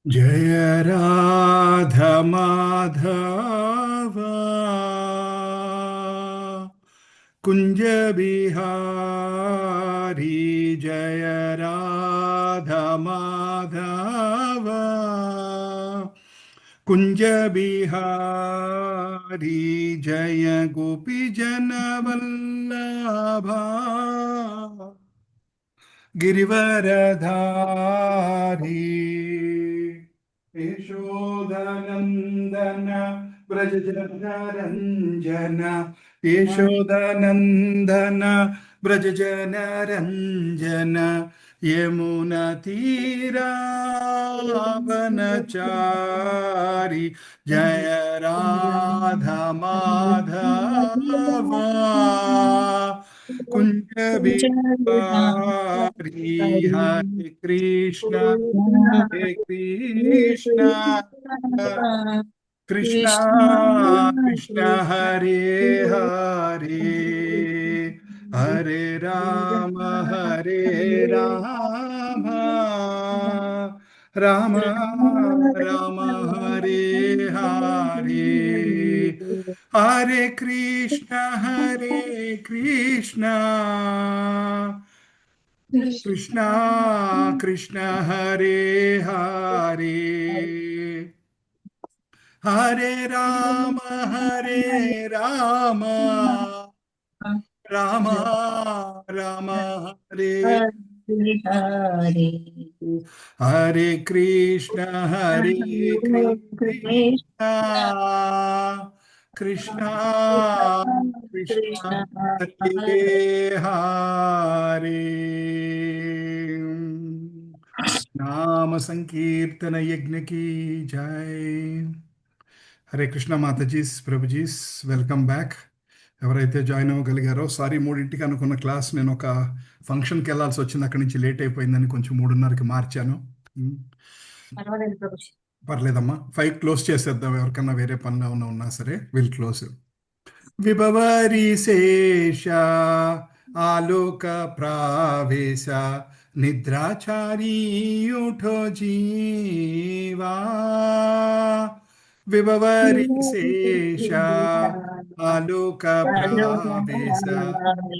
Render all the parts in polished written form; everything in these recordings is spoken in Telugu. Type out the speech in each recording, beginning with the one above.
जय राधा माधव कुंज बिहारी। जय राधा माधव कुंज बिहारी। जय गोपी जन वल्लभा गिरिवरधारी। यशोदनन्दन व्रजजनरञ्जन। यशोदनन्दन व्रजजनरञ्जन। यमुनतीरावनचारि। जय राधा माधव कुंज बिहारी। हरे कृष्ण हरे कृष्ण कृष्ण कृष्ण हरे हरे। हरे हरे राम राम राम हरे हरे। हरे कृष्ण कृष्ण कृष्ण हरे हरे। हरे राम राम राम हरे। हरे कृष्ण कृष्ण कृष्ण कृष्ण हरे हरे। नाम संकीर्तन यज्ञ की जय। Hare Krishna Matajis prabhujis welcome back. ఎవరైతే జాయిన్ అవ్వగలిగారో సారీ, 3ంటికి అనుకున్న క్లాస్ నేను ఒక ఫంక్షన్కి వెళ్ళాల్సి వచ్చింది, అక్కడి నుంచి లేట్ అయిపోయిందని కొంచెం 3:30కి మార్చాను. పర్వాలేదు ప్రభుజీ. పర్లేదమ్మా, 5 క్లోజ్ చేసేద్దాం. ఎవరికన్నా వేరే పనులు ఏమన్నా ఉన్నా సరే విల్ క్లోజ్. విభవరి శేష ఆలోక ప్రావేశ నిద్రాచారీ ఉఠో జీవా. విభవరి శేష ఆలోక ప్రావేశ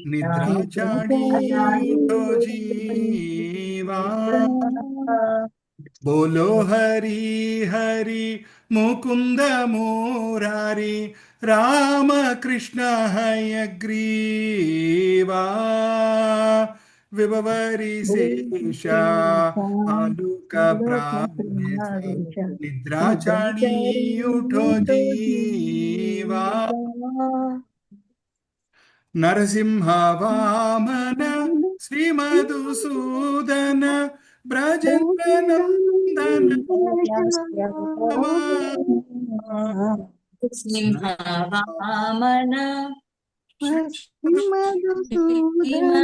నిద్రాచారీ ఉఠో జీవా. बोलो हरि हरि मुकुंद मुरारी राम कृष्ण हयग्रीवा. विभवरि शेषा आलूक प्रावेश निद्राचारी उठो जीवा. नरसिंह वामन श्री मधुसूदन ब्रजेंद्र नंदन रामा. సింహవామన మధుసూదన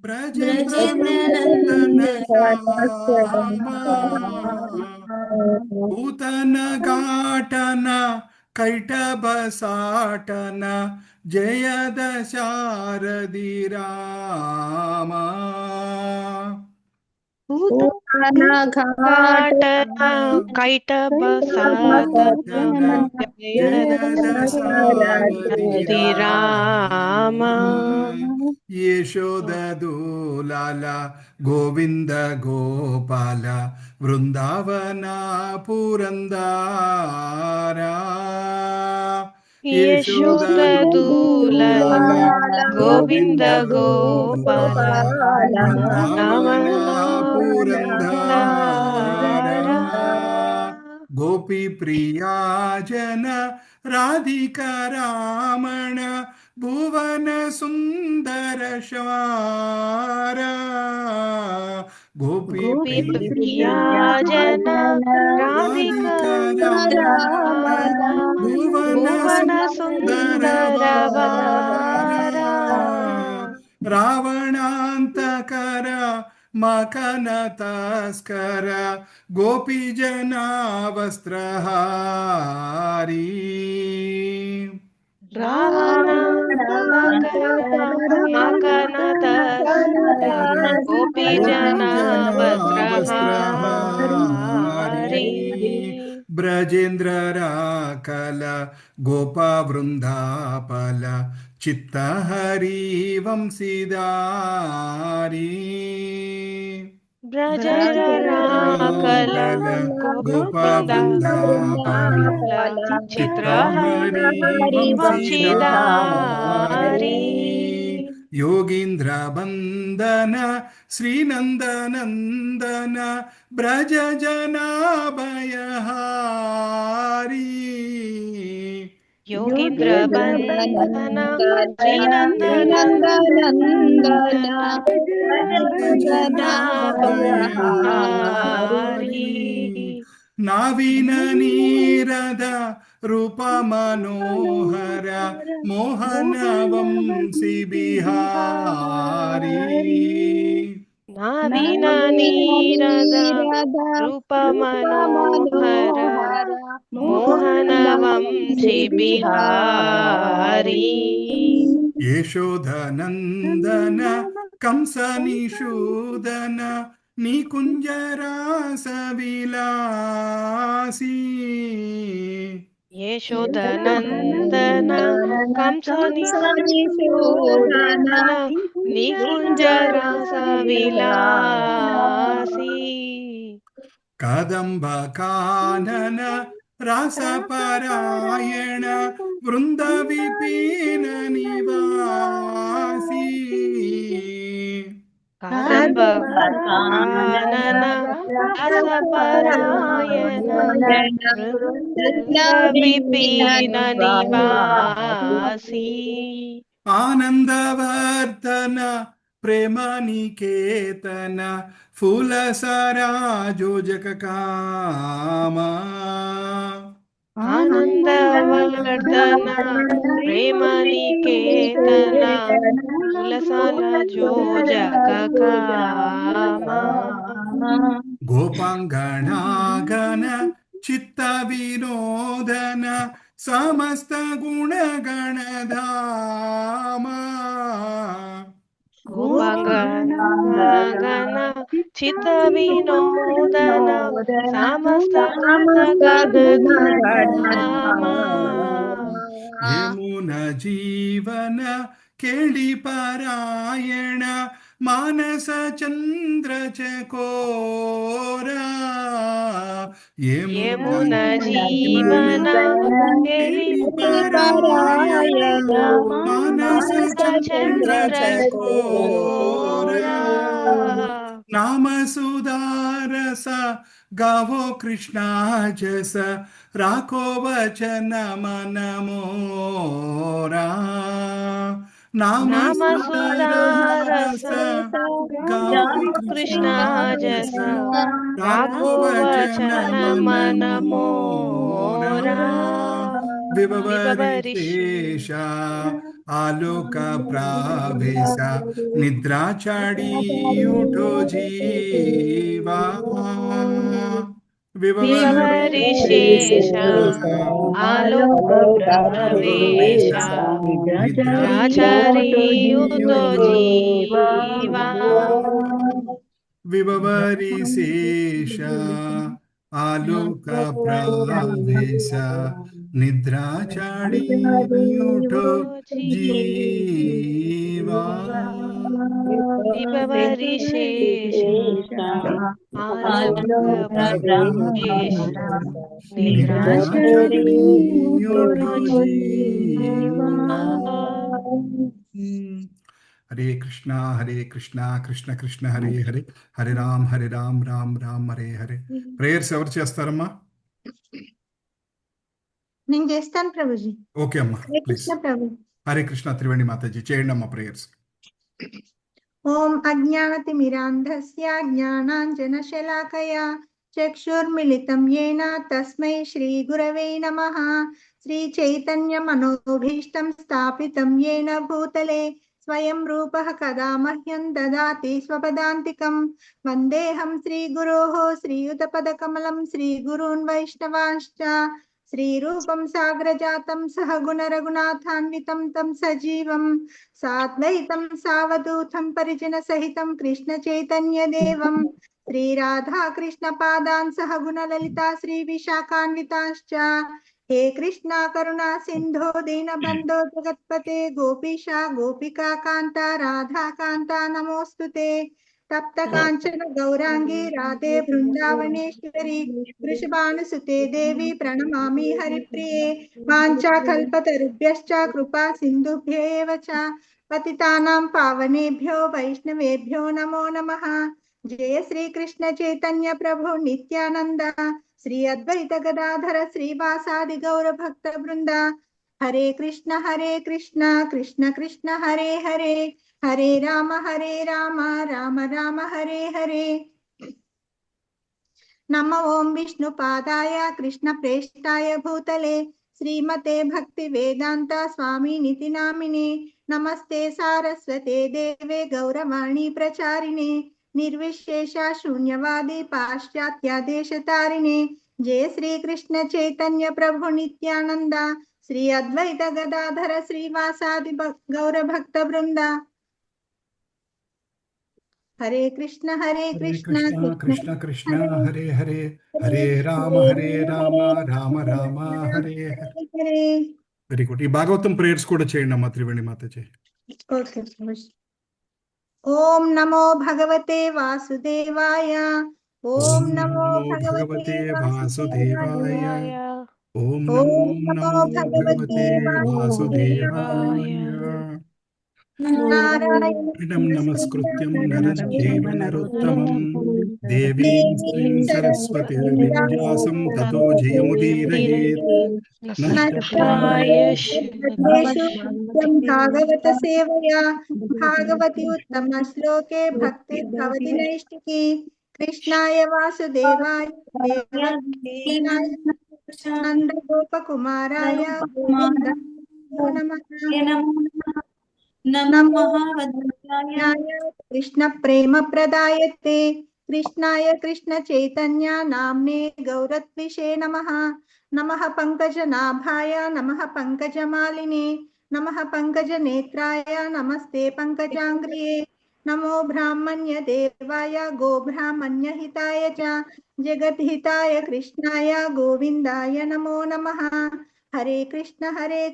ब्रजेंद्र नंदन श्यामा. బ్రజనందన पूतन घाटन कैटबसाटन जय दशारथि रामा. घाटन कैटभ साधन जय जय दशारथि दशरथि राम. यशोद दूलाला गोविंद गोपाल वृंदावना पुरंदारा. यशोद यशोदूलन दूलाला गोविंद गोविंद गोपाल गोपाल वृंदावना रमण पुरंदारा. पुरंदरा. गोपी प्रिया जन राधिका रामण भुवन सुंदर श्वार. गोपी गोपी प्रिया जन राधिका राधिका रामण रामण भुवन भुवन सुंदर सुंदर वारा. वारा. रावणांतकर मखन तस्कर गोपी जना वस्त्रहारी. रावण मकन तस्कर गोपी जना వస్త్రహారి బ్రజేంద్ర రాకల గోపా వృందాపల చిత్తహరి వంశీదారి బ్రజరాకల గోపా వృందాపల చిత్తహరి వంశీదారి योगींद्र बंदन श्रीनंदनंदन ब्रज जनाभयहारी योगींद्र बंदन श्रीनंदनंदन जनाभयहारी नावीन नीरद रूप मनोहर मोहन वंशी बिहारी नावीन नीरद रूप मनोहर मोहन वंशी बिहारी यशोधनंदन कंस निषूदन निकुंजरास विलासी यशोदनंदन कंस निषूदन निकुंजरास विलासी कदंब कानन रासपरायण वृंद विपिन निवासी कदंब कानन रासपरायण वृंद विपिन निवासी आनंदवर्धन प्रेम निकेतन फूल सराजोजक कामा आनंदवर्धन प्रेम निकेतन फूलसाल जोजक कामा गोपांगनागन चित्त विनोदन समस्त गुणगण धामा गोपांगन चित्त विनोदन समस्त गुणगण धामा यमुन जीवन केळि परायण मानस चंद्र चकोरा यमुन जीवन केळि परायण मानस चंद्र चकोरा नाम सुदारस गावो कृष्णा जस राखो वचन मन मोरा नाम सुदारस गावो कृष्णा जस राखो वचन मन मोरा विभवरिशेष आलोक प्रावेश निद्रा चढ़ी उठो जीवा विभवरिशेष आलोक प्रवेश निद्रा चढ़ी उठो जीवा विभवरिशेष आलोक प्रवेश निद्रा चढ़ी उठो जीवा विभवरिशेष आलोक प्रवेश निद्रा चढ़ी उठो जीवा हरे कृष्णा कृष्ण कृष्ण हरे हरे हरे राम राम राम हरे हरे ప్రేయర్స్ ఎవరు చేస్తారమ్మా? నేను చేస్తాను ప్రభుజీ. ఓకే అమ్మా, హరే ప్లీజ్. కృష్ణ ప్రభు. హరే కృష్ణ త్రివేణి మాతాజీ చేయండి అమ్మా ప్రేయర్స్. ఓం అజ్ఞానతిమిరాంధస్య జ్ఞానాంజనశలాకయా చక్షుర్మిళితం యేన తస్మై శ్రీ గురవే నమః. శ్రీ చైతన్య మనోభీష్టం స్థాపితం యేన భూతలే స్వయం రూపః కదా మహ్యం దదాతి స్వపదాంతికం. వందేహం శ్రీగురోః శ్రీయుతపదకమలం శ్రీగురూన్ వైష్ణవాంశ్చ శ్రీరూపం సాగ్రజాతం సహగుణ రఘునాథాన్వితం తం సజీవం సాద్వైతం సావధూతం పరిజన సహితం కృష్ణ చైతన్య దేవం श्री राधा कृष्ण पादान् सह गुणललिता श्री विशाखान्विताश्च हे कृष्णा करुणा सिन्धो दीनबन्धो जगत्पते गोपीशा गोपिका कान्ता राधा कान्ता नमोऽस्तुते तप्त काञ्चन गौरांगी राधे वृंदावनेश्वरी वृषभानुसुते देवी प्रणमामि हरिप्रिये वाञ्छाकल्पतरुभ्यश्च कृपा सिन्धुभ्येव च पतितानां पावनेभ्यो वैष्णवेभ्यो नमो नमः। जय श्री कृष्ण चैतन्य प्रभु नित्यानंद श्री अद्वैत गदाधर श्रीवासादि गौर भक्त वृंदा हरे कृष्ण कृष्ण कृष्ण हरे हरे हरे राम राम राम हरे हरे। नमो ओं विष्णुपादाय कृष्ण प्रेष्ठाय भूतले श्रीमते भक्ति वेदांत स्वामी निति नामिने नमस्ते सारस्वते देवे गौरवाणी प्रचारिणे निर्विशेषा शून्यवादी पाश्चात्य देशतारिणे जय श्री कृष्ण चैतन्य प्रभु नित्यानंद श्री अद्वैत गदाधर श्रीवासादि गौर भक्त वृंदा हरे कृष्ण कृष्ण कृष्ण कृष्ण हरे हरे हरे राम राम राम हरे हरे. Very good. ఈ భాగవతం ప్రేయర్స్ కూడా చేయండి అమ్మా త్రివేణి మాతాజీ. ఓకే. ఓం నమో భగవతే వాసుదేవాయ ఓం నమో భగవతే వాసుదేవాయ ఓం ఓం నమో నమో భగవతే వాసుదేవాయ. నారాయణ నమస్కృత్యం నరం చైవ నరోత్తమం దేవీం శ్రీం సరస్వతి వ్యాసం తతో జయముదీరయేత్. భాగవత సేవయా భాగవతి ఉత్తమ శ్లోకే భక్తి భవతి నైష్టికి కృష్ణాయ వాసుదేవాయ నంద గోపకుమారాయ कृष्ण प्रेम प्रदायते कृष्णाय कृष्ण चैतन्य नाम्ने गौरत्विषे नमः नमः पंकजनाभाय नमः पंकजमालिने नमः पंकजनेत्राय नमस्ते पंकजांग्रिये नमो ब्राह्मण्य देवाय गो ब्राह्मण्य हिताय च जगद्हिताय कृष्णाय गोविंदाय नमो नमः। हरे कृष्ण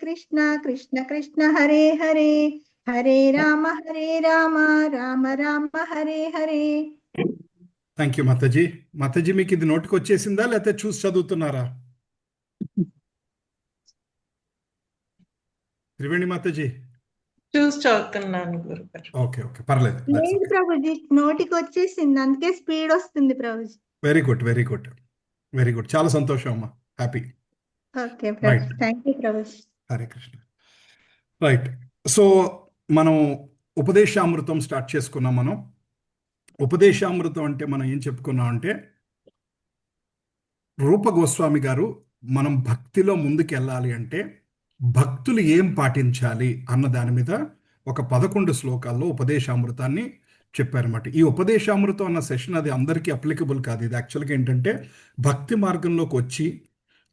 कृष्ण कृष्ण हरे हरे हरे राम राम राम हरे हरे. Thank you Mataji. మాతాజీ మీకు ఇది నోటికి వచ్చేసిందా లేకపోతే చూసి చదువుతున్నారా? త్రివేణి మాతాజీ చూసి చదువుతున్నాను గురుగారు. ఓకే ఓకే పర్లేదు. లేదు ప్రభుజీ, నోటికి వచ్చేసింది, అందుకే స్పీడ్ వస్తుంది Prabhuji. Very good very good very good. చాలా సంతోషం అమ్మా. Happy. Okay Prabhu, thank you Prabhuji. Hare Krishna. Right. So మనం ఉపదేశామృతం స్టార్ట్ చేసుకున్నాం. మనం ఉపదేశామృతం అంటే మనం ఏం చెప్పుకున్నాం అంటే రూప గోస్వామి గారు మనం భక్తిలో ముందుకు వెళ్ళాలి అంటే భక్తులు ఏం పాటించాలి అన్న దాని మీద ఒక 11 శ్లోకాల్లో ఉపదేశామృతాన్ని చెప్పారన్నమాట. ఈ ఉపదేశామృతం అన్న సెషన్ అది అందరికీ అప్లికబుల్ కాదు. ఇది యాక్చువల్గా ఏంటంటే భక్తి మార్గంలోకి వచ్చి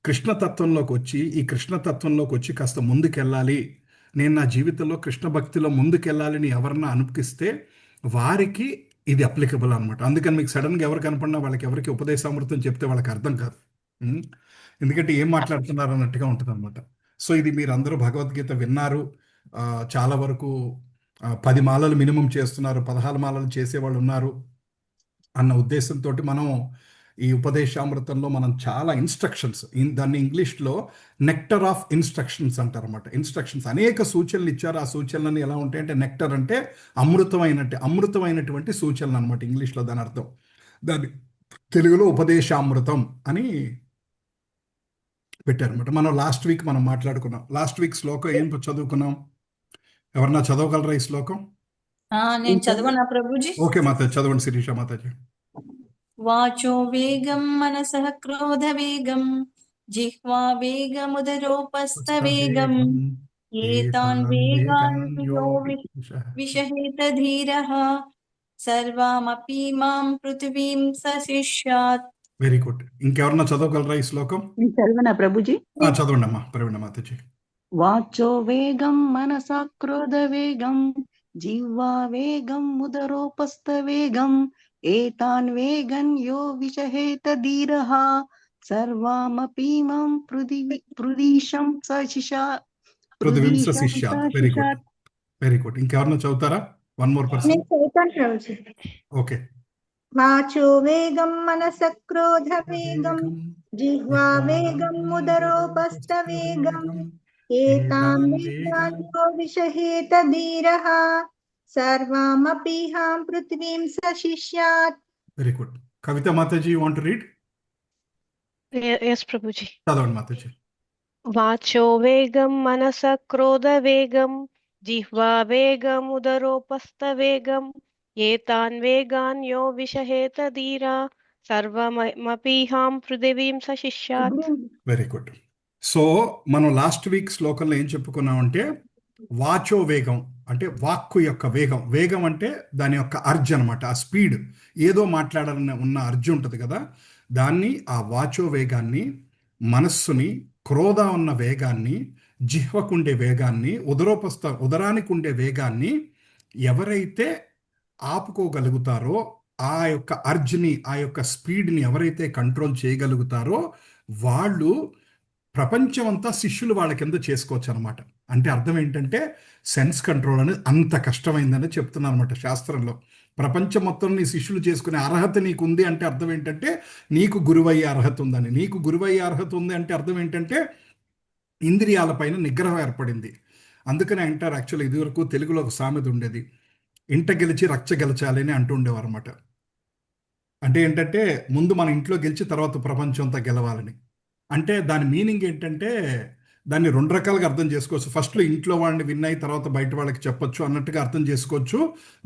కృష్ణతత్వంలోకి వచ్చి ఈ కృష్ణతత్వంలోకి వచ్చి కాస్త ముందుకెళ్ళాలి, నేను నా జీవితంలో కృష్ణ భక్తిలో ముందుకెళ్ళాలని ఎవరన్నా అనిపిస్తే వారికి ఇది అప్లికబుల్ అనమాట. అందుకని మీకు సడన్గా ఎవరు కనపడినా వాళ్ళకి ఎవరికి ఉపదేశామృతం చెప్తే వాళ్ళకి అర్థం కాదు, ఎందుకంటే ఏం మాట్లాడుతున్నారు అన్నట్టుగా ఉంటుంది అనమాట. సో ఇది మీరు అందరూ భగవద్గీత విన్నారు, చాలా వరకు 10 మాలలు మినిమం చేస్తున్నారు, 16 మాలలు చేసేవాళ్ళు ఉన్నారు అన్న ఉద్దేశంతో మనం ఈ ఉపదేశామృతంలో మనం చాలా ఇన్స్ట్రక్షన్స్, దాన్ని ఇంగ్లీష్లో నెక్టర్ ఆఫ్ ఇన్స్ట్రక్షన్స్ అంటారన్నమాట. ఇన్స్ట్రక్షన్స్ అనేక సూచనలు ఇచ్చారు. ఆ సూచనలు ఎలా ఉంటాయంటే నెక్టర్ అంటే అమృతమైనటువంటి సూచనలు అనమాట ఇంగ్లీష్లో దాని అర్థం. దాన్ని తెలుగులో ఉపదేశామృతం అని పెట్టారనమాట. మనం లాస్ట్ వీక్ మనం మాట్లాడుకున్నాం. లాస్ట్ వీక్ శ్లోకం ఏం చదువుకున్నాం? ఎవరన్నా చదవగలరా ఈ శ్లోకం? నేను చదవనా ప్రభుజీ? ఓకే మాత, చదవండి శిరీష మాతాజీ. వాచో వేగం మనసః క్రోధ వేగం జిహ్వా వేగముదరోపస్థ వేగం ఏతాన్ వేగాన్ యో విషహేత ధీరః సర్వామపి మాం పృథివీం సశిష్యాత్. Very good. ఇంకెవరన్నా చదవగలరా ఈ శ్లోకం? చదవనా ప్రభుజీ? చదవండి అమ్మా ప్రవీణ మాతాజీ. వాచో వేగం మనసా క్రోధ వేగం జిహ్వా వేగం ఉదరోపస్థ వేగం एतान् वेगन् यो विषहेत धीरः सर्वामपीमं पृदीशं सशिशात् పృథివీంస पृदीशं శిష్యాత్. వెరీ గుడ్, सशिशात् వెరీ గుడ్. ఇంకెవరన్నా చదువుతారా? One more person. నేను చదువుతాను ప్రభుజీ. ఓకే. వాచో వేగం మనస క్రోధ వేగం జిహ్వా వేగం ముదరోపస్థ వేగం ఏతాన్ వేగాన్ యో విషహేత ధీరః సర్వామపీహాం పృథివీం సశిష్యాత్. Very good. Kavita Mataji, you want to read? Yes, Prabhuji. చదవండి మాతాజీ. వాచో వేగం మనస క్రోధ వేగం జిహ్వా వేగం ఉదరోపస్థ వేగం ఏతాన్ వేగాన్ యో విషహేత ధీరా సర్వమపీహాం పృథివీం సశిష్యాత్. Very good. సో మనం లాస్ట్ వీక్ శ్లోకంలో ఏం చెప్పుకున్నామంటే వాచో వేగం అంటే వాక్కు యొక్క వేగం. వేగం అంటే దాని యొక్క అర్జ్ అనమాట, ఆ స్పీడ్. ఏదో మాట్లాడాలని ఉన్న అర్జ్ ఉంటుంది కదా, దాన్ని, ఆ వాచో వేగాన్ని, మనస్సుని, క్రోధ ఉన్న వేగాన్ని, జిహ్వకుండే వేగాన్ని, ఉదరానికి ఉండే వేగాన్ని ఎవరైతే ఆపుకోగలుగుతారో, ఆ యొక్క అర్జ్ని, ఆ యొక్క స్పీడ్ని ఎవరైతే కంట్రోల్ చేయగలుగుతారో వాళ్ళు ప్రపంచం అంతా శిష్యులు వాళ్ళ కింద చేసుకోవచ్చు అనమాట. అంటే అర్థం ఏంటంటే సెన్స్ కంట్రోల్ అనేది అంత కష్టమైందని చెప్తున్నారు అనమాట శాస్త్రంలో. ప్రపంచం మొత్తం నీ శిష్యులు చేసుకునే అర్హత నీకు ఉంది అంటే అర్థం ఏంటంటే నీకు గురువయ్యే అర్హత ఉందని. నీకు గురువయ్యే అర్హత ఉంది అంటే అర్థం ఏంటంటే ఇంద్రియాలపైన నిగ్రహం ఏర్పడింది. అందుకని అంటారు, యాక్చువల్లీ ఇదివరకు తెలుగులో ఒక సామెత ఉండేది, ఇంట గెలిచి రచ్చ గెలచాలి అని అంటూ ఉండేవారు అనమాట. అంటే ఏంటంటే ముందు మన ఇంట్లో గెలిచి తర్వాత ప్రపంచం అంతా గెలవాలని. అంటే దాని మీనింగ్ ఏంటంటే దాన్ని రెండు రకాలుగా అర్థం చేసుకోవచ్చు. ఫస్ట్లో ఇంట్లో వాళ్ళని విన్ అయ్యి తర్వాత బయట వాళ్ళకి చెప్పొచ్చు అన్నట్టుగా అర్థం చేసుకోవచ్చు.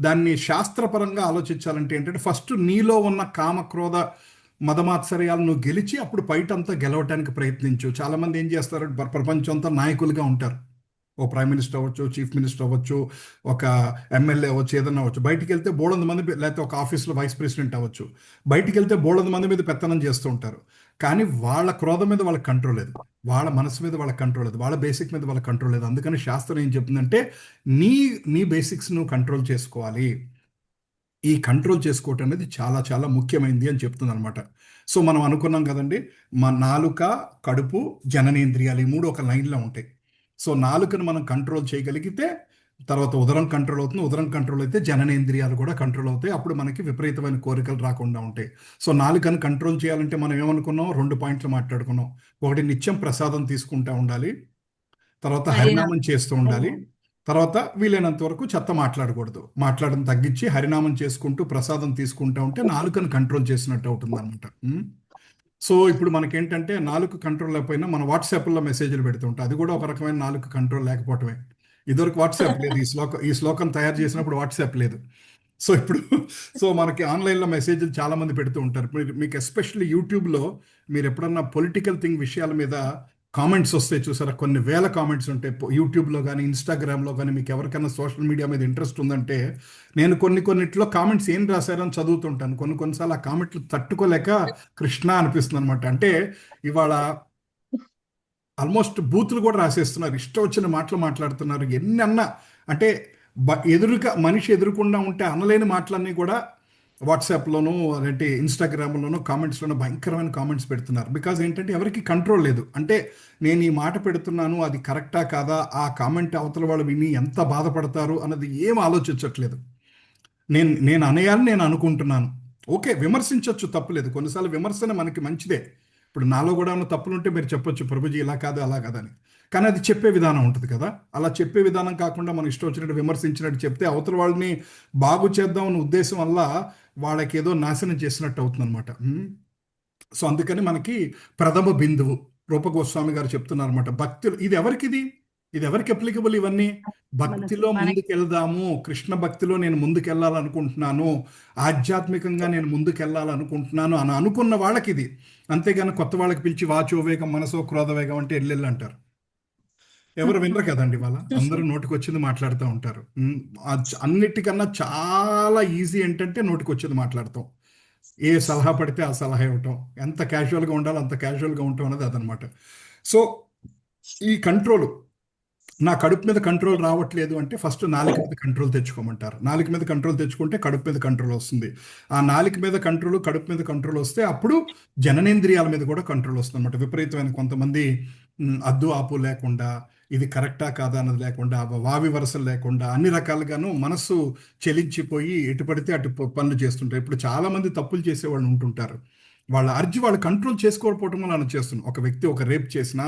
దాన్ని శాస్త్రపరంగా ఆలోచించాలంటే ఏంటంటే ఫస్ట్ నీలో ఉన్న కామక్రోధ మదమాత్సర్యాలు నువ్వు గెలిచి అప్పుడు బయటంతా గెలవటానికి ప్రయత్నించు. చాలామంది ఏం చేస్తారు, ప్రపంచం అంతా నాయకులుగా ఉంటారు. ఓ ప్రైమ్ మినిస్టర్ అవ్వచ్చు, చీఫ్ మినిస్టర్ అవ్వచ్చు, ఒక ఎమ్మెల్యే అవ్వచ్చు, ఏదన్నా అవ్వచ్చు. బయటికి వెళ్తే బోళంది మంది, లేకపోతే ఒక ఆఫీస్లో వైస్ ప్రెసిడెంట్ అవ్వచ్చు, బయటికి వెళ్తే బోళంది మంది మీద పెత్తనం చేస్తూ ఉంటారు. కానీ వాళ్ళ క్రోధం మీద వాళ్ళకి కంట్రోల్ లేదు, వాళ్ళ మనసు మీద వాళ్ళకి కంట్రోల్ లేదు, వాళ్ళ బేసిక్ మీద వాళ్ళకి కంట్రోల్ లేదు. అందుకని శాస్త్రం ఏం చెప్తుందంటే నీ బేసిక్స్ నువ్వు కంట్రోల్ చేసుకోవాలి. ఈ కంట్రోల్ చేసుకోవటం అనేది చాలా చాలా ముఖ్యమైనది అని చెప్తుంది అనమాట. సో మనం అనుకున్నాం కదండి, మా నాలుక, కడుపు, జననేంద్రియాలు, ఈ మూడు ఒక లైన్లో ఉంటాయి. సో నాలుకను మనం కంట్రోల్ చేయగలిగితే తర్వాత ఉదరం కంట్రోల్ అవుతుంది, ఉదరం కంట్రోల్ అయితే జననేంద్రియాలు కూడా కంట్రోల్ అవుతాయి. అప్పుడు మనకి విపరీతమైన కోరికలు రాకుండా ఉంటాయి. సో నాలుకను కంట్రోల్ చేయాలంటే మనం ఏమనుకున్నాం, 2 పాయింట్లు మాట్లాడుకున్నాం. ఒకటి, నిత్యం ప్రసాదం తీసుకుంటూ ఉండాలి, తర్వాత హరినామం చేస్తూ ఉండాలి, తర్వాత వీలైనంత వరకు చెత్త మాట్లాడకూడదు, మాట్లాడడం తగ్గించి హరినామం చేసుకుంటూ ప్రసాదం తీసుకుంటూ ఉంటే నాలుకను కంట్రోల్ చేసినట్టు అవుతుంది అనమాట. సో ఇప్పుడు మనకేంటంటే నాలుగు కంట్రోల్ లేకపోయినా మన వాట్సాప్లో మెసేజ్లు పెడుతుంటాం, అది కూడా ఒక రకమైన నాలుగు కంట్రోల్ లేకపోవటమే. ఇదివరకు వాట్సాప్ లేదు, ఈ శ్లోకం తయారు చేసినప్పుడు వాట్సాప్ లేదు. సో మనకి ఆన్లైన్లో మెసేజ్లు చాలామంది పెడుతూ ఉంటారు. మీకు ఎస్పెషల్లీ యూట్యూబ్లో మీరు ఎప్పుడన్నా పొలిటికల్ విషయాల మీద కామెంట్స్ వస్తాయి చూసారా, కొన్ని వేల కామెంట్స్ ఉంటాయి యూట్యూబ్లో కానీ ఇన్స్టాగ్రామ్లో కానీ. మీకు ఎవరికైనా సోషల్ మీడియా మీద ఇంట్రెస్ట్ ఉందంటే నేను కొన్నిట్లో కామెంట్స్ ఏం రాశారని చదువుతుంటాను. కొన్నిసార్లు ఆ కామెంట్లు తట్టుకోలేక కృష్ణ అనిపిస్తుంది అనమాట. అంటే ఇవాళ ఆల్మోస్ట్ బూతులు కూడా రాసేస్తున్నారు, ఇష్టం వచ్చిన మాటలు మాట్లాడుతున్నారు. ఎన్ని అన్నా అంటే మనిషి ఎదురుకుండా ఉంటే అనలేని మాటలన్నీ కూడా వాట్సాప్లోనూ అంటే ఇన్స్టాగ్రామ్లోనూ కామెంట్స్లోనూ భయంకరమైన కామెంట్స్ పెడుతున్నారు. బికాజ్ ఏంటంటే ఎవరికి కంట్రోల్ లేదు. అంటే నేను ఈ మాట పెడుతున్నాను, అది కరెక్టా కాదా, ఆ కామెంట్ అవతల వాళ్ళు విని ఎంత బాధపడతారు అన్నది ఏం ఆలోచించట్లేదు. నేను అనేయాలని నేను అనుకుంటున్నాను. ఓకే, విమర్శించవచ్చు, తప్పులేదు. కొన్నిసార్లు విమర్శన మనకి మంచిదే. ఇప్పుడు నాలో కూడా ఉన్న తప్పులుంటే మీరు చెప్పొచ్చు, ప్రభుజీ ఇలా కాదు అలా కాదని. కానీ అది చెప్పే విధానం ఉంటుంది కదా, అలా చెప్పే విధానం కాకుండా మనం ఇష్టం వచ్చినట్టు విమర్శించినట్టు చెప్తే అవతల వాళ్ళని బాగు చేద్దామన్న ఉద్దేశం వల్ల వాళ్ళకి ఏదో నాశనం చేసినట్టు అవుతుంది అనమాట. సో అందుకని మనకి ప్రథమ బిందువు రూపగోస్వామి గారు చెప్తున్నారు అనమాట. భక్తులు ఇది ఎవరికి అప్లికబుల్ ఇవన్నీ? భక్తిలో ముందుకెళ్దాము, కృష్ణ భక్తిలో నేను ముందుకెళ్ళాలనుకుంటున్నాను, ఆధ్యాత్మికంగా నేను ముందుకెళ్ళాలనుకుంటున్నాను అని అనుకున్న వాళ్ళకి ఇది. అంతేగాని కొత్త వాళ్ళకి పిలిచి వాచో వేగం మనసో క్రోధ వేగం అంటే ఎల్లెళ్ళు అంటారు. ఎవరు వినరు కదండి, వాళ్ళ అందరూ నోటికి వచ్చింది మాట్లాడుతూ ఉంటారు. అన్నిటికన్నా చాలా ఈజీ ఏంటంటే నోటికి వచ్చింది మాట్లాడతాం, ఏ సలహా పడితే ఆ సలహా ఇవ్వటం, ఎంత క్యాజువల్గా ఉండాలో అంత క్యాజువల్గా ఉండటం అనేది అదనమాట. సో ఈ కంట్రోల్ నా కడుపు మీద కంట్రోల్ రావట్లేదు అంటే ఫస్ట్ నాలుక మీద కంట్రోల్ తెచ్చుకోమంటారు. నాలుక మీద కంట్రోల్ తెచ్చుకుంటే కడుపు మీద కంట్రోల్ వస్తుంది. ఆ నాలుక మీద కంట్రోల్, కడుపు మీద కంట్రోల్ వస్తే అప్పుడు జననేంద్రియాల మీద కూడా కంట్రోల్ వస్తుంది అనమాట. విపరీతమైన కొంతమంది అద్దు ఆపు లేకుండా, ఇది కరెక్టా కాదా అన్నది లేకుండా, వావి వరసలు లేకుండా, అన్ని రకాలుగాను మనస్సు చెలించిపోయి ఎటు పడితే అటు పనులు చేస్తుంటారు. ఇప్పుడు చాలా మంది తప్పులు చేసేవాళ్ళు ఉంటుంటారు. వాళ్ళ వాళ్ళు కంట్రోల్ చేసుకోకపోవటం వల్ల అలా చేస్తున్నారు. ఒక వ్యక్తి ఒక రేప్ చేసినా,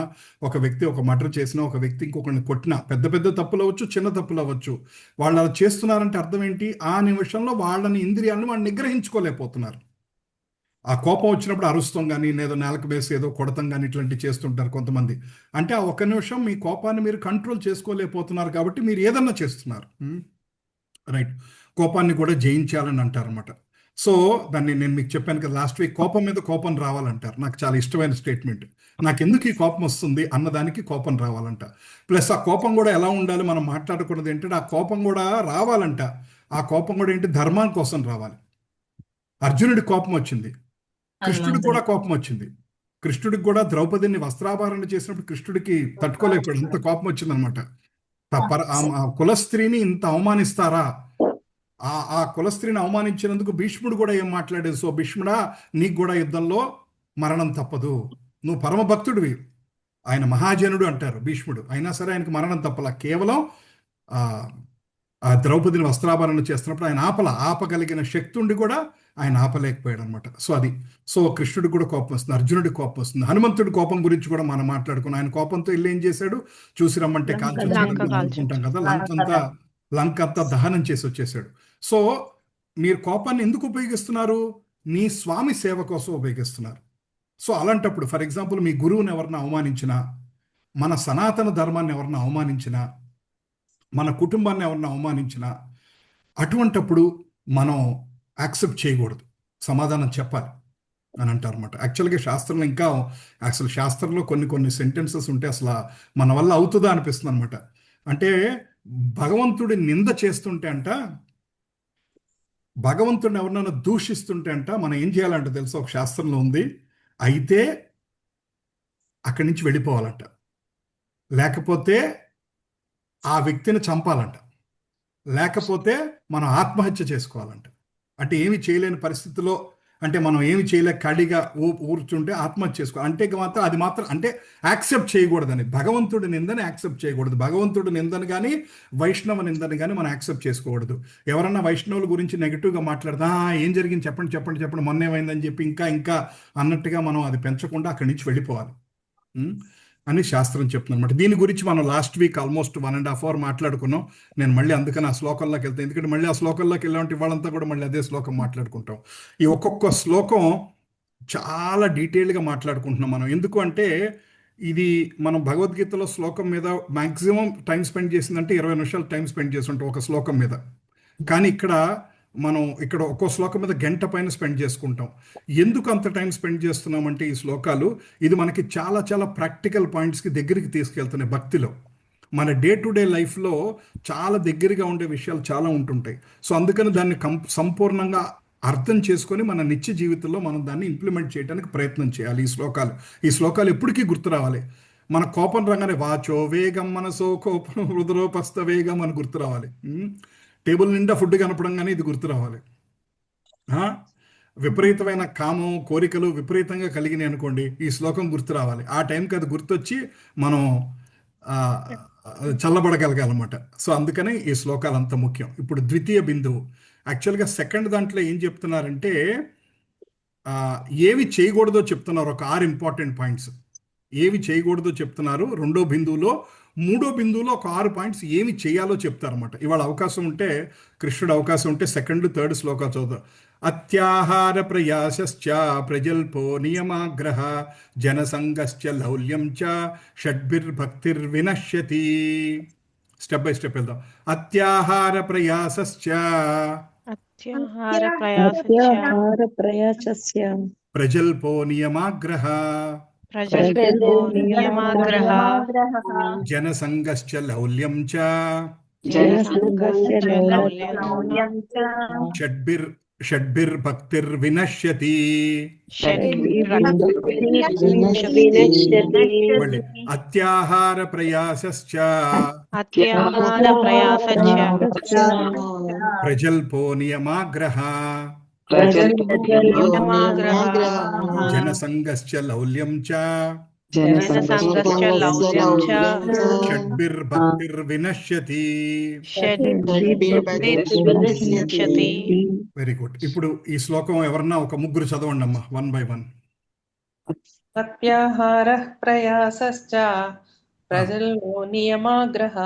ఒక వ్యక్తి ఒక మర్డర్ చేసినా, ఒక వ్యక్తి ఇంకొకరిని కొట్టినా, పెద్ద పెద్ద తప్పులు అవ్వచ్చు, చిన్న తప్పులు అవ్వచ్చు, వాళ్ళు అలా చేస్తున్నారంటే అర్థం ఏంటి? ఆ నిమిషంలో వాళ్ళని ఇంద్రియాలను వాళ్ళు నిగ్రహించుకోలేకపోతున్నారు. ఆ కోపం వచ్చినప్పుడు అరుస్తాం కానీ, ఏదో నేలకు వేసి ఏదో కొడతాం కానీ, ఇట్లాంటివి చేస్తుంటారు కొంతమంది. అంటే ఆ ఒక్క నిమిషం మీ కోపాన్ని మీరు కంట్రోల్ చేసుకోలేకపోతున్నారు కాబట్టి మీరు ఏదన్నా చేస్తున్నారు. రైట్. కోపాన్ని కూడా జయించాలని అంటారు అనమాట. సో దాన్ని నేను మీకు చెప్పాను కదా లాస్ట్ వీక్, కోపం మీద కోపం రావాలంటారు. నాకు చాలా ఇష్టమైన స్టేట్మెంట్. నాకు ఎందుకు ఈ కోపం వస్తుంది అన్నదానికి కోపం రావాలంట. ప్లస్ ఆ కోపం కూడా ఎలా ఉండాలి, మనం మాట్లాడుకున్నది ఏంటంటే ఆ కోపం కూడా రావాలంట. ఆ కోపం కూడా ఏంటి, ధర్మం కోసం రావాలి. అర్జునుడికి కోపం వచ్చింది, కృష్ణుడికి కూడా కోపం వచ్చింది. కృష్ణుడికి కూడా ద్రౌపదిని వస్త్రాభరణ చేసినప్పుడు కృష్ణుడికి తట్టుకోలేకపోయాడు, అంత కోపం వచ్చిందనమాట. ఆ కులస్త్రీని ఇంత అవమానిస్తారా? ఆ కులస్త్రీని అవమానించినందుకు భీష్ముడు కూడా ఏం మాట్లాడేది, సో భీష్ముడా నీకు కూడా యుద్ధంలో మరణం తప్పదు, నువ్వు పరమ భక్తుడివి. ఆయన మహాజనుడు అంటారు భీష్ముడు, అయినా సరే ఆయనకు మరణం తప్పలా. కేవలం ఆ ద్రౌపదిని వస్త్రాభరణ చేస్తున్నప్పుడు ఆయన ఆపగలిగిన శక్తి ఉండి కూడా ఆయన ఆపలేకపోయాడు అనమాట. సో అది. సో కృష్ణుడికి కూడా కోపం వస్తుంది, అర్జునుడికి కోపం వస్తుంది. హనుమంతుడి కోపం గురించి కూడా మనం మాట్లాడుకున్నాం. ఆయన కోపంతో వెళ్ళి ఏం చేశాడు, చూసి రమ్మంటే అనుకుంటాం కదా, లంకంతా దహనం చేసి వచ్చేసాడు. సో మీరు కోపాన్ని ఎందుకు ఉపయోగిస్తున్నారు? నీ స్వామి సేవ కోసం ఉపయోగిస్తున్నారు. సో అలాంటప్పుడు ఫర్ ఎగ్జాంపుల్ మీ గురువుని ఎవరిని అవమానించినా, మన సనాతన ధర్మాన్ని ఎవరిని అవమానించినా, మన కుటుంబాన్ని ఎవరిని అవమానించినా, అటువంటప్పుడు మనం యాక్సెప్ట్ చేయకూడదు, సమాధానం చెప్పాలి అని అంటారు అనమాట. యాక్చువల్గా శాస్త్రంలో ఇంకా అసలు శాస్త్రంలో కొన్ని సెంటెన్సెస్ ఉంటే అసలు మన వల్ల అవుతుందా అనిపిస్తుంది అనమాట. అంటే భగవంతుడి నింద చేస్తుంటే అంట, భగవంతుడిని ఎవరినైనా దూషిస్తుంటే అంట మనం ఏం చేయాలంట తెలుసా? ఒక శాస్త్రంలో ఉంది, అయితే అక్కడి నుంచి వెళ్ళిపోవాలంట, లేకపోతే ఆ వ్యక్తిని చంపాలంట, లేకపోతే మనం ఆత్మహత్య చేసుకోవాలంట. అంటే ఏమి చేయలేని పరిస్థితిలో, అంటే మనం ఏమి చేయలేక ఖాళీగా ఊర్చుంటే ఆత్మహత్య చేసుకోవాలి. అంటే మాత్రం అది మాత్రం అంటే యాక్సెప్ట్ చేయకూడదని, భగవంతుడి నిందని యాక్సెప్ట్ చేయకూడదు. భగవంతుడి నిందని కానీ వైష్ణవ నిందని కానీ మనం యాక్సెప్ట్ చేసుకోకూడదు. ఎవరన్నా వైష్ణవుల గురించి నెగిటివ్గా మాట్లాడదా, ఏం జరిగింది చెప్పండి మొన్న ఏమైందని చెప్పి ఇంకా అన్నట్టుగా మనం అది పెంచకుండా అక్కడి నుంచి వెళ్ళిపోవాలి అని శాస్త్రం చెప్తుంది అనమాట. దీని గురించి మనం లాస్ట్ వీక్ ఆల్మోస్ట్ 1.5 hours మాట్లాడుకున్నాం. నేను మళ్ళీ అందుకని ఆ శ్లోకంలోకి వెళ్తాను, ఎందుకంటే మళ్ళీ ఆ శ్లోకంలోకి వెళ్ళాలంటే వాళ్ళంతా కూడా మళ్ళీ అదే శ్లోకం మాట్లాడుకుంటాం. ఈ ఒక్కొక్క శ్లోకం చాలా డీటెయిల్గా మాట్లాడుకుంటున్నాం మనం. ఎందుకు అంటే ఇది మనం భగవద్గీతలో శ్లోకం మీద మ్యాక్సిమం టైం స్పెండ్ చేసిందంటే 20 నిమిషాలు టైం స్పెండ్ చేసి ఉంటాం ఒక శ్లోకం మీద. కానీ మనం ఒక్కో శ్లోకం మీద గంట పైన స్పెండ్ చేసుకుంటాం. ఎందుకు అంత టైం స్పెండ్ చేస్తున్నామంటే ఈ శ్లోకాలు ఇది మనకి చాలా చాలా ప్రాక్టికల్ పాయింట్స్కి దగ్గరికి తీసుకెళ్తున్నాయి. భక్తిలో మన డే టు డే లైఫ్లో చాలా దగ్గరగా ఉండే విషయాలు చాలా ఉంటుంటాయి. సో అందుకని దాన్ని సంపూర్ణంగా అర్థం చేసుకొని మన నిత్య జీవితంలో మనం దాన్ని ఇంప్లిమెంట్ చేయడానికి ప్రయత్నం చేయాలి. ఈ శ్లోకాలు ఎప్పటికీ గుర్తు రావాలి. మన కోపం రాగానే వాచో వేగం మనసో కోపం హృదరోపస్థ వేగం అని గుర్తు రావాలి. టేబుల్ నిండా ఫుడ్ కనపడంగానే ఇది గుర్తు రావాలి. విపరీతమైన కామం కోరికలు విపరీతంగా కలిగినాయి అనుకోండి, ఈ శ్లోకం గుర్తు రావాలి. ఆ టైంకి అది గుర్తొచ్చి మనం చల్లబడగలగాలన్నమాట. సో అందుకనే ఈ శ్లోకాలు అంత ముఖ్యం. ఇప్పుడు ద్వితీయ బిందువు, యాక్చువల్గా సెకండ్ దాంట్లో ఏం చెప్తున్నారంటే ఏవి చేయకూడదో చెప్తున్నారు. ఒక 6 ఇంపార్టెంట్ పాయింట్స్ ఏవి చేయకూడదో చెప్తున్నారు. రెండో బిందువులో, మూడో బిందువులో ఒక 6 పాయింట్స్ ఏమి చేయాలో చెప్తారన్నమాట. ఇవాళ అవకాశం ఉంటే, కృష్ణుడు అవకాశం ఉంటే సెకండ్ థర్డ్ శ్లోకా చదువుతాం. అత్యాహార ప్రయాసశ్చ ప్రజల్పో నియమాగ్రహ జనసంగశ్చ లౌల్యం చ షడ్భిర్భక్తిర్వినశ్యతి. స్టెప్ బై స్టెప్ వెళ్దాం. అత్యాహార ప్రయాసశ్చ ప్రజల్పో నియమాగ్రహ జనసంగశ్చ లౌల్యం చ షడ్భిర్భక్తిర్వినశ్యతి. వినశ్యతి మళ్ళీ అత్యాహార ప్రయాసశ్చ అత్యాహార ప్రయాసచ్చ ప్రజల్పో నియమాగ్రహ జనసంగశ్చ లౌల్యం చ జనసంగశ్చ లౌల్యం చ షడ్భిర్భక్తిర్వినశ్యతి. షడ్భిర్వినశ్యతి. Very good. ఇప్పుడు ఈ శ్లోకం ఎవరన్నా ఒక ముగ్గురు చదవండి అమ్మా, 1 by 1. అత్యాహార ప్రయాసశ్చ ప్రజల్లో నియమాగ్రహ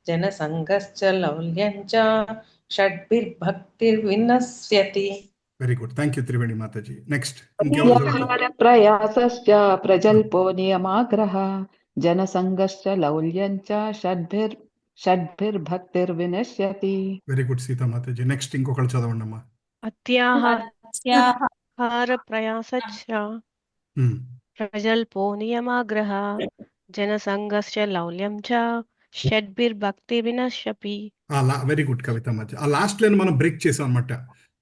జనసంగశ్చ లౌల్యం చ షడ్భిర్భక్తిర్వినశ్యతి. Very good, thank you Triveni Mataji. Next అత్యాహార ప్రయాసశ్చ ప్రజల్పో నియమాగ్రహ జనసంగశ్చ లౌల్యం చ షడ్భిర్భక్తిర్వినశ్యతి. Very good Sita Mataji. Next ఇంకొకళ్ళు చదవండి అమ్మా. అత్యాహార ప్రయాసచ్చ ప్రజల్పో నియమాగ్రహ జనసంగశ్చ లౌల్యం చ షడ్భిర్భక్తిర్వినశ్యతి. Very good Kavita Mataji. ఆ లాస్ట్ లైన్ మనం బ్రేక్ చేసాం అనమాట.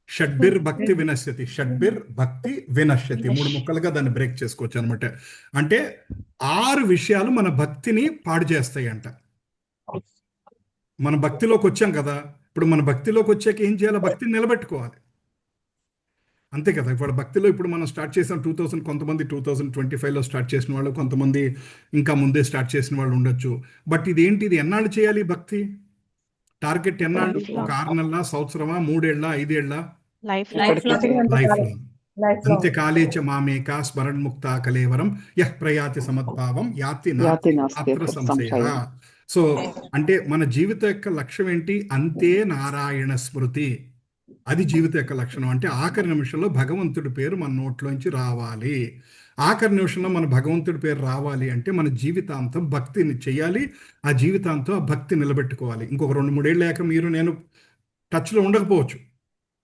షడ్భిర్భక్తి వినశ్యతి, షడ్భిర్భక్తి వినశ్యతి, 3 ముక్కలుగా దాన్ని బ్రేక్ చేసుకోవచ్చు అనమాట. అంటే 6 విషయాలు మన భక్తిని పాడు చేస్తాయి అంట. మన భక్తిలోకి వచ్చాం కదా, ఇప్పుడు మన భక్తిలోకి వచ్చాక ఏం చేయాలి? భక్తిని నిలబెట్టుకోవాలి, అంతే కదా. ఇప్పుడు భక్తిలో ఇప్పుడు మనం స్టార్ట్ చేసాం 2000, కొంతమంది 2025లో స్టార్ట్ చేసిన వాళ్ళు, కొంతమంది ఇంకా ముందే స్టార్ట్ చేసిన వాళ్ళు ఉండొచ్చు. బట్ ఇదేంటి, ఇది ఎన్నాళ్ళు చేయాలి భక్తి? టార్గెట్ ఎన్నాళ్ళు? ఒక 6 నెలల, సంవత్సరమా, 3 ఏళ్ళ, 5 ఏళ్ళ? Life life long. అంత్యకాలేచ మామేకా స్మరణ్ముక్త కలేవరం యః ప్రయాతి సమద్భావం యాతి నాత్ర సంశయః. సో అంటే మన జీవిత యొక్క లక్ష్యం ఏంటి? అంతే నారాయణ స్మృతి. అది జీవిత యొక్క లక్షణం. అంటే ఆఖరి నిమిషంలో భగవంతుడి పేరు మన నోట్లోంచి రావాలి. ఆఖరి నిమిషంలో మన భగవంతుడి పేరు రావాలి అంటే మన జీవితాంతం భక్తిని చేయాలి. ఆ జీవితాంతం ఆ భక్తి నిలబెట్టుకోవాలి. ఇంకొక 2-3 ఏళ్ళు లేక మీరు నేను టచ్లో ఉండకపోవచ్చు,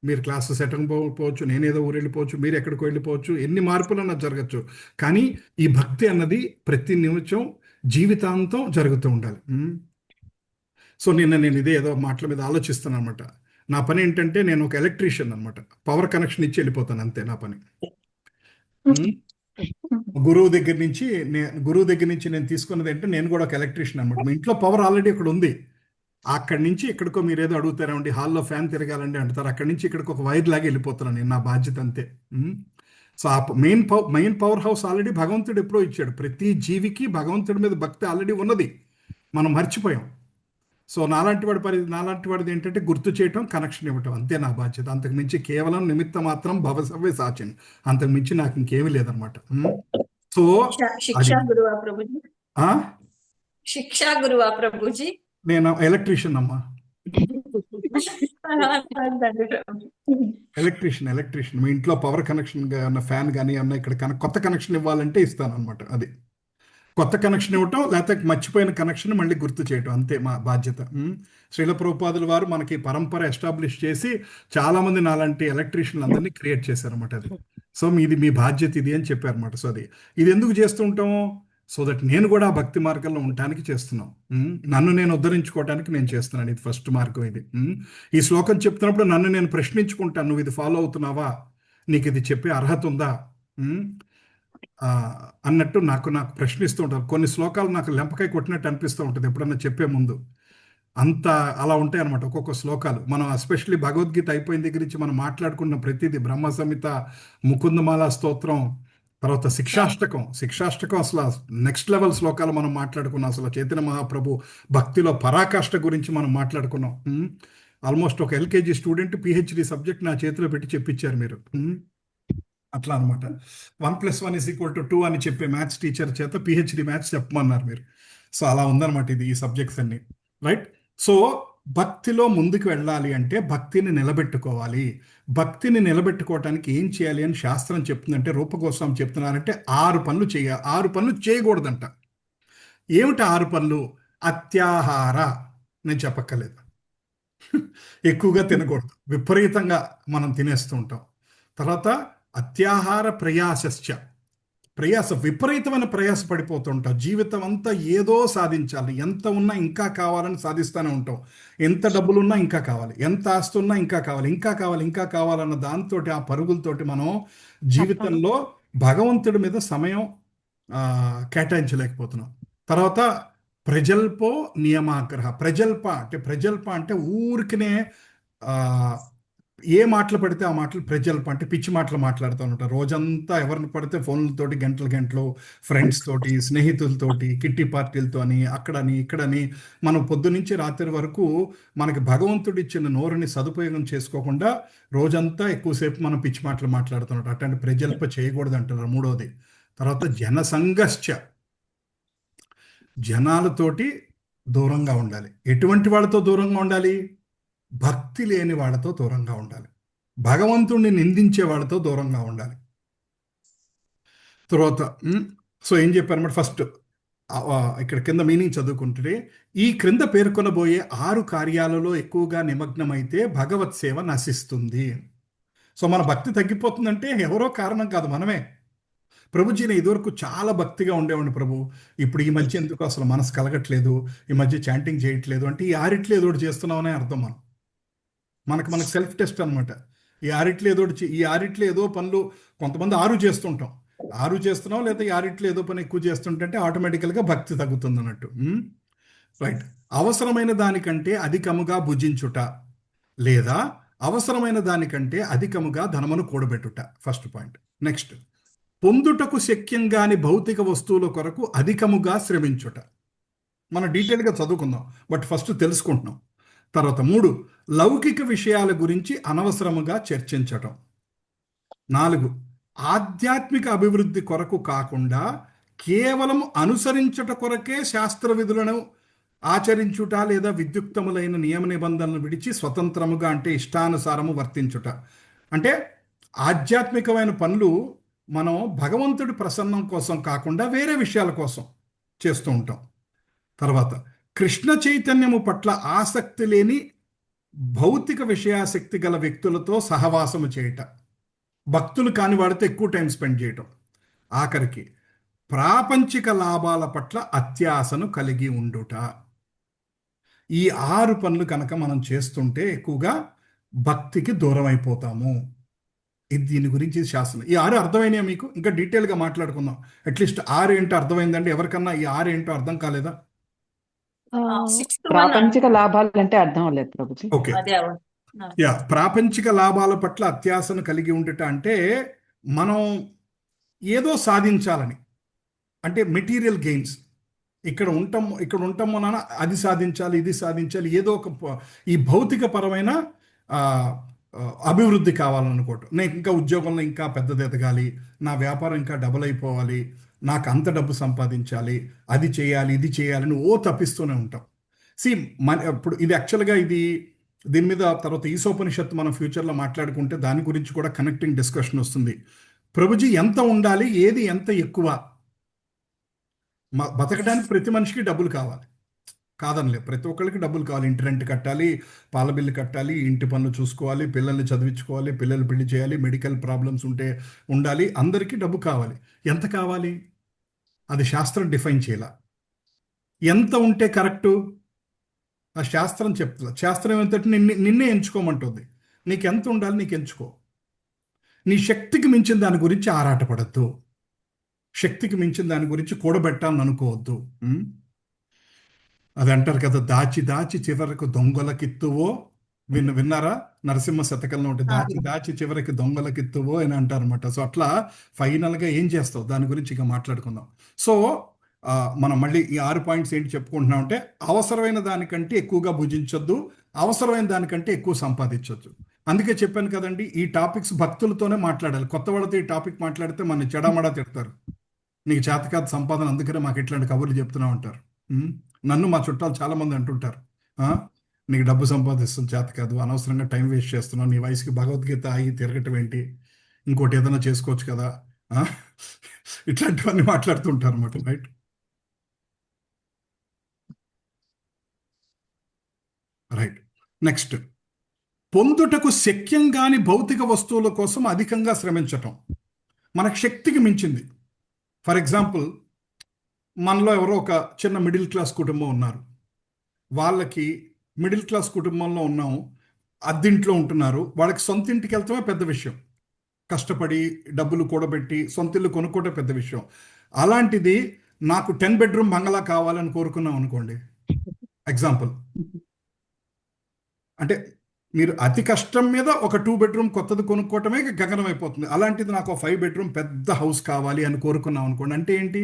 మీరు క్లాసెస్ అటెండ్ పోవచ్చు, నేనేదో ఊరు వెళ్ళిపోవచ్చు, మీరు ఎక్కడికో వెళ్ళిపోవచ్చు, ఎన్ని మార్పులు అన్నది జరగచ్చు. కానీ ఈ భక్తి అన్నది ప్రతి నిమిషం జీవితాంతం జరుగుతూ ఉండాలి. సో నేను ఇదే ఏదో మాటల మీద ఆలోచిస్తాను అనమాట. నా పని ఏంటంటే నేను ఒక ఎలక్ట్రీషియన్ అనమాట. పవర్ కనెక్షన్ ఇచ్చి వెళ్ళిపోతాను, అంతే నా పని. గురువు దగ్గర నుంచి నేను తీసుకున్నది ఏంటంటే నేను కూడా ఒక ఎలక్ట్రీషియన్ అనమాట. మీ ఇంట్లో పవర్ ఆల్రెడీ ఇక్కడ ఉంది, అక్కడి నుంచి ఇక్కడికో మీరు ఏదో అడుగుతారండి, హాల్లో ఫ్యాన్ తిరగాలండి అంటారు, అక్కడి నుంచి ఇక్కడికి ఒక వైర్ లాగా వెళ్ళిపోతాను నేను, నా బాధ్యత అంతే. సో ఆ మెయిన్ పవర్ హౌస్ ఆల్రెడీ భగవంతుడు ఎప్పుడో ఇచ్చాడు. ప్రతి జీవికి భగవంతుడి మీద భక్తి ఆల్రెడీ ఉన్నది, మనం మర్చిపోయాం. సో నాలాంటి వాడిది ఏంటంటే గుర్తు చేయటం, కనెక్షన్ ఇవ్వటం, అంతే నా బాధ్యత. అంతకు మించి కేవలం నిమిత్త మాత్రం భవసవ్య సాచన్, అంతకు మించి నాకు ఇంకేమీ లేదనమాట. సో శిక్షా గురువా ప్రభుజీ? నేను ఎలక్ట్రీషియన్ అమ్మా, ఎలక్ట్రీషియన్. మీ ఇంట్లో పవర్ కనెక్షన్ అన్న ఫ్యాన్ కానీ అన్న ఇక్కడ కొత్త కనెక్షన్ ఇవ్వాలంటే ఇస్తాను అనమాట. అది కొత్త కనెక్షన్ ఇవ్వటం, లేకపోతే మర్చిపోయిన కనెక్షన్ మళ్ళీ గుర్తు చేయటం, అంతే మా బాధ్యత. శ్రీల ప్రభుపాదుల వారు మనకి పరంపర ఎస్టాబ్లిష్ చేసి చాలా మంది నాలాంటి ఎలక్ట్రీషియన్లు అందరినీ క్రియేట్ చేశారన్నమాట. అది సో మీ బాధ్యత ఇది అని చెప్పారన్నమాట. సో ఇది ఎందుకు చేస్తూ ఉంటాము? సో దట్ నేను కూడా భక్తి మార్గంలో ఉండటానికి చేస్తున్నాం. నన్ను నేను ఉద్ధరించుకోవడానికి నేను చేస్తున్నాను. ఇది ఫస్ట్ మార్గం. ఇది ఈ శ్లోకం చెప్తున్నప్పుడు నన్ను నేను ప్రశ్నించుకుంటాను, నువ్వు ఇది ఫాలో అవుతున్నావా, నీకు ఇది చెప్పే అర్హత ఉందా అన్నట్టు నాకు ప్రశ్నిస్తూ ఉంటారు. కొన్ని శ్లోకాలు నాకు లెంపకాయ కొట్టినట్టు అనిపిస్తూ ఉంటుంది ఎప్పుడన్నా చెప్పే ముందు. అంత అలా ఉంటాయి అనమాట ఒక్కొక్క శ్లోకాలు. మనం ఎస్పెషల్లీ భగవద్గీత అయిపోయిన దగ్గర నుంచి మనం మాట్లాడుకున్న ప్రతిదీ, బ్రహ్మ సంహిత, ముకుందమాల స్తోత్రం, తర్వాత శిక్షాష్టకం అసలు నెక్స్ట్ లెవెల్ శ్లోకాలు మనం మాట్లాడుకున్నాం. అసలు చైతన్య మహాప్రభు భక్తిలో పరాకాష్ఠ గురించి మనం మాట్లాడుకున్నాం. ఆల్మోస్ట్ ఒక ఎల్కేజీ స్టూడెంట్ పిహెచ్డి సబ్జెక్ట్ నా చేతిలో పెట్టి చెప్పించారు మీరు. అట్లా అనమాట. 1+1 = 2 అని చెప్పే మ్యాథ్స్ టీచర్ చేత పిహెచ్డి మ్యాథ్స్ చెప్పమన్నారు మీరు. సో అలా ఉందన్నమాట ఇది, ఈ సబ్జెక్ట్స్ అన్ని. రైట్. సో భక్తిలో ముందుకు వెళ్ళాలి అంటే భక్తిని నిలబెట్టుకోవాలి. భక్తిని నిలబెట్టుకోవటానికి ఏం చేయాలి అని శాస్త్రం చెప్తుందంటే, రూపగోస్వామి చెప్తున్నారంటే 6 పనులు చేయాలి. 6 పనులు చేయకూడదంట. ఏమిటి 6 పనులు? అత్యాహార, నేను చెప్పక్కర్లేదు, ఎక్కువగా తినకూడదు, విపరీతంగా మనం తినేస్తూ ఉంటాం. తర్వాత అత్యాహార ప్రయాసశ్చ, ప్రయాస, విపరీతమైన ప్రయాస పడిపోతుంటాం. జీవితం అంతా ఏదో సాధించాలి, ఎంత ఉన్నా ఇంకా కావాలని సాధిస్తూనే ఉంటాం. ఎంత డబ్బులున్నా ఇంకా కావాలి, ఎంత ఆస్తి ఉన్నా ఇంకా కావాలి, ఇంకా కావాలి, ఇంకా కావాలన్న దాంతో, ఆ పరుగులతోటి మనం జీవితంలో భగవంతుడి మీద సమయం కేటాయించలేకపోతున్నాం. తర్వాత ప్రజల్పో నియమాగ్రహ. ప్రజల్ప అంటే ఊరికినే ఏ మాటలు పడితే ఆ మాటలు ప్రజల్ప అంటే పిచ్చి మాటలు మాట్లాడుతూ ఉంటారు. రోజంతా ఎవరిని పడితే ఫోన్లతోటి గంటలు ఫ్రెండ్స్ తోటి, స్నేహితులతోటి, కిట్టి పార్టీలతో అని, అక్కడని ఇక్కడని మనం పొద్దునుంచి రాత్రి వరకు మనకి భగవంతుడు ఇచ్చిన నోరుని సదుపయోగం చేసుకోకుండా రోజంతా ఎక్కువసేపు మనం పిచ్చి మాటలు మాట్లాడుతున్నాం. అట్లాంటి ప్రజల్ప చేయకూడదు అంటారు. మూడోది. తర్వాత జనసంగశ్చ, జనాలతోటి దూరంగా ఉండాలి. ఎటువంటి వాళ్ళతో దూరంగా ఉండాలి? భక్తి లేని వాళ్ళతో దూరంగా ఉండాలి. భగవంతుణ్ణి నిందించే వాళ్ళతో దూరంగా ఉండాలి. తర్వాత సో ఏం చెప్పారన్నమాట, ఫస్ట్ ఇక్కడ కింద మీనింగ్ చదువుకుంటే, ఈ క్రింద పేర్కొనబోయే 6 కార్యాలలో ఎక్కువగా నిమగ్నమైతే భగవత్ సేవ నశిస్తుంది. సో మన భక్తి తగ్గిపోతుందంటే ఎవరో కారణం కాదు, మనమే. ప్రభుజీని ఇదివరకు చాలా భక్తిగా ఉండేవాడిని ప్రభు, ఇప్పుడు ఈ మధ్య ఎందుకు అసలు మనసు కలగట్లేదు, ఈ మధ్య చాంటింగ్ చేయట్లేదు అంటే, ఈ 6 ఏదో ఒకటి చేస్తున్నామనే అర్థం. మనకు సెల్ఫ్ టెస్ట్ అనమాట. ఈ 6 ఏదో పనులు, కొంతమంది 6 చేస్తుంటాం, 6 చేస్తున్నాం, లేదా ఈ 6 ఏదో పని ఎక్కువ చేస్తుంటే ఆటోమేటికల్గా భక్తి తగ్గుతుంది అన్నట్టు. రైట్. అవసరమైన దానికంటే అధికముగా భుజించుట, లేదా అవసరమైన దానికంటే అధికముగా ధనమును కూడబెట్టుట. First point. నెక్స్ట్, పొందుటకు శక్యంగాని భౌతిక వస్తువుల కొరకు అధికముగా శ్రమించుట. మనం డీటెయిల్గా చదువుకుందాం, బట్ ఫస్ట్ తెలుసుకుంటున్నాం. తర్వాత 3, లౌకిక విషయాల గురించి అనవసరముగా చర్చించటం. 4, ఆధ్యాత్మిక అభివృద్ధి కొరకు కాకుండా కేవలం అనుసరించుట కొరకే శాస్త్ర విధులను ఆచరించుట, లేదా విద్యుక్తములైన నియమ నిబంధనలను విడిచి స్వతంత్రముగా అంటే ఇష్టానుసారము వర్తించుట. అంటే ఆధ్యాత్మికమైన పనులు మనం భగవంతుడి ప్రసన్నం కోసం కాకుండా వేరే విషయాల కోసం చేస్తూ ఉంటాం. తర్వాత కృష్ణ చైతన్యము పట్ల ఆసక్తి లేని భౌతిక విషయాసక్తి గల వ్యక్తులతో సహవాసము చేయట. భక్తులు కాని వాడితో ఎక్కువ టైం స్పెండ్ చేయటం. ఆఖరికి ప్రాపంచిక లాభాల పట్ల అత్యాశను కలిగి ఉండుట. ఈ 6 పనులు కనుక మనం చేస్తుంటే ఎక్కువగా భక్తికి దూరం అయిపోతాము. ఇది దీని గురించి శాస్త్రం. ఈ 6 అర్థమైనాయా మీకు? ఇంకా డీటెయిల్గా మాట్లాడుకుందాం. అట్లీస్ట్ 6 ఏంటో అర్థమైందండి ఎవరికన్నా? ఈ 6 ఏంటో అర్థం కాలేదా? ప్రాపంచిక లాభాలు అంటే అర్థం అవ్వలేదు ప్రభుజీ. ఓకే. ప్రాపంచిక లాభాల పట్ల అత్యాశను కలిగి ఉండట అంటే మనం ఏదో సాధించాలని, అంటే మెటీరియల్ గెయిన్స్. ఇక్కడ ఉంటాము నాన్న, అది సాధించాలి, ఇది సాధించాలి, ఏదో ఒక ఈ భౌతిక పరమైన అభివృద్ధి కావాలనుకోవటం. నేను ఇంకా ఉద్యోగంలో ఇంకా పెద్దది ఎదగాలి, నా వ్యాపారం ఇంకా డబుల్ అయిపోవాలి, నాకు అంత డబ్బు సంపాదించాలి, అది చేయాలి, ఇది చేయాలని తప్పిస్తూనే ఉంటాం. ఇప్పుడు ఇది యాక్చువల్గా దీని మీద తర్వాత ఈశోపనిషత్తు మనం ఫ్యూచర్లో మాట్లాడుకుంటే దాని గురించి కూడా కనెక్టింగ్ డిస్కషన్ వస్తుంది. ప్రభుజీ ఎంత ఉండాలి, ఏది ఎంత ఎక్కువ? బతకడానికి ప్రతి మనిషికి డబ్బులు కావాలి, కాదనిలే, ప్రతి ఒక్కరికి డబ్బులు కావాలి. ఇంటి రెంట్ కట్టాలి, పాల బిల్లు కట్టాలి, ఇంటి పనులు చూసుకోవాలి, పిల్లల్ని చదివించుకోవాలి, పిల్లలు పెళ్లి చేయాలి, మెడికల్ ప్రాబ్లమ్స్ ఉండాలి, అందరికీ డబ్బు కావాలి. ఎంత కావాలి? అది శాస్త్రం డిఫైన్ చేయాల. ఎంత ఉంటే కరెక్టు? ఆ శాస్త్రం చెప్తుంది. శాస్త్రం ఏంటంటే నిన్నే ఎంచుకోమంటుంది. నీకు ఎంత ఉండాలి నీకు ఎంచుకో. నీ శక్తికి మించిన దాని గురించి ఆరాటపడద్దు, శక్తికి మించిన దాని గురించి కూడబెట్టాలని అనుకోవద్దు. అది అంటారు కదా, దాచి దాచి చివరకు దొంగలకిత్తువో. విన్నారా? నరసింహ శతకంలో ఉంటుంది, దాచి దాచి చివరికి దొంగలకిత్తువో అని అంటారనమాట. సో అట్లా ఫైనల్గా ఏం చేస్తావు దాని గురించి ఇక మాట్లాడుకుందాం. సో మనం మళ్ళీ ఈ 6 పాయింట్స్ ఏంటి చెప్పుకుంటున్నాం అంటే, అవసరమైన దానికంటే ఎక్కువగా భుజించొద్దు, అవసరమైన దానికంటే ఎక్కువ సంపాదించొద్దు. అందుకే చెప్పాను కదండి, ఈ టాపిక్స్ భక్తులతోనే మాట్లాడాలి. కొత్త వాళ్ళతో ఈ టాపిక్ మాట్లాడితే మన చెడామడా తిడతారు. నీకు చేతకాదు సంపాదన, అందుకనే మాకు ఇట్లాంటి కబుర్లు చెప్తున్నా ఉంటారు. నన్ను మా చుట్టాలు చాలా మంది అంటుంటారు, నీకు డబ్బు సంపాదిస్తుంది చేత కాదు, అనవసరంగా టైం వేస్ట్ చేస్తున్నావు, నీ వయసుకి భగవద్గీత అయ్యి తిరగటం ఏంటి, ఇంకోటి ఏదైనా చేసుకోవచ్చు కదా, ఇట్లాంటివన్నీ మాట్లాడుతుంటారు అన్నమాట. రైట్. రైట్. నెక్స్ట్, పొందుటకు శక్యంగాని భౌతిక వస్తువుల కోసం అధికంగా శ్రమించటం. మనకు శక్తికి మించింది, ఫర్ ఎగ్జాంపుల్, మనలో ఎవరో ఒక చిన్న మిడిల్ క్లాస్ కుటుంబం ఉన్నారు. వాళ్ళకి మిడిల్ క్లాస్ కుటుంబంలో ఉన్నాము, అద్దింట్లో ఉంటున్నారు. వాళ్ళకి సొంత ఇంటికి వెళ్తామే పెద్ద విషయం. కష్టపడి డబ్బులు కూడబెట్టి సొంత ఇల్లు కొనుక్కోవడం పెద్ద విషయం. అలాంటిది నాకు 10 బెడ్రూమ్ బంగళా కావాలని కోరుకున్నాం అనుకోండి, ఎగ్జాంపుల్. అంటే మీరు అతి కష్టం మీద ఒక 2 బెడ్రూమ్ కొత్తది కొనుక్కోవటమే గగనం అయిపోతుంది. అలాంటిది నాకు 5 బెడ్రూమ్ పెద్ద హౌస్ కావాలి అని కోరుకున్నాం అనుకోండి. అంటే ఏంటి?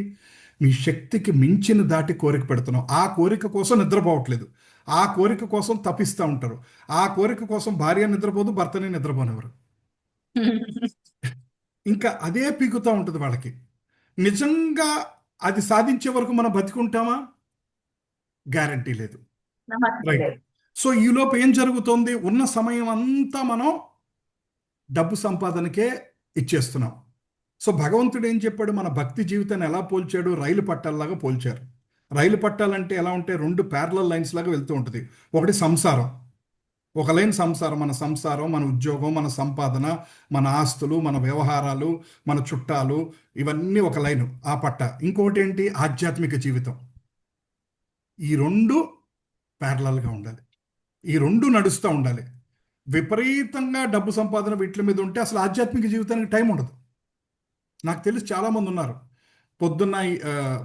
మీ శక్తికి మించిన దాటి కోరిక పెడుతున్నాం. ఆ కోరిక కోసం నిద్రపోవట్లేదు, ఆ కోరిక కోసం తపిస్తూ ఉంటారు. ఆ కోరిక కోసం భార్య నిద్రపోదు, భర్తని నిద్రపోనివ్వరు. ఇంకా అదే పీకుతూ ఉంటుంది వాళ్ళకి. నిజంగా అది సాధించే వరకు మనం బతికుంటామా? గ్యారంటీ లేదు. రైట్. సో ఈలోపు ఏం జరుగుతోంది? ఉన్న సమయం అంతా మనం డబ్బు సంపాదనకే ఇచ్చేస్తున్నాం. సో భగవంతుడు ఏం చెప్పాడు? మన భక్తి జీవితాన్ని ఎలా పోల్చాడు? రైలు పట్టాలలాగా పోల్చారు. రైలు పట్టాలంటే ఎలా ఉంటే 2 ప్యారలల్ లైన్స్ లాగా వెళ్తూ ఉంటుంది. ఒకటి సంసారం, ఒక లైన్ సంసారం, మన సంసారం, మన ఉద్యోగం, మన సంపాదన, మన ఆస్తులు, మన వ్యవహారాలు, మన చుట్టాలు, ఇవన్నీ ఒక లైను, ఆ పట్ట. ఇంకోటి ఏంటి? ఆధ్యాత్మిక జీవితం. ఈ 2 ప్యారలల్గా ఉండాలి, ఈ 2 నడుస్తూ ఉండాలి. విపరీతంగా డబ్బు సంపాదన వీటి మీద ఉంటే అసలు ఆధ్యాత్మిక జీవితానికి టైం ఉండదు. నాకు తెలిసి చాలామంది ఉన్నారు, పొద్దున్న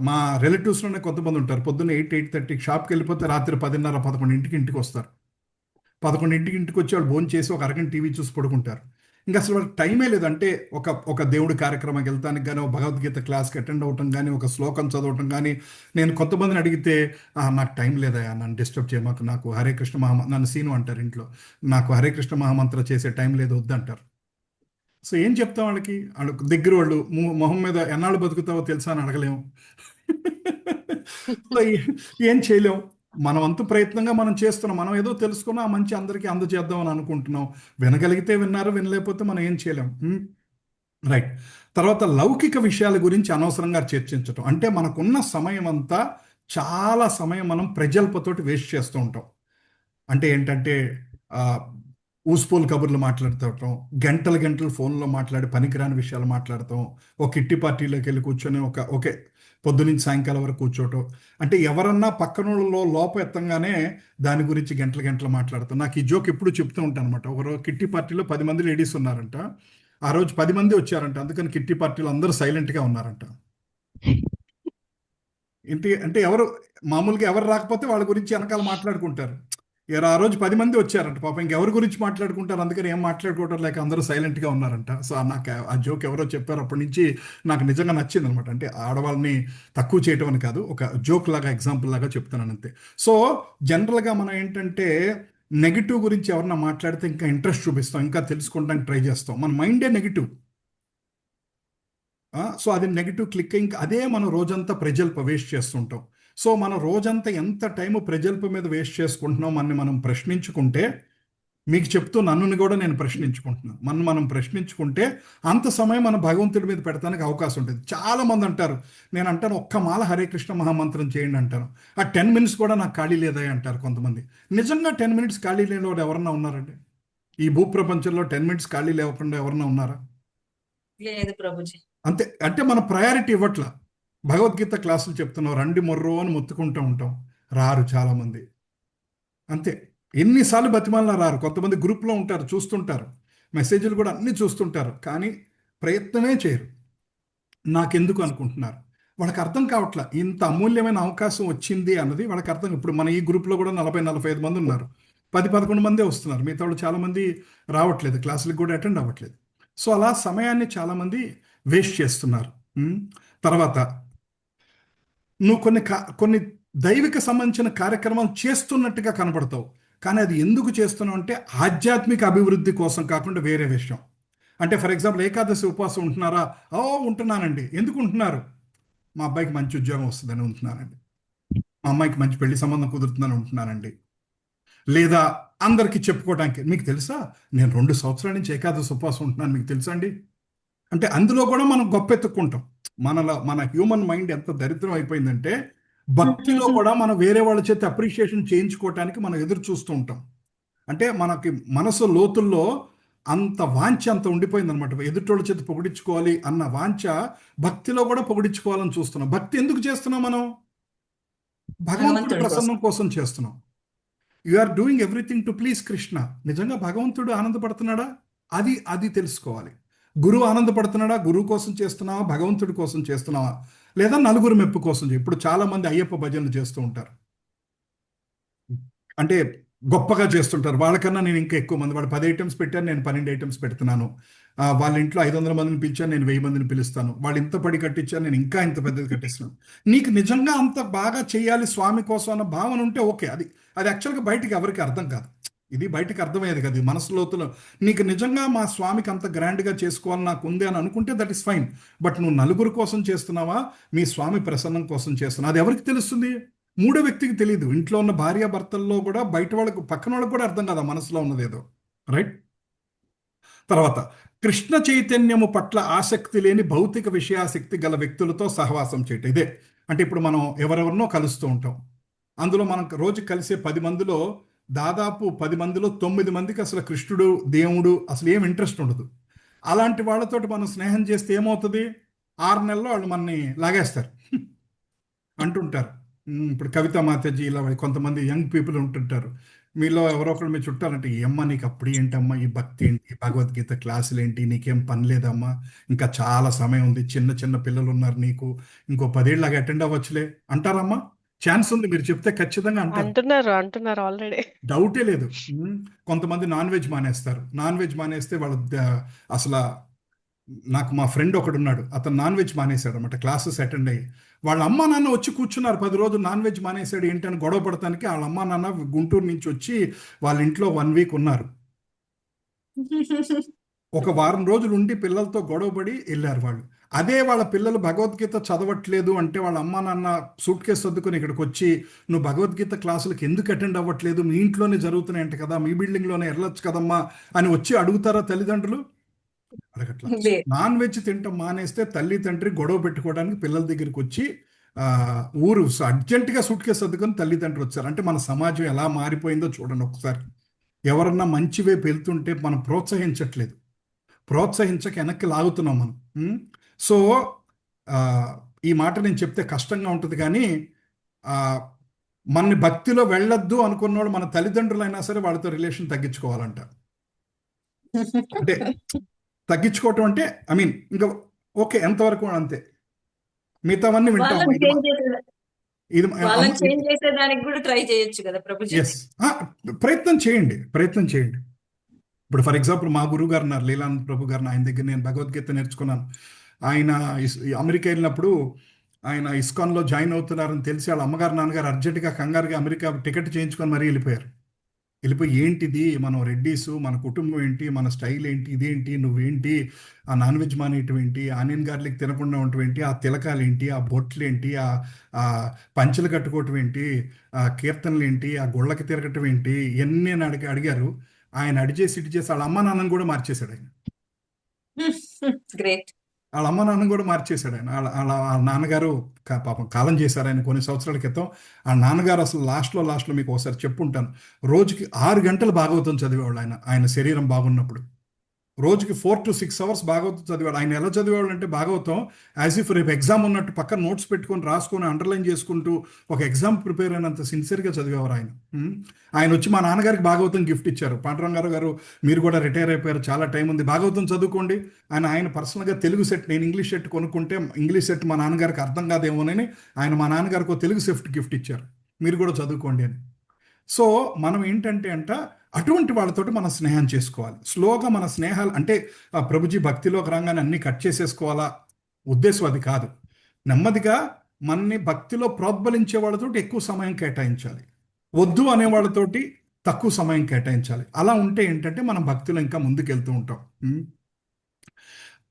మా రిలేటివ్స్లోనే కొంతమంది ఉంటారు, పొద్దున్న 8-8:30 షాప్కి వెళ్ళిపోతే రాత్రి 10:30, 11 ఇంటికి వస్తారు. 11 ఇంటికి వచ్చి వాళ్ళు భోజనం చేసి ఒక అరగంట టీవీ చూసి పడుకుంటారు. ఇంకా అసలు వాళ్ళకి టైమే లేదు. అంటే ఒక దేవుడి కార్యక్రమానికి వెళ్తానికి కానీ, ఒక భగవద్గీత క్లాస్కి అటెండ్ అవ్వటం కానీ, ఒక శ్లోకం చదవటం కానీ. నేను కొంతమందిని అడిగితే, నాకు టైం లేదా, నన్ను డిస్టర్బ్ చేయమాకు, నాకు హరే కృష్ణ నన్ను సీను అంటారు ఇంట్లో, నాకు హరే కృష్ణ మహామంత్ర చేసే టైం లేదు, వద్దంటారు. సో ఏం చెప్తాం వాళ్ళకి? వాళ్ళకి దగ్గర వాళ్ళు మొహం మీద ఎన్నాళ్ళు బతుకుతావో తెలుసా అని అడగలేము. సో ఏం చేయలేం. మనం అంత ప్రయత్నంగా మనం చేస్తున్నాం. మనం ఏదో తెలుసుకున్నా ఆ మంచి అందరికీ అందజేద్దాం అని అనుకుంటున్నాం. వినగలిగితే విన్నారు, వినలేకపోతే మనం ఏం చేయలేం. రైట్. తర్వాత లౌకిక విషయాల గురించి అనవసరంగా చర్చించటం. అంటే మనకున్న సమయం అంతా, చాలా సమయం మనం ప్రజల్పతోటి వేస్ట్ చేస్తూ ఉంటాం. అంటే ఏంటంటే ఊస్పోల్ కబుర్లు మాట్లాడుతుంటాం, గంటలు ఫోన్లో మాట్లాడి పనికిరాని విషయాలు మాట్లాడతాం. ఒక కిట్టి పార్టీలోకి వెళ్ళి కూర్చొని ఒకే పొద్దునుంచి సాయంకాలం వరకు కూర్చోవటం. అంటే ఎవరన్నా పక్కనలో లోపం ఎత్తంగానే దాని గురించి గంటలు మాట్లాడతాం. నాకు ఈ జోక్ ఎప్పుడు చెప్తూ ఉంటాను అనమాట. ఒకరోజు కిట్టి పార్టీలో 10 మంది లేడీస్ ఉన్నారంట. ఆ రోజు 10 మంది వచ్చారంట, అందుకని కిట్టి పార్టీలో అందరూ సైలెంట్గా ఉన్నారంట. ఏంటి అంటే మామూలుగా ఎవరు రాకపోతే వాళ్ళ గురించి వెనకాల మాట్లాడుకుంటారు. ఆ రోజు 10 మంది వచ్చారంట, పాపం ఇంకెవరి గురించి మాట్లాడుకుంటారు, అందుకని ఏం మాట్లాడుకోవటం లేక అందరూ సైలెంట్గా ఉన్నారంట. సో నాకు ఆ జోక్ ఎవరో చెప్పారు, అప్పటి నుంచి నాకు నిజంగా నచ్చింది అనమాట. అంటే ఆడవాళ్ళని తక్కువ చేయటం అని కాదు, ఒక జోక్ లాగా, ఎగ్జాంపుల్ లాగా చెప్తున్నాను అంతే. సో జనరల్గా మనం ఏంటంటే నెగిటివ్ గురించి ఎవరన్నా మాట్లాడితే ఇంకా ఇంట్రెస్ట్ చూపిస్తాం, ఇంకా తెలుసుకోవడానికి ట్రై చేస్తాం. మన మైండే నెగిటివ్. సో అది నెగిటివ్ క్లిక్, ఇంకా అదే మనం రోజంతా ప్రజల్ప వేస్ట్ చేస్తుంటాం. సో మనం రోజంతా ఎంత టైము ప్రజల్ప మీద వేస్ట్ చేసుకుంటున్నాం మనం ప్రశ్నించుకుంటే, మీకు చెప్తూ నన్ను కూడా నేను ప్రశ్నించుకుంటున్నాను, మనం ప్రశ్నించుకుంటే అంత సమయం మనం భగవంతుడి మీద పెడతానికి అవకాశం ఉంటుంది. చాలామంది అంటారు, నేను అంటాను ఒక్క మాల హరే కృష్ణ మహామంత్రం చేయండి అంటాను, ఆ 10 మినిట్స్ కూడా నాకు ఖాళీ లేదా అంటారు కొంతమంది. నిజంగా 10 మినిట్స్ ఖాళీ లేని వాడు ఎవరన్నా ఉన్నారండి? ఈ భూప్రపంచంలో 10 మినిట్స్ ఖాళీ లేకుండా ఎవరన్నా ఉన్నారా? లేదు ప్రభుజీ. అంతే. అంటే మన ప్రయారిటీ ఇవ్వట్లా. భగవద్గీత క్లాసులు చెప్తున్నాం, రండి మొర్రో అని మొత్తుకుంటూ ఉంటాం, రారు చాలామంది. అంతే. ఎన్నిసార్లు బతిమాలినా రారు. కొంతమంది గ్రూప్లో ఉంటారు, చూస్తుంటారు, మెసేజ్లు కూడా అన్నీ చూస్తుంటారు, కానీ ప్రయత్నమే చేయరు. నాకెందుకు అనుకుంటున్నారు. వాళ్ళకి అర్థం కావట్లా, ఇంత అమూల్యమైన అవకాశం వచ్చింది అన్నది వాళ్ళకి అర్థం. ఇప్పుడు మన ఈ గ్రూప్లో కూడా 40-45 మంది ఉన్నారు, 10-11 మందే వస్తున్నారు, మిగతా వాళ్ళు చాలామంది రావట్లేదు, క్లాసులకు కూడా అటెండ్ అవ్వట్లేదు. సో అలా సమయాన్ని చాలామంది వేస్ట్ చేస్తున్నారు. తర్వాత నువ్వు కొన్ని దైవిక సంబంధించిన కార్యక్రమాలు చేస్తున్నట్టుగా కనపడతావు, కానీ అది ఎందుకు చేస్తున్నావు అంటే ఆధ్యాత్మిక అభివృద్ధి కోసం కాకుండా వేరే విషయం. అంటే ఫర్ ఎగ్జాంపుల్ ఏకాదశి ఉపవాసం ఉంటున్నారా? ఉంటున్నానండి. ఎందుకు ఉంటున్నారు? మా అబ్బాయికి మంచి ఉద్యోగం వస్తుందని ఉంటున్నానండి, మా అమ్మాయికి మంచి పెళ్లి సంబంధం కుదురుతుందని ఉంటున్నానండి, లేదా అందరికీ చెప్పుకోవడానికి. మీకు తెలుసా, నేను 2 సంవత్సరాల నుంచి ఏకాదశి ఉపవాసం ఉంటున్నాను, మీకు తెలుసా అండి? అంటే అందులో కూడా మనం గొప్ప ఎత్తుక్కుంటాం. మన హ్యూమన్ మైండ్ ఎంత దరిద్రం అయిపోయిందంటే, భక్తిలో కూడా మనం వేరే వాళ్ళ చేత అప్రిషియేషన్ చేయించుకోవటానికి మనం ఎదురు చూస్తూ ఉంటాం. అంటే మనకి మనసు లోతుల్లో అంత వాంఛ అంత ఉండిపోయింది అనమాట. ఎదుటోళ్ళ చేతి పొగిడించుకోవాలి అన్న వాంఛ భక్తిలో కూడా పొగిడించుకోవాలని చూస్తున్నాం. భక్తి ఎందుకు చేస్తున్నాం మనం? భగవంతుడి భగవంతుడి ప్రసన్నం కోసం చేస్తున్నాం. You are doing everything to please Krishna. నిజంగా భగవంతుడు ఆనందపడుతున్నాడా? అది తెలుసుకోవాలి. గురువు ఆనందపడుతున్నాడా? గురువు కోసం చేస్తున్నావా? భగవంతుడి కోసం చేస్తున్నావా? లేదా నలుగురు మెప్పు కోసం? ఇప్పుడు చాలా మంది అయ్యప్ప భజనలు చేస్తూ ఉంటారు, అంటే గొప్పగా చేస్తుంటారు. వాళ్ళకన్నా నేను ఇంకా ఎక్కువ మంది, వాడు 10 ఐటమ్స్ పెట్టాను, నేను 12 ఐటమ్స్ పెడుతున్నాను. వాళ్ళ ఇంట్లో 500 మందిని పిలిచాను, నేను 1000 మందిని పిలుస్తాను. వాళ్ళు ఇంత పడి కట్టించాను, నేను ఇంకా ఇంత పెద్దది కట్టిస్తున్నాను. నీకు నిజంగా అంత బాగా చేయాలి స్వామి కోసం అన్న భావన ఉంటే ఓకే. అది యాక్చువల్గా బయటికి ఎవరికి అర్థం కాదు. ఇది బయటికి అర్థమయ్యేది కదా, ఇది మనసు లోతులో. నీకు నిజంగా మా స్వామికి అంత గ్రాండ్గా చేసుకోవాలని నాకు ఉంది అని అనుకుంటే దట్ ఈస్ ఫైన్. బట్ నువ్వు నలుగురు కోసం చేస్తున్నావా, మీ స్వామి ప్రసన్నం కోసం చేస్తున్నావా, అది ఎవరికి తెలుస్తుంది? మూడో వ్యక్తికి తెలియదు. ఇంట్లో ఉన్న భార్యాభర్తల్లో కూడా బయట వాళ్ళకు, పక్కన వాళ్ళకు కూడా అర్థం కదా మనసులో ఉన్నదేదో. రైట్. తర్వాత కృష్ణ చైతన్యము పట్ల ఆసక్తి లేని భౌతిక విషయాసక్తి గల వ్యక్తులతో సహవాసం చేయటం. ఇదే అంటే ఇప్పుడు మనం ఎవరెవరినో కలుస్తూ ఉంటాం. అందులో మనం రోజు కలిసే 10 మందిలో దాదాపు 10 మందిలో 9 మందికి అసలు కృష్ణుడు, దేవుడు అసలు ఏం ఇంట్రెస్ట్ ఉండదు. అలాంటి వాళ్ళతోటి మనం స్నేహం చేస్తే ఏమవుతుంది? 6 నెలల్లో వాళ్ళు మనని లాగేస్తారు అంటుంటారు. ఇప్పుడు కవితా మాతాజీ ఇలా కొంతమంది యంగ్ పీపుల్ ఉంటుంటారు. మీలో ఎవరో ఒకరు మీరు చుట్టారంటే, ఏమ్మా నీకు అప్పుడు ఏంటమ్మా ఈ భక్తి ఏంటి, భగవద్గీత క్లాసులు ఏంటి, నీకేం పని లేదమ్మా, ఇంకా చాలా సమయం ఉంది, చిన్న చిన్న పిల్లలు ఉన్నారు నీకు, ఇంకో 10 ఏళ్ళగా అటెండ్ అవ్వచ్చులే అంటారమ్మా. ఛాన్స్ ఉంది, మీరు చెప్తే ఖచ్చితంగా అంటారు, అంటున్నారు ఆల్రెడీ. డౌటే లేదు. కొంతమంది నాన్ వెజ్ మానేస్తారు. నాన్ వెజ్ మానేస్తే వాళ్ళ అసలు నాకు మా ఫ్రెండ్ ఒకడు ఉన్నాడు, అతను నాన్ వెజ్ మానేశాడు అనమాట, క్లాసెస్ అటెండ్ అయ్యి. వాళ్ళ అమ్మా నాన్న వచ్చి కూర్చున్నారు 10 రోజులు, నాన్ వెజ్ మానేశాడు ఏంటని గొడవ పడటానికి. వాళ్ళ అమ్మా నాన్న గుంటూరు నుంచి వచ్చి వాళ్ళ ఇంట్లో 1 వీక్ ఉన్నారు. ఒక వారం రోజులు ఉండి పిల్లలతో గొడవపడి వెళ్ళారు వాళ్ళు. అదే వాళ్ళ పిల్లలు భగవద్గీత చదవట్లేదు అంటే వాళ్ళ అమ్మా నాన్న సూట్ కేసు సర్దుకొని ఇక్కడికి వచ్చి, నువ్వు భగవద్గీత క్లాసులకు ఎందుకు అటెండ్ అవ్వట్లేదు, మీ ఇంట్లోనే జరుగుతున్నాయంట కదా, మీ బిల్డింగ్లోనే వెళ్ళొచ్చు కదమ్మా అని వచ్చి అడుగుతారా తల్లిదండ్రులు? అడగట్లా. నాన్ వెజ్ తింటాం మానేస్తే తల్లి తండ్రి గొడవ పెట్టుకోవడానికి పిల్లల దగ్గరికి వచ్చి ఊరు అర్జెంటుగా సూట్ కేసు సర్దుకొని తల్లిదండ్రులు వచ్చారు. అంటే మన సమాజం ఎలా మారిపోయిందో చూడండి ఒకసారి. ఎవరన్నా మంచి వైపు వెళ్తుంటే మనం ప్రోత్సహించట్లేదు, ప్రోత్సహించక వెనక్కి లాగుతున్నాం మనం. సో ఈ మాట నేను చెప్తే కష్టంగా ఉంటుంది, కానీ మనని భక్తిలో వెళ్ళొద్దు అనుకున్నవాడు మన తల్లిదండ్రులైనా సరే వాళ్ళతో రిలేషన్ తగ్గించుకోవాలంట. అంటే తగ్గించుకోవటం అంటే ఐ మీన్ ఇంకా ఓకే ఎంతవరకు అంతే, మిగతావన్నీ వింటాం. ప్రయత్నం చేయండి. ఇప్పుడు ఫర్ ఎగ్జాంపుల్ మా గురువు గారు ఉన్నారు, లీలానంద ప్రభు గారు, ఆయన దగ్గర నేను భగవద్గీత నేర్చుకున్నాను. ఆయన అమెరికా వెళ్ళినప్పుడు ఆయన ఇస్కాన్లో జాయిన్ అవుతున్నారని తెలిసి వాళ్ళ అమ్మగారు నాన్నగారు అర్జెంటుగా కంగారుగా అమెరికా టికెట్ చేయించుకొని మరీ వెళ్ళిపోయారు. వెళ్ళిపోయి ఏంటిది, మనం రెడ్డీసు, మన కుటుంబం ఏంటి, మన స్టైల్ ఏంటి, ఇదేంటి, నువ్వేంటి, ఆ నాన్ వెజ్ మానేయటం ఏంటి, ఆనియన్ గార్లిక్ తినకుండా ఉండటం ఏంటి, ఆ తిలకాలు ఏంటి, ఆ బొట్లు ఏంటి, ఆ పంచెలు కట్టుకోవటం ఏంటి, ఆ కీర్తనలు ఏంటి, ఆ గుళ్ళకి తిరగటం ఏంటి, ఇవన్నీ అడిగారు. ఆయన అడిచేసి వాళ్ళ అమ్మ నాన్నని కూడా మార్చేశాడు ఆయన. గ్రేట్. వాళ్ళ అమ్మ నాన్న కూడా మార్చేశాడు ఆయన. వాళ్ళ నాన్నగారు పాపం కాలం చేశారు ఆయన కొన్ని సంవత్సరాల క్రితం. ఆ నాన్నగారు అసలు లాస్ట్లో మీకు ఒకసారి చెప్పుంటాను, రోజుకి 6 గంటలు భాగవతం చదివేవాళ్ళు ఆయన శరీరం బాగున్నప్పుడు. రోజుకి 4 to 6 hours భాగవతం చదివాడు. ఆయన ఎలా చదివేవాళ్ళు అంటే భాగవతం యాజ్ ఇఫ్ రేపు ఎగ్జామ్ ఉన్నట్టు పక్కన నోట్స్ పెట్టుకొని రాసుకొని అండర్లైన్ చేసుకుంటూ ఒక ఎగ్జామ్ ప్రిపేర్ అయినంత సిన్సియర్గా చదివేవారు ఆయన. ఆయన వచ్చి మా నాన్నగారికి భాగవతం గిఫ్ట్ ఇచ్చారు. పాండురంగారావు గారు మీరు కూడా రిటైర్ అయిపోయారు, చాలా టైం ఉంది, భాగవతం చదువుకోండి. ఆయన పర్సనల్గా తెలుగు సెట్, నేను ఇంగ్లీష్ సెట్ కొనుక్కుంటే ఇంగ్లీష్ సెట్ మా నాన్నగారికి అర్థం కాదేమోనని ఆయన మా నాన్నగారికి ఒక తెలుగు సెట్ గిఫ్ట్ ఇచ్చారు, మీరు కూడా చదువుకోండి అని. సో మనం ఏంటంటే అటువంటి వాళ్ళతోటి మనం స్నేహం చేసుకోవాలి. స్లోగా మన స్నేహాలు అంటే ప్రభుజీ భక్తిలోకి రాగానే అన్నీ కట్ చేసేసుకోవాలా, ఉద్దేశం అది కాదు. నెమ్మదిగా మనని భక్తిలో ప్రోద్బలించే వాళ్ళతోటి ఎక్కువ సమయం కేటాయించాలి, వద్దు అనే వాళ్ళతోటి తక్కువ సమయం కేటాయించాలి. అలా ఉంటే ఏంటంటే మనం భక్తిలో ఇంకా ముందుకెళ్తూ ఉంటాం.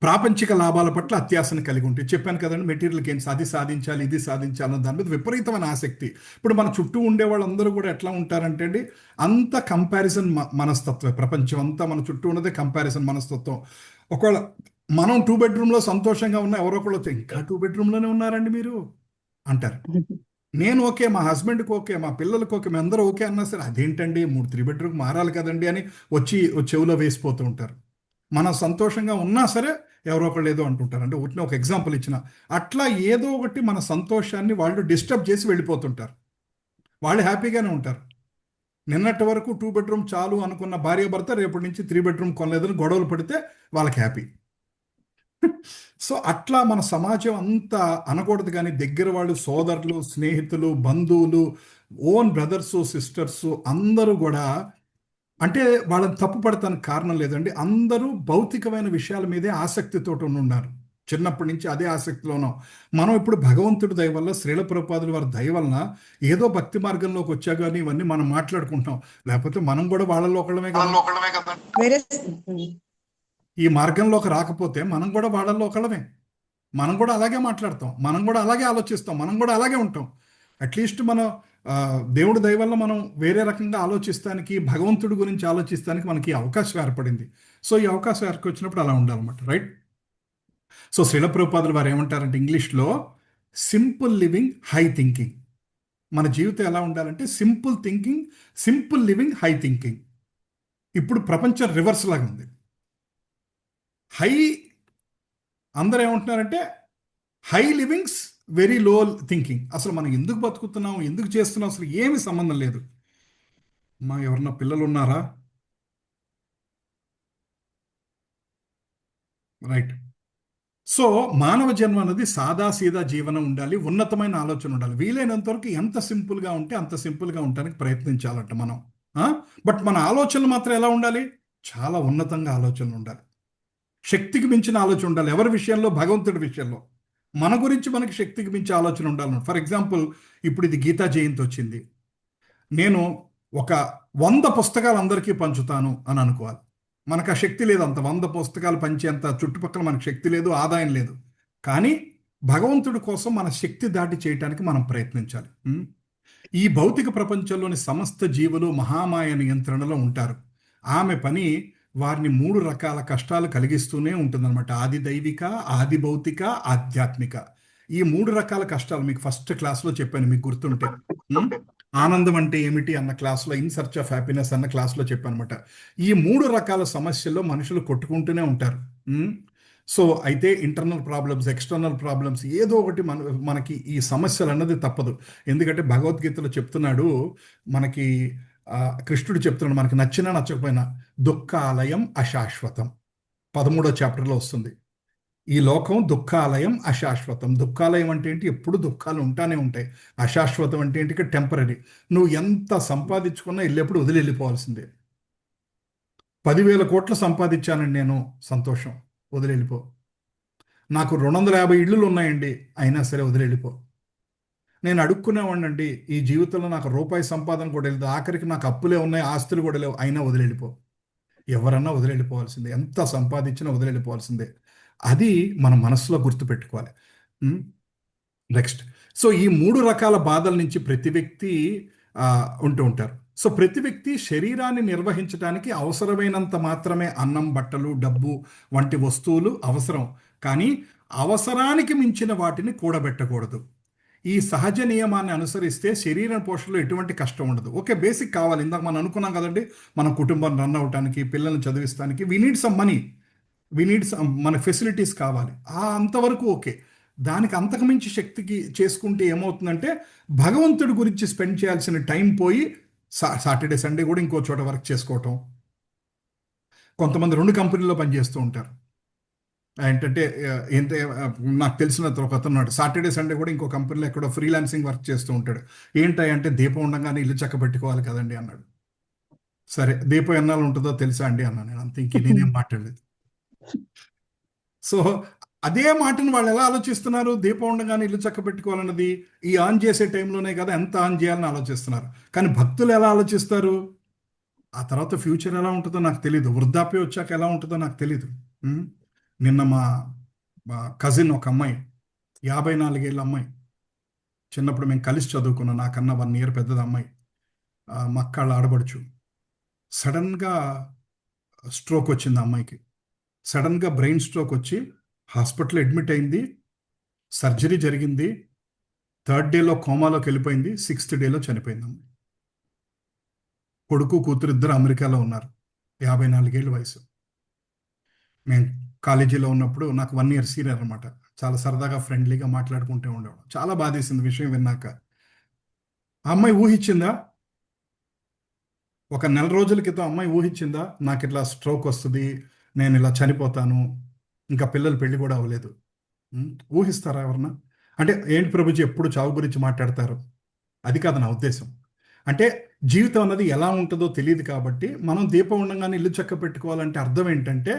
ప్రాపంచిక లాభాల పట్ల అత్యాశను కలిగి ఉంటే చెప్పాను కదండి, మెటీరియల్ గెయిన్స్, అది సాధించాలి ఇది సాధించాలన్న దాని మీద విపరీతమైన ఆసక్తి. ఇప్పుడు మన చుట్టూ ఉండే వాళ్ళందరూ కూడా ఎట్లా ఉంటారంటే అండి, అంత కంపారిజన్ మనస్తత్వే. ప్రపంచం అంతా మన చుట్టూ ఉన్నదే కంపారిజన్ మనస్తత్వం. ఒకవేళ మనం 2 bedroomలో సంతోషంగా ఉన్న ఎవరో ఒకళ్ళు ఇంకా 2 bedroomలోనే ఉన్నారండి మీరు అంటారు. నేను ఓకే, మా హస్బెండ్కి ఓకే, మా పిల్లలకి ఓకే, మీ అందరూ ఓకే అన్నా సరే అదేంటండి 3 bedroom మారాలి కదండి అని వచ్చి చెవిలో వేసిపోతూ ఉంటారు. మనం సంతోషంగా ఉన్నా సరే ఎవరో ఒకళ్ళు ఏదో అంటుంటారు. అంటే ఊరికే ఒక ఎగ్జాంపుల్ ఇచ్చిన, అట్లా ఏదో ఒకటి మన సంతోషాన్ని వాళ్ళు డిస్టర్బ్ చేసి వెళ్ళిపోతుంటారు. వాళ్ళు హ్యాపీగానే ఉంటారు. నిన్నటి వరకు 2 బెడ్రూమ్ చాలు అనుకున్న భార్య భర్త రేపటి నుంచి 3 బెడ్రూమ్ కొనలేదని గొడవలు పడితే వాళ్ళకి హ్యాపీ. సో అట్లా మన సమాజం అంతా అనకూడదు, కానీ దగ్గర వాళ్ళు, సోదరులు, స్నేహితులు, బంధువులు, ఓన్ బ్రదర్స్, సిస్టర్స్ అందరూ కూడా, అంటే వాళ్ళని తప్పు పడతానికి కారణం లేదండి. అందరూ భౌతికమైన విషయాల మీదే ఆసక్తితో ఉన్నారు. చిన్నప్పటి నుంచి అదే ఆసక్తిలో ఉన్నాం. మనం ఇప్పుడు భగవంతుడి దయ వల్ల, శ్రీల ప్రభుపాదుల వారి దయ వలన ఏదో భక్తి మార్గంలోకి వచ్చా కానీ ఇవన్నీ మనం మాట్లాడుకుంటాం. లేకపోతే మనం కూడా వాళ్ళలో ఒకళ్ళమే కదా. ఈ మార్గంలోకి రాకపోతే మనం కూడా వాళ్ళల్లో ఒకళ్ళమే. మనం కూడా అలాగే మాట్లాడతాం, మనం కూడా అలాగే ఆలోచిస్తాం, మనం కూడా అలాగే ఉంటాం. అట్లీస్ట్ మనం దేవుడి దయ వల్ల మనం వేరే రకంగా ఆలోచిస్తానికి, భగవంతుడి గురించి ఆలోచిస్తానికి మనకి ఈ అవకాశం ఏర్పడింది. సో ఈ అవకాశం వచ్చినప్పుడు అలా ఉండాలన్నమాట, రైట్? సో శ్రీల ప్రభుపాదుల వారు ఏమంటారంటే ఇంగ్లీష్లో, సింపుల్ లివింగ్, హై థింకింగ్. మన జీవితం ఎలా ఉండాలంటే simple thinking, simple living, high thinking. ఇప్పుడు ప్రపంచం రివర్స్ లాగా ఉంది. హై, అందరూ ఏమంటున్నారంటే high livings, very low thinking. అసలు మనం ఎందుకు బతుకుతున్నాం, ఎందుకు చేస్తున్నాం, అసలు ఏమి సంబంధం లేదు. మా ఎవరన్నా పిల్లలు ఉన్నారా? రైట్. సో మానవ జన్మ అనేది సాదాసీదా జీవనం ఉండాలి, ఉన్నతమైన ఆలోచన ఉండాలి. వీలైనంత వరకు ఎంత సింపుల్గా ఉంటే అంత సింపుల్గా ఉండడానికి ప్రయత్నించాలంట మనం. బట్ మన ఆలోచనలు మాత్రం ఎలా ఉండాలి? చాలా ఉన్నతంగా ఆలోచనలు ఉండాలి. శక్తికి మించిన ఆలోచన ఉండాలి. ఎవరి విషయంలో? భగవంతుడి విషయంలో. మన గురించి మనకి శక్తికి మించి ఆలోచన ఉండాలి. ఫర్ ఎగ్జాంపుల్, ఇప్పుడు ఇది గీతా జయంతి వచ్చింది, నేను ఒక 100 పుస్తకాలు అందరికీ పంచుతాను అని అనుకోవాలి. మనకు ఆ శక్తి లేదు, అంత 100 పుస్తకాలు పంచేంత చుట్టుపక్కల మనకు శక్తి లేదు, ఆదాయం లేదు. కానీ భగవంతుడి కోసం మన శక్తి దాటి చేయటానికి మనం ప్రయత్నించాలి. ఈ భౌతిక ప్రపంచంలోని సమస్త జీవులు మహామాయ నియంత్రణలో ఉంటారు. ఆమె పని వారిని 3 రకాల కష్టాలు కలిగిస్తూనే ఉంటుందన్నమాట. ఆది దైవిక, ఆది భౌతిక, ఆధ్యాత్మిక. ఈ 3 రకాల కష్టాలు మీకు ఫస్ట్ క్లాస్లో చెప్పాను, మీకు గుర్తుంటే. ఆనందం అంటే ఏమిటి అన్న క్లాస్లో, ఇన్ సర్చ్ ఆఫ్ హ్యాపీనెస్ అన్న క్లాస్లో చెప్పాను అనమాట. ఈ 3 రకాల సమస్యల్లో మనుషులు కొట్టుకుంటూనే ఉంటారు. సో అయితే ఇంటర్నల్ ప్రాబ్లమ్స్, ఎక్స్టర్నల్ ప్రాబ్లమ్స్, ఏదో ఒకటి మనకి ఈ సమస్యలు అన్నది తప్పదు. ఎందుకంటే భగవద్గీతలో చెప్తున్నాడు మనకి, కృష్ణుడు చెప్తున్నాడు, మనకి నచ్చినా నచ్చకపోయినా దుఃఖాలయం అశాశ్వతం. 13వ చాప్టర్లో వస్తుంది. ఈ లోకం దుఃఖాలయం అశాశ్వతం. దుఃఖాలయం అంటే ఏంటి? ఎప్పుడు దుఃఖాలు ఉంటానే ఉంటాయి. అశాశ్వతం అంటే ఏంటి? టెంపరీ. నువ్వు ఎంత సంపాదించుకున్నా వెళ్ళేప్పుడు వదిలి వెళ్ళిపోవాల్సిందే. 10,000 కోట్లు సంపాదించానండి నేను, సంతోషం, వదిలి వెళ్ళిపో. నాకు 250 ఇళ్ళు ఉన్నాయండి, అయినా సరే వదిలి వెళ్ళిపో. నేను అడుక్కునేవాడిని అండి, ఈ జీవితంలో నాకు రూపాయి సంపాదన కూడా లేదు, ఆఖరికి నాకు అప్పులే ఉన్నాయి, ఆస్తులు కూడా లేవు, అయినా వదిలి వెళ్ళిపో. ఎవరన్నా వదిలి వెళ్ళిపోవాల్సిందే, ఎంత సంపాదించినా వదిలి వెళ్ళిపోవాల్సిందే. అది మన మనసులో గుర్తుపెట్టుకోవాలి. నెక్స్ట్, సో ఈ 3 రకాల బాధల నుంచి ప్రతి వ్యక్తి ఉంటూ ఉంటారు. సో ప్రతి వ్యక్తి శరీరాన్ని నిర్వహించడానికి అవసరమైనంత మాత్రమే అన్నం, బట్టలు, డబ్బు వంటి వస్తువులు అవసరం. కానీ అవసరానికి మించిన వాటిని కూడబెట్టకూడదు. ఈ సహజ నియమాన్ని అనుసరిస్తే శరీర పోషణలో ఎటువంటి కష్టం ఉండదు. ఓకే, బేసిక్ కావాలి. ఇందాక మనం అనుకున్నాం కదండి, మన కుటుంబం రన్ అవటానికి, పిల్లల్ని చదివిస్తానికి we need some money, we need some, మన ఫెసిలిటీస్ కావాలి. అంతవరకు ఓకే. దానికి అంతకుమించి శక్తికి చేసుకుంటే ఏమవుతుందంటే భగవంతుడి గురించి స్పెండ్ చేయాల్సిన టైం పోయి సాటర్డే సండే కూడా ఇంకో చోట వర్క్ చేసుకోవటం. కొంతమంది 2 కంపెనీల్లో పనిచేస్తూ ఉంటారు. ఏంటంటే నాకు తెలిసిన ఒక అతను ఉన్నాడు, సాటర్డే సండే కూడా ఇంకో కంపెనీలో ఎక్కడో ఫ్రీలాన్సింగ్ వర్క్ చేస్తూ ఉంటాడు. ఏంటంటే దీపం ఉండగానే ఇల్లు చక్క పెట్టుకోవాలి కదండి అన్నాడు. సరే, దీపం ఎన్నాళ్ళు ఉంటుందో తెలుసా అండి అన్నాను నేను. అంత నేనేం మాట్లాడలేదు. సో అదే మాటను వాళ్ళు ఎలా ఆలోచిస్తున్నారు? దీపం ఉండగానే ఇల్లు చక్క పెట్టుకోవాలన్నది ఈ ఆన్ చేసే టైంలోనే కదా, ఎంత ఆన్ చేయాలని ఆలోచిస్తున్నారు. కానీ భక్తులు ఎలా ఆలోచిస్తారు? ఆ తర్వాత ఫ్యూచర్ ఎలా ఉంటుందో నాకు తెలీదు, వృద్ధాప్యం వచ్చాక ఎలా ఉంటుందో నాకు తెలీదు. నిన్న మా కజిన్ ఒక అమ్మాయి, 54 ఏళ్ళ అమ్మాయి, చిన్నప్పుడు మేము కలిసి చదువుకున్నాం, నాకన్నా 1 ఇయర్ పెద్దది అమ్మాయి, మా అక్క ఆడబడుచు. సడన్గా స్ట్రోక్ వచ్చింది ఆ అమ్మాయికి. సడన్గా బ్రెయిన్ స్ట్రోక్ వచ్చి హాస్పిటల్ అడ్మిట్ అయింది, సర్జరీ జరిగింది, 3rd డేలో కోమాలోకి వెళ్ళిపోయింది, 6th డేలో చనిపోయింది అమ్మాయి. కొడుకు కూతురు ఇద్దరు అమెరికాలో ఉన్నారు, 54 ఏళ్ళ వయసు. మేము కాలేజీలో ఉన్నప్పుడు నాకు 1 year సీనియర్ అనమాట. చాలా సరదాగా ఫ్రెండ్లీగా మాట్లాడుకుంటూ ఉండేవాడు. చాలా బాధేసింది విషయం విన్నాక. ఆ అమ్మాయి ఊహించిందా, ఒక నెల రోజుల క్రితం అమ్మాయి ఊహించిందా నాకు ఇట్లా స్ట్రోక్ వస్తుంది, నేను ఇలా చనిపోతాను, ఇంకా పిల్లలు పెళ్లి కూడా అవ్వలేదు. ఊహిస్తారా ఎవరన్నా? అంటే ఏంటి ప్రభుజీ ఎప్పుడు చావు గురించి మాట్లాడతారు? అది కాదు నా ఉద్దేశం. అంటే జీవితం అన్నది ఎలా ఉంటుందో తెలియదు కాబట్టి మనం దీపం ఉండగానే ఇల్లు చక్క పెట్టుకోవాలంటే అర్థం ఏంటంటే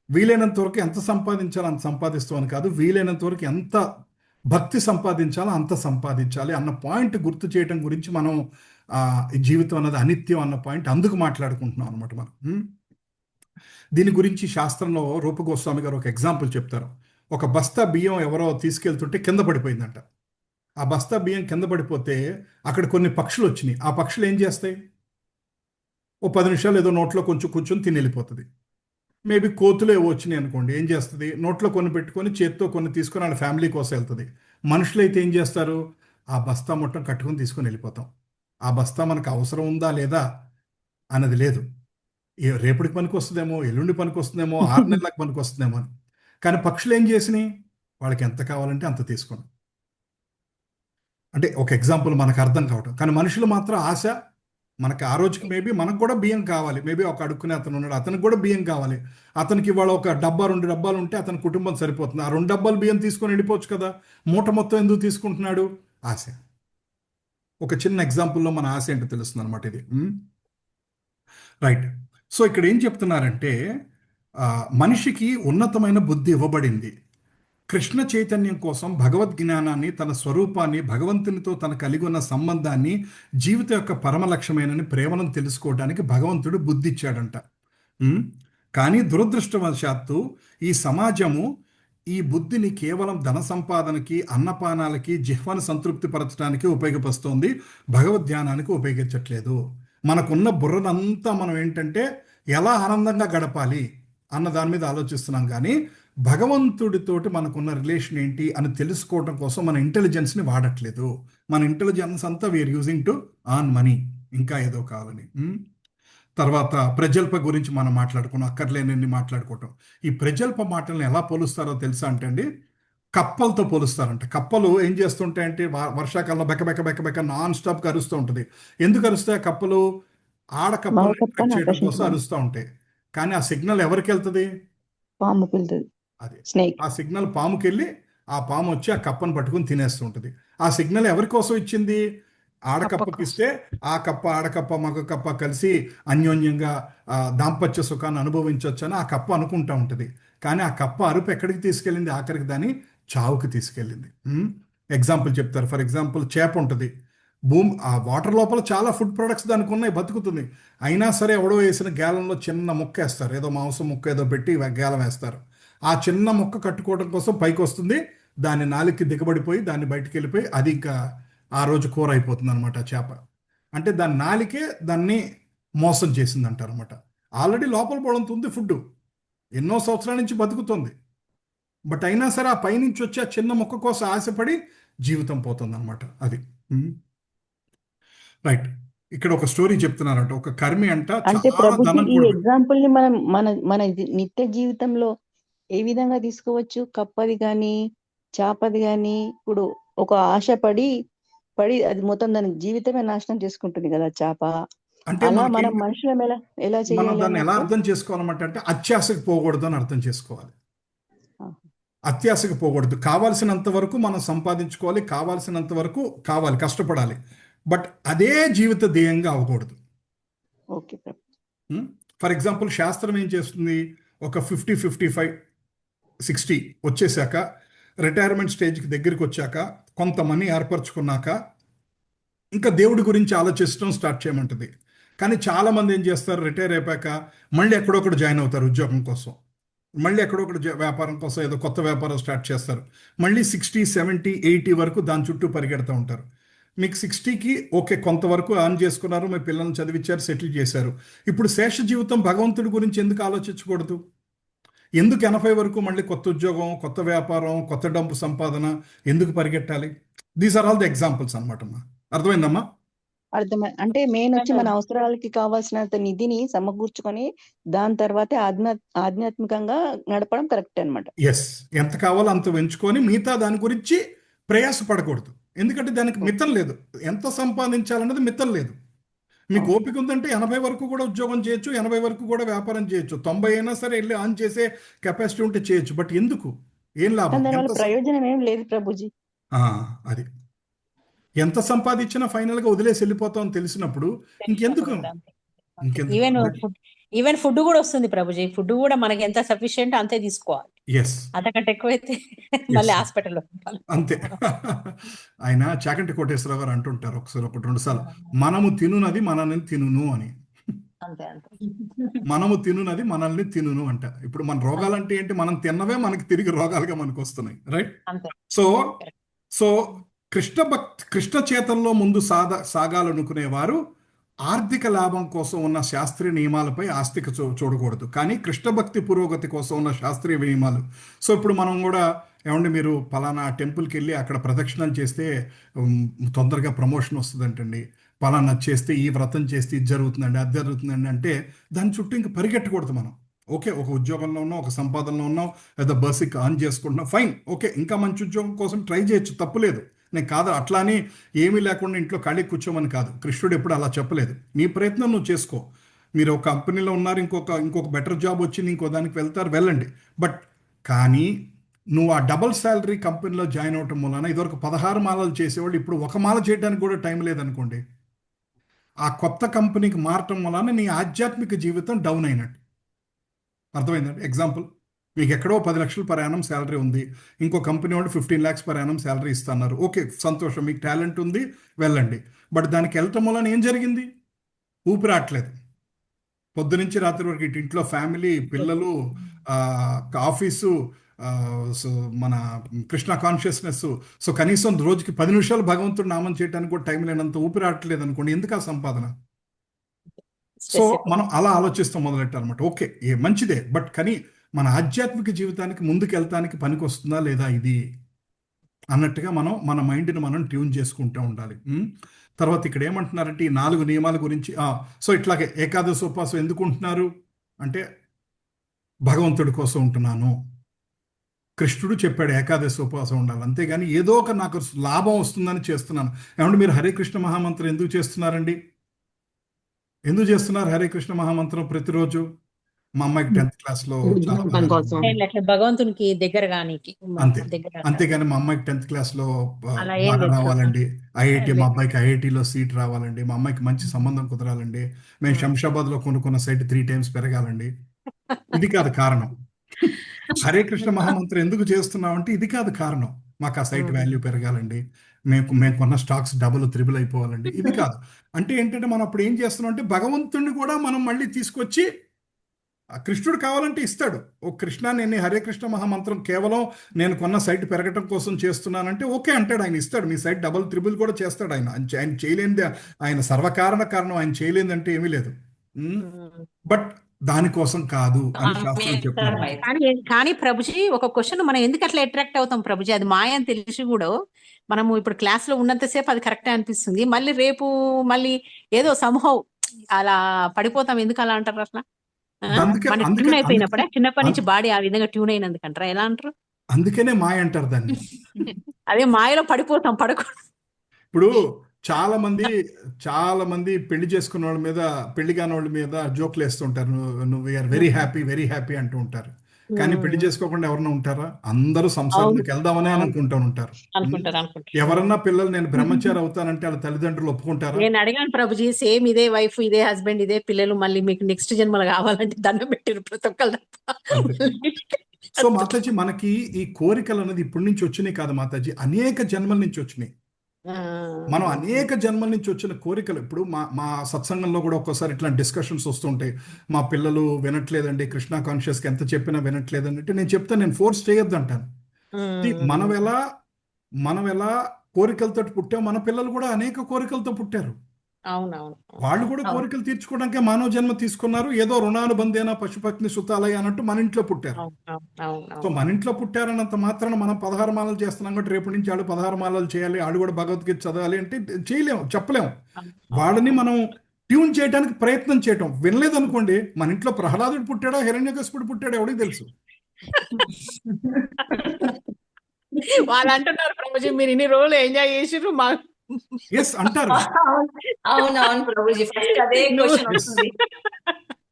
వీలైనంత వరకు ఎంత సంపాదించాలో అంత సంపాదిస్తామని కాదు, వీలైనంత వరకు ఎంత భక్తి సంపాదించాలో అంత సంపాదించాలి అన్న పాయింట్ గుర్తు చేయడం గురించి మనం ఈ జీవితం అన్నది అనిత్యం అన్న పాయింట్ అందుకు మాట్లాడుకుంటున్నాం అనమాట మనం. దీని గురించి శాస్త్రంలో రూపగోస్వామి గారు ఒక ఎగ్జాంపుల్ చెప్తారు. ఒక బస్తా బియ్యం ఎవరో తీసుకెళ్తుంటే కింద పడిపోయిందంట. ఆ బస్తా బియ్యం కింద పడిపోతే అక్కడ కొన్ని పక్షులు వచ్చినాయి. ఆ పక్షులు ఏం చేస్తాయి? ఓ 10 నిమిషాలు ఏదో నోట్లో కొంచెం కూర్చొని తిని వెళ్ళిపోతుంది. మేబీ కోతులు ఏవో వచ్చినాయి అనుకోండి, ఏం చేస్తుంది? నోట్లో కొన్ని పెట్టుకొని చేత్తో కొన్ని తీసుకొని వాళ్ళ ఫ్యామిలీ కోసం వెళ్తుంది. మనుషులు అయితే ఏం చేస్తారు? ఆ బస్తా మొత్తం కట్టుకొని తీసుకొని వెళ్ళిపోతాం. ఆ బస్తా మనకు అవసరం ఉందా లేదా అన్నది లేదు. రేపటికి పనికి వస్తుందేమో, ఎల్లుండి పనికి వస్తుందేమో, 6 నెలలకు పనికి వస్తుందేమో అని. కానీ పక్షులు ఏం చేసినాయి? వాళ్ళకి ఎంత కావాలంటే అంత తీసుకుని. అంటే ఒక ఎగ్జాంపుల్ మనకు అర్థం కావటం. కానీ మనుషులు మాత్రం ఆశ, మనకి ఆ రోజుకి మేబీ మనకు కూడా బియ్యం కావాలి. మేబీ ఒక అడుక్కునే అతను ఉన్నాడు, అతనికి కూడా బియ్యం కావాలి. అతనికి ఇవాళ ఒక డబ్బా 2 డబ్బాలు ఉంటే అతని కుటుంబం సరిపోతుంది. ఆ 2 డబ్బాలు బియ్యం తీసుకొని వెళ్ళిపోవచ్చు కదా. మూట మొత్తం ఎందుకు తీసుకుంటున్నాడు? ఆశ. ఒక చిన్న ఎగ్జాంపుల్లో మన ఆశ ఏంటో తెలుస్తుంది అనమాట ఇది. రైట్. సో ఇక్కడ ఏం చెప్తున్నారంటే మనిషికి ఉన్నతమైన బుద్ధి ఇవ్వబడింది. కృష్ణ చైతన్యం కోసం భగవద్జ్ఞానాన్ని, తన స్వరూపాన్ని, భగవంతునితో తన కలిగి ఉన్న సంబంధాన్ని, జీవితం యొక్క పరమ లక్ష్యమైనని ప్రేమను తెలుసుకోవడానికి భగవంతుడు బుద్ధి ఇచ్చాడంట. కానీ దురదృష్టవశాత్తు ఈ సమాజము ఈ బుద్ధిని కేవలం ధన సంపాదనకి, అన్నపానాలకి, జిహ్వను సంతృప్తిపరచడానికి ఉపయోగపరుస్తోంది, భగవద్ధ్యానానికి ఉపయోగించట్లేదు. మనకున్న బుర్రనంతా మనం ఏంటంటే ఎలా ఆనందంగా గడపాలి అన్న దాని మీద ఆలోచిస్తున్నాం. కానీ భగవంతుడితోటి మనకున్న రిలేషన్ ఏంటి అని తెలుసుకోవడం కోసం మన ఇంటెలిజెన్స్ని వాడట్లేదు. మన ఇంటెలిజెన్స్ అంతా we are using to earn money, ఇంకా ఏదో కావాలని. తర్వాత ప్రజల్ప గురించి మనం మాట్లాడుకున్నాం, అక్కర్లేని మాట్లాడుకోవటం. ఈ ప్రజల్ప మాటలను ఎలా పోలుస్తారో తెలుసా అంటే అండి, కప్పలతో పోలుస్తారంట. కప్పలు ఏం చేస్తుంటాయంటే వర్షాకాలంలో బెక్క బెక్క బెక్క బెక్క నాన్ స్టాప్గా అరుస్తూ ఉంటుంది. ఎందుకు అరుస్తాయి కప్పలు? ఆడకప్పలు అట్రాక్ట్ చేయడం కోసం అరుస్తూ ఉంటాయి. కానీ ఆ సిగ్నల్ ఎవరికి వెళ్తుంది? పాముకి వెళ్తుంది. అది స్నేక్. ఆ సిగ్నల్ పాముకి వెళ్ళి ఆ పాము వచ్చి ఆ కప్పను పట్టుకుని తినేస్తూ ఉంటుంది. ఆ సిగ్నల్ ఎవరి కోసం ఇచ్చింది? ఆడకప్పకి ఇస్తే ఆ కప్ప, ఆడకప్ప, మగ కప్ప కలిసి అన్యోన్యంగా దాంపత్య సుఖాన్ని అనుభవించవచ్చు అని ఆ కప్ప అనుకుంటా ఉంటుంది. కానీ ఆ కప్ప అరుపు ఎక్కడికి తీసుకెళ్ళింది? ఆఖరికి దాన్ని చావుకి తీసుకెళ్ళింది. ఎగ్జాంపుల్ చెప్తారు. ఫర్ ఎగ్జాంపుల్ చేప ఉంటుంది. ఆ వాటర్ లోపల చాలా ఫుడ్ ప్రొడక్ట్స్ దానికి ఉన్నాయి, బతుకుతుంది. అయినా సరే ఎవడో వేసిన గేలంలో చిన్న ముక్క వేస్తారు, ఏదో మాంసం ముక్క ఏదో పెట్టి గేలం వేస్తారు. ఆ చిన్న ముక్క కట్టుకోవడం కోసం పైకి వస్తుంది, దాన్ని నాలుగుకి దిగబడిపోయి దాన్ని బయటికి వెళ్ళిపోయి అది ఇంకా ఆ రోజు కూర అయిపోతుంది అనమాట చేప. అంటే దాని నాలికే దాన్ని మోసం చేసింది అంటారు అనమాట. ఆల్రెడీ లోపల పడుతుంది ఫుడ్, ఎన్నో సంవత్సరాల నుంచి బతుకుతుంది. బట్ అయినా సరే ఆ పైనుంచి వచ్చి ఆ చిన్న మొక్క కోసం ఆశపడి జీవితం పోతుంది అనమాట. అది రైట్. ఇక్కడ ఒక స్టోరీ చెప్తున్నారంట. ఒక కర్మి అంట అంటే చాలా ప్రభుజీ, ధనం ఈ కూడా ఎగ్జాంపుల్ ని మనం మన నిత్య జీవితంలో ఏ విధంగా తీసుకోవచ్చు? కప్పది గాని, చాపది గాని, ఇప్పుడు ఒక ఆశ పడి అది మొత్తం దాని జీవితమే నాశనం చేసుకుంటుంది కదా చాప. అంటే అలా మనకి మనం మనుషులం ఎలా మనం చేయాలి దాన్ని ఎలా అన్నట్టు? అర్థం చేసుకోవాలన్నమాట అంటే అత్యాశకు పోకూడదు అని అర్థం చేసుకోవాలి. ఆహా. అత్యాశకు పోకూడదు. కావాల్సినంత వరకు మనం సంపాదించుకోవాలి, కావాల్సినంత వరకు కావాలి, కష్టపడాలి. బట్ అదే జీవిత ధ్యేయంగా అవ్వకూడదు. Okay Prabhu. ఫర్ ఎగ్జాంపుల్ శాస్త్రం ఏం చేస్తుంది? ఒక 50, 55, 60 వచ్చేసాక, రిటైర్మెంట్ స్టేజ్కి దగ్గరికి వచ్చాక, కొంత మనీ ఏర్పరచుకున్నాక ఇంకా దేవుడి గురించి ఆలోచించడం స్టార్ట్ చేయమంటుంది. కానీ చాలామంది ఏం చేస్తారు? రిటైర్ అయిపోయాక మళ్ళీ ఎక్కడొకటి జాయిన్ అవుతారు ఉద్యోగం కోసం, మళ్ళీ ఎక్కడొకటి వ్యాపారం కోసం ఏదో కొత్త వ్యాపారం స్టార్ట్ చేస్తారు. మళ్ళీ 60, 70, 80 వరకు దాని చుట్టూ పరిగెడుతూ ఉంటారు. మీకు 60కి ఓకే, కొంతవరకు ఆన్ చేసుకున్నారు, మీ పిల్లల్ని చదివించారు, సెటిల్ చేశారు. ఇప్పుడు శేష జీవితం భగవంతుడి గురించి ఎందుకు ఆలోచించకూడదు? ఎందుకు 80 వరకు మళ్ళీ కొత్త ఉద్యోగం, కొత్త వ్యాపారం, కొత్త డబ్బు సంపాదన ఎందుకు పరిగెట్టాలి? These are all the examples అనమాట అమ్మా. అర్థమైందమ్మా? అంటే మెయిన్ వచ్చి మన అవసరాలకి కావాల్సినంత నిధిని సమకూర్చుకొని దాని తర్వాతే ఆధ్యాత్మికంగా నడపడం కరెక్ట్ అన్నమాట. ఎస్, ఎంత కావాలో అంత పెంచుకొని మిగతా దాని గురించి ప్రయాసపడకూడదు. ఎందుకంటే దానికి మితం లేదు. ఎంత సంపాదించాలన్నది మితం లేదు. మీకు ఓపిక ఉందంటే 80 వరకు కూడా ఉద్యోగం చేయొచ్చు, 80 వరకు కూడా వ్యాపారం చేయొచ్చు, 90 అయినా సరే వెళ్ళి ఆన్ చేసే కెపాసిటీ ఉంటే చేయొచ్చు. బట్ ఎందుకు? ఏం లాభం? కానీ దానివల్ల ప్రయోజనం ఏం లేదు ప్రభుజీ. అది ఎంత సంపాదించినా ఫైనల్ గా వదిలేసి వెళ్ళిపోతాం అని తెలిసినప్పుడు ఇంకెందుకు? ఈవెన్ ఫుడ్ కూడా వస్తుంది ప్రభుజీ. ఫుడ్ కూడా మనకి ఎంత సఫిషియెంట్ అంతే తీసుకోవాలి. ఎస్, అంతకంటే ఎక్కువైతే మళ్ళీ హాస్పిటల్లో అంతే. ఆయన చాకంటి కోటేశ్వరరావు గారు అంటుంటారు ఒకసారి, ఒకటి 2 సార్లు, మనము తినునది మనల్ని తినును అని. అంతే అంతే. మనము తినునది మనల్ని తినును అంట. ఇప్పుడు మన రోగాలంటే ఏంటి? మనం తిన్నవే మనకి తిరిగి రోగాలుగా మనకు వస్తున్నాయి, రైట్? అంతే. సో కృష్ణ చేతల్లో ముందు సాగాలనుకునేవారు ఆర్థిక లాభం కోసం ఉన్న శాస్త్రీయ నియమాలపై ఆస్తిక చూడకూడదు, కానీ కృష్ణ భక్తి పురోగతి కోసం ఉన్న శాస్త్రీయ నియమాలు. సో ఇప్పుడు మనం కూడా ఏమంటే మీరు పలానా టెంపుల్కి వెళ్ళి అక్కడ ప్రదక్షిణలు చేస్తే తొందరగా ప్రమోషన్ వస్తుందంటండి, పలానా చేస్తే ఈ వ్రతం చేస్తే ఇది జరుగుతుందండి, అది జరుగుతుందండి అంటే దాని చుట్టూ ఇంకా పరిగెట్టకూడదు మనం. ఓకే, ఒక ఉద్యోగంలో ఉన్నాం, ఒక సంపాదనలో ఉన్నాం, లేదా బేసిక్ ఆన్ చేసుకుంటున్నాం, ఫైన్, ఓకే, ఇంకా మంచి ఉద్యోగం కోసం ట్రై చేయొచ్చు, తప్పులేదు. నేను కాదు, అట్లా అని ఏమీ లేకుండా ఇంట్లో ఖాళీ కూర్చోమని కాదు. కృష్ణుడు ఎప్పుడు అలా చెప్పలేదు. నీ ప్రయత్నం నువ్వు చేసుకో. మీరు ఒక కంపెనీలో ఉన్నారు, ఇంకొక బెటర్ జాబ్ వచ్చింది, ఇంకో దానికి వెళ్తారు, వెళ్ళండి. బట్ కానీ నువ్వు ఆ డబుల్ శాలరీ కంపెనీలో జాయిన్ అవటం వలన ఇదివరకు 16 మాలలు చేసేవాళ్ళు ఇప్పుడు 1 మాల చేయడానికి కూడా టైం లేదనుకోండి, ఆ కొత్త కంపెనీకి మారటం వలన నీ ఆధ్యాత్మిక జీవితం డౌన్ అయినట్టు. అర్థమైందండి? ఎగ్జాంపుల్, మీకు ఎక్కడో 10 లక్షలు పర్ యానం శాలరీ ఉంది, ఇంకో కంపెనీ వాళ్ళు 15 lakhs పర్ యానం శాలరీ ఇస్తున్నారు. ఓకే, సంతోషం, మీకు టాలెంట్ ఉంది, వెళ్ళండి. బట్ దానికి వెళ్ళటం వలన ఏం జరిగింది? ఊపిరాట్లేదు. పొద్దునుంచి రాత్రి వరకు ఇటు ఇంట్లో ఫ్యామిలీ, పిల్లలు, ఆఫీసు, సో మన కృష్ణ కాన్షియస్నెస్. సో కనీసం రోజుకి 10 నిమిషాలు భగవంతుడు నామం చేయడానికి కూడా టైం లేనంత ఊపిరాట్లేదు అనుకోండి, ఎందుకు ఆ సంపాదన? సో మనం అలా ఆలోచిస్తాం మొదలెట్టారనమాట. ఓకే, మంచిదే, బట్ కానీ మన ఆధ్యాత్మిక జీవితానికి ముందుకు వెళ్తానికి పనికి వస్తుందా లేదా ఇది అన్నట్టుగా మనం మన మైండ్ని మనం ట్యూన్ చేసుకుంటూ ఉండాలి. తర్వాత ఇక్కడ ఏమంటున్నారంటే ఈ 4 నియమాల గురించి. సో ఇట్లాగే ఏకాదశి ఉపవాసం ఎందుకు ఉంటున్నారు అంటే భగవంతుడి కోసం ఉంటున్నాను. కృష్ణుడు చెప్పాడు ఏకాదశి ఉపవాసం ఉండాలి, అంతేగాని ఏదో ఒక నాకు లాభం వస్తుందని చేస్తున్నాను. ఏమంటే మీరు హరే కృష్ణ మహామంత్రం ఎందుకు చేస్తున్నారండి? ఎందుకు చేస్తున్నారు హరే కృష్ణ మహామంత్రం ప్రతిరోజు? మా అమ్మాయికి 10th క్లాస్లో భగవంతునికి దగ్గర గానికి అంతే, అంతేగాని మా అమ్మాయికి 10th క్లాస్లో బాగా రావాలండి, ఐఐటి, మా అబ్బాయికి ఐఐటిలో సీట్ రావాలండి, మా అమ్మాయికి మంచి సంబంధం కుదరాలండి, మేము శంషాబాద్లో కొనుక్కున్న సైట్ 3 times పెరగాలండి, ఇది కాదు కారణం. హరే కృష్ణ మహామంత్రం ఎందుకు చేస్తున్నామంటే ఇది కాదు కారణం. మాకు ఆ సైట్ వాల్యూ పెరగాలండి, మేము కొన్న స్టాక్స్ డబుల్ త్రిబుల్ అయిపోవాలండి, ఇది కాదు. అంటే ఏంటంటే మనం అప్పుడు ఏం చేస్తున్నాం అంటే భగవంతుడిని కూడా మనం మళ్ళీ తీసుకొచ్చి, కృష్ణుడు కావాలంటే ఇస్తాడు. ఓ కృష్ణ, నేను హరే కృష్ణ మహామంత్రం కేవలం నేను కొన్న సైట్ పెరగటం కోసం చేస్తున్నానంటే ఓకే అంటాడు, ఆయన ఇస్తాడు. మీ సైట్ డబుల్ త్రిబుల్ కూడా చేస్తాడు. ఆయన చేయలేనిది, ఆయన సర్వకారణ కారణం, ఆయన చేయలేనిది అంటే ఏమీ లేదు. బట్ దానికోసం కాదు అని శాస్త్రం చెప్తున్నారు. కానీ ప్రభుజీ ఒక క్వశ్చన్, మనం ఎందుకు అట్లా అట్రాక్ట్ అవుతాం ప్రభుజీ? అది మాయ అని తెలిసి కూడా మనము ఇప్పుడు క్లాస్ లో ఉన్నంతసేపు అది కరెక్టే అనిపిస్తుంది, మళ్ళీ రేపు మళ్ళీ ఏదో సంహౌ అలా పడిపోతాం. ఎందుకు అలా అంటారు అట్లా? ట్యూన్ అయిపోయినప్పుడే చిన్నప్పటి నుంచి బాడీ ఆ విధంగా ట్యూన్ అయినందుకు అంటారా? ఎలా అంటారు? అందుకనే మాయ అంటారు దాన్ని. అదే మాయలో పడిపోతాం, పడకూడదు. ఇప్పుడు చాలా మంది పెళ్లి చేసుకున్న వాళ్ళ మీద, పెళ్లి కాని వాళ్ళ మీద జోక్లు వేస్తుంటారు, నువ్వు ఆర్ వెరీ హ్యాపీ అంటూ ఉంటారు. కానీ పెళ్లి చేసుకోకుండా ఎవరన్నా ఉంటారా? అందరూ సంసారంలోకి వెళ్దామని అనుకుంటూ ఉంటారు. ఎవరన్నా పిల్లలు నేను బ్రహ్మచారి అవుతానంటే వాళ్ళ తల్లిదండ్రులు ఒప్పుకుంటారా? నేను అడిగాను ప్రభుజీ, సేమ్ ఇదే వైఫ్, ఇదే హస్బెండ్, ఇదే పిల్లలు, మళ్ళీ మీకు నెక్స్ట్ జన్మలు కావాలంటే దండం పెట్టారు ప్రతి ఒక్కరు. సో మాతాజీ, మనకి ఈ కోరికలు అనేది ఇప్పటి నుంచి వచ్చినాయి కాదు మాతాజీ, అనేక జన్మల నుంచి వచ్చినాయి. మనం అనేక జన్మల నుంచి వచ్చిన కోరికలు. ఇప్పుడు మా సత్సంగంలో కూడా ఒక్కోసారి ఇట్లా డిస్కషన్స్ వస్తుంటాయి. మా పిల్లలు వినట్లేదండి, కృష్ణ కాన్షియస్కి ఎంత చెప్పినా వినట్లేదండి అంటే నేను చెప్తాను, నేను ఫోర్స్ చేయొద్దు అంటాను. మనం ఎలా కోరికలతో పుట్టాం, మన పిల్లలు కూడా అనేక కోరికలతో పుట్టారు. అవునవును. వాళ్ళు కూడా అవును. కోరికలు తీర్చుకోవడానికే మానవ జన్మ తీసుకున్నారు. ఏదో రుణానుబంధేన పశుపత్ని సుతాలయ అన్నట్టు మన ఇంట్లో పుట్టారు. అవును అవును సో అవును. మన ఇంట్లో పుట్టారన్నంత మాత్రాన మనం 16 మాలలు చేస్తున్నాం కాబట్టి రేపటి నుంచి ఆడు 16 మాలలు చేయాలి, ఆడు కూడా భగవద్గీత చదవాలి అంటే చేయలేము, చెప్పలేము. అవును వాళ్ళని అవును. మనం ట్యూన్ చేయడానికి ప్రయత్నం చేయటం. వినలేదనుకోండి, మన ఇంట్లో ప్రహ్లాదుడు పుట్టాడా హిరణ్యకశిపుడు పుట్టాడా ఎవడికి తెలుసు. వాళ్ళు అంటున్నారు ప్రభుజీ మీరు ఇన్ని రోజులు ఎంజాయ్ చేసిర్రు మా ఎస్ అంటారు. అవునవును ప్రభుజీ, ఫస్ట్ అదే నువ్వు క్వశ్చన్ వస్తుంది.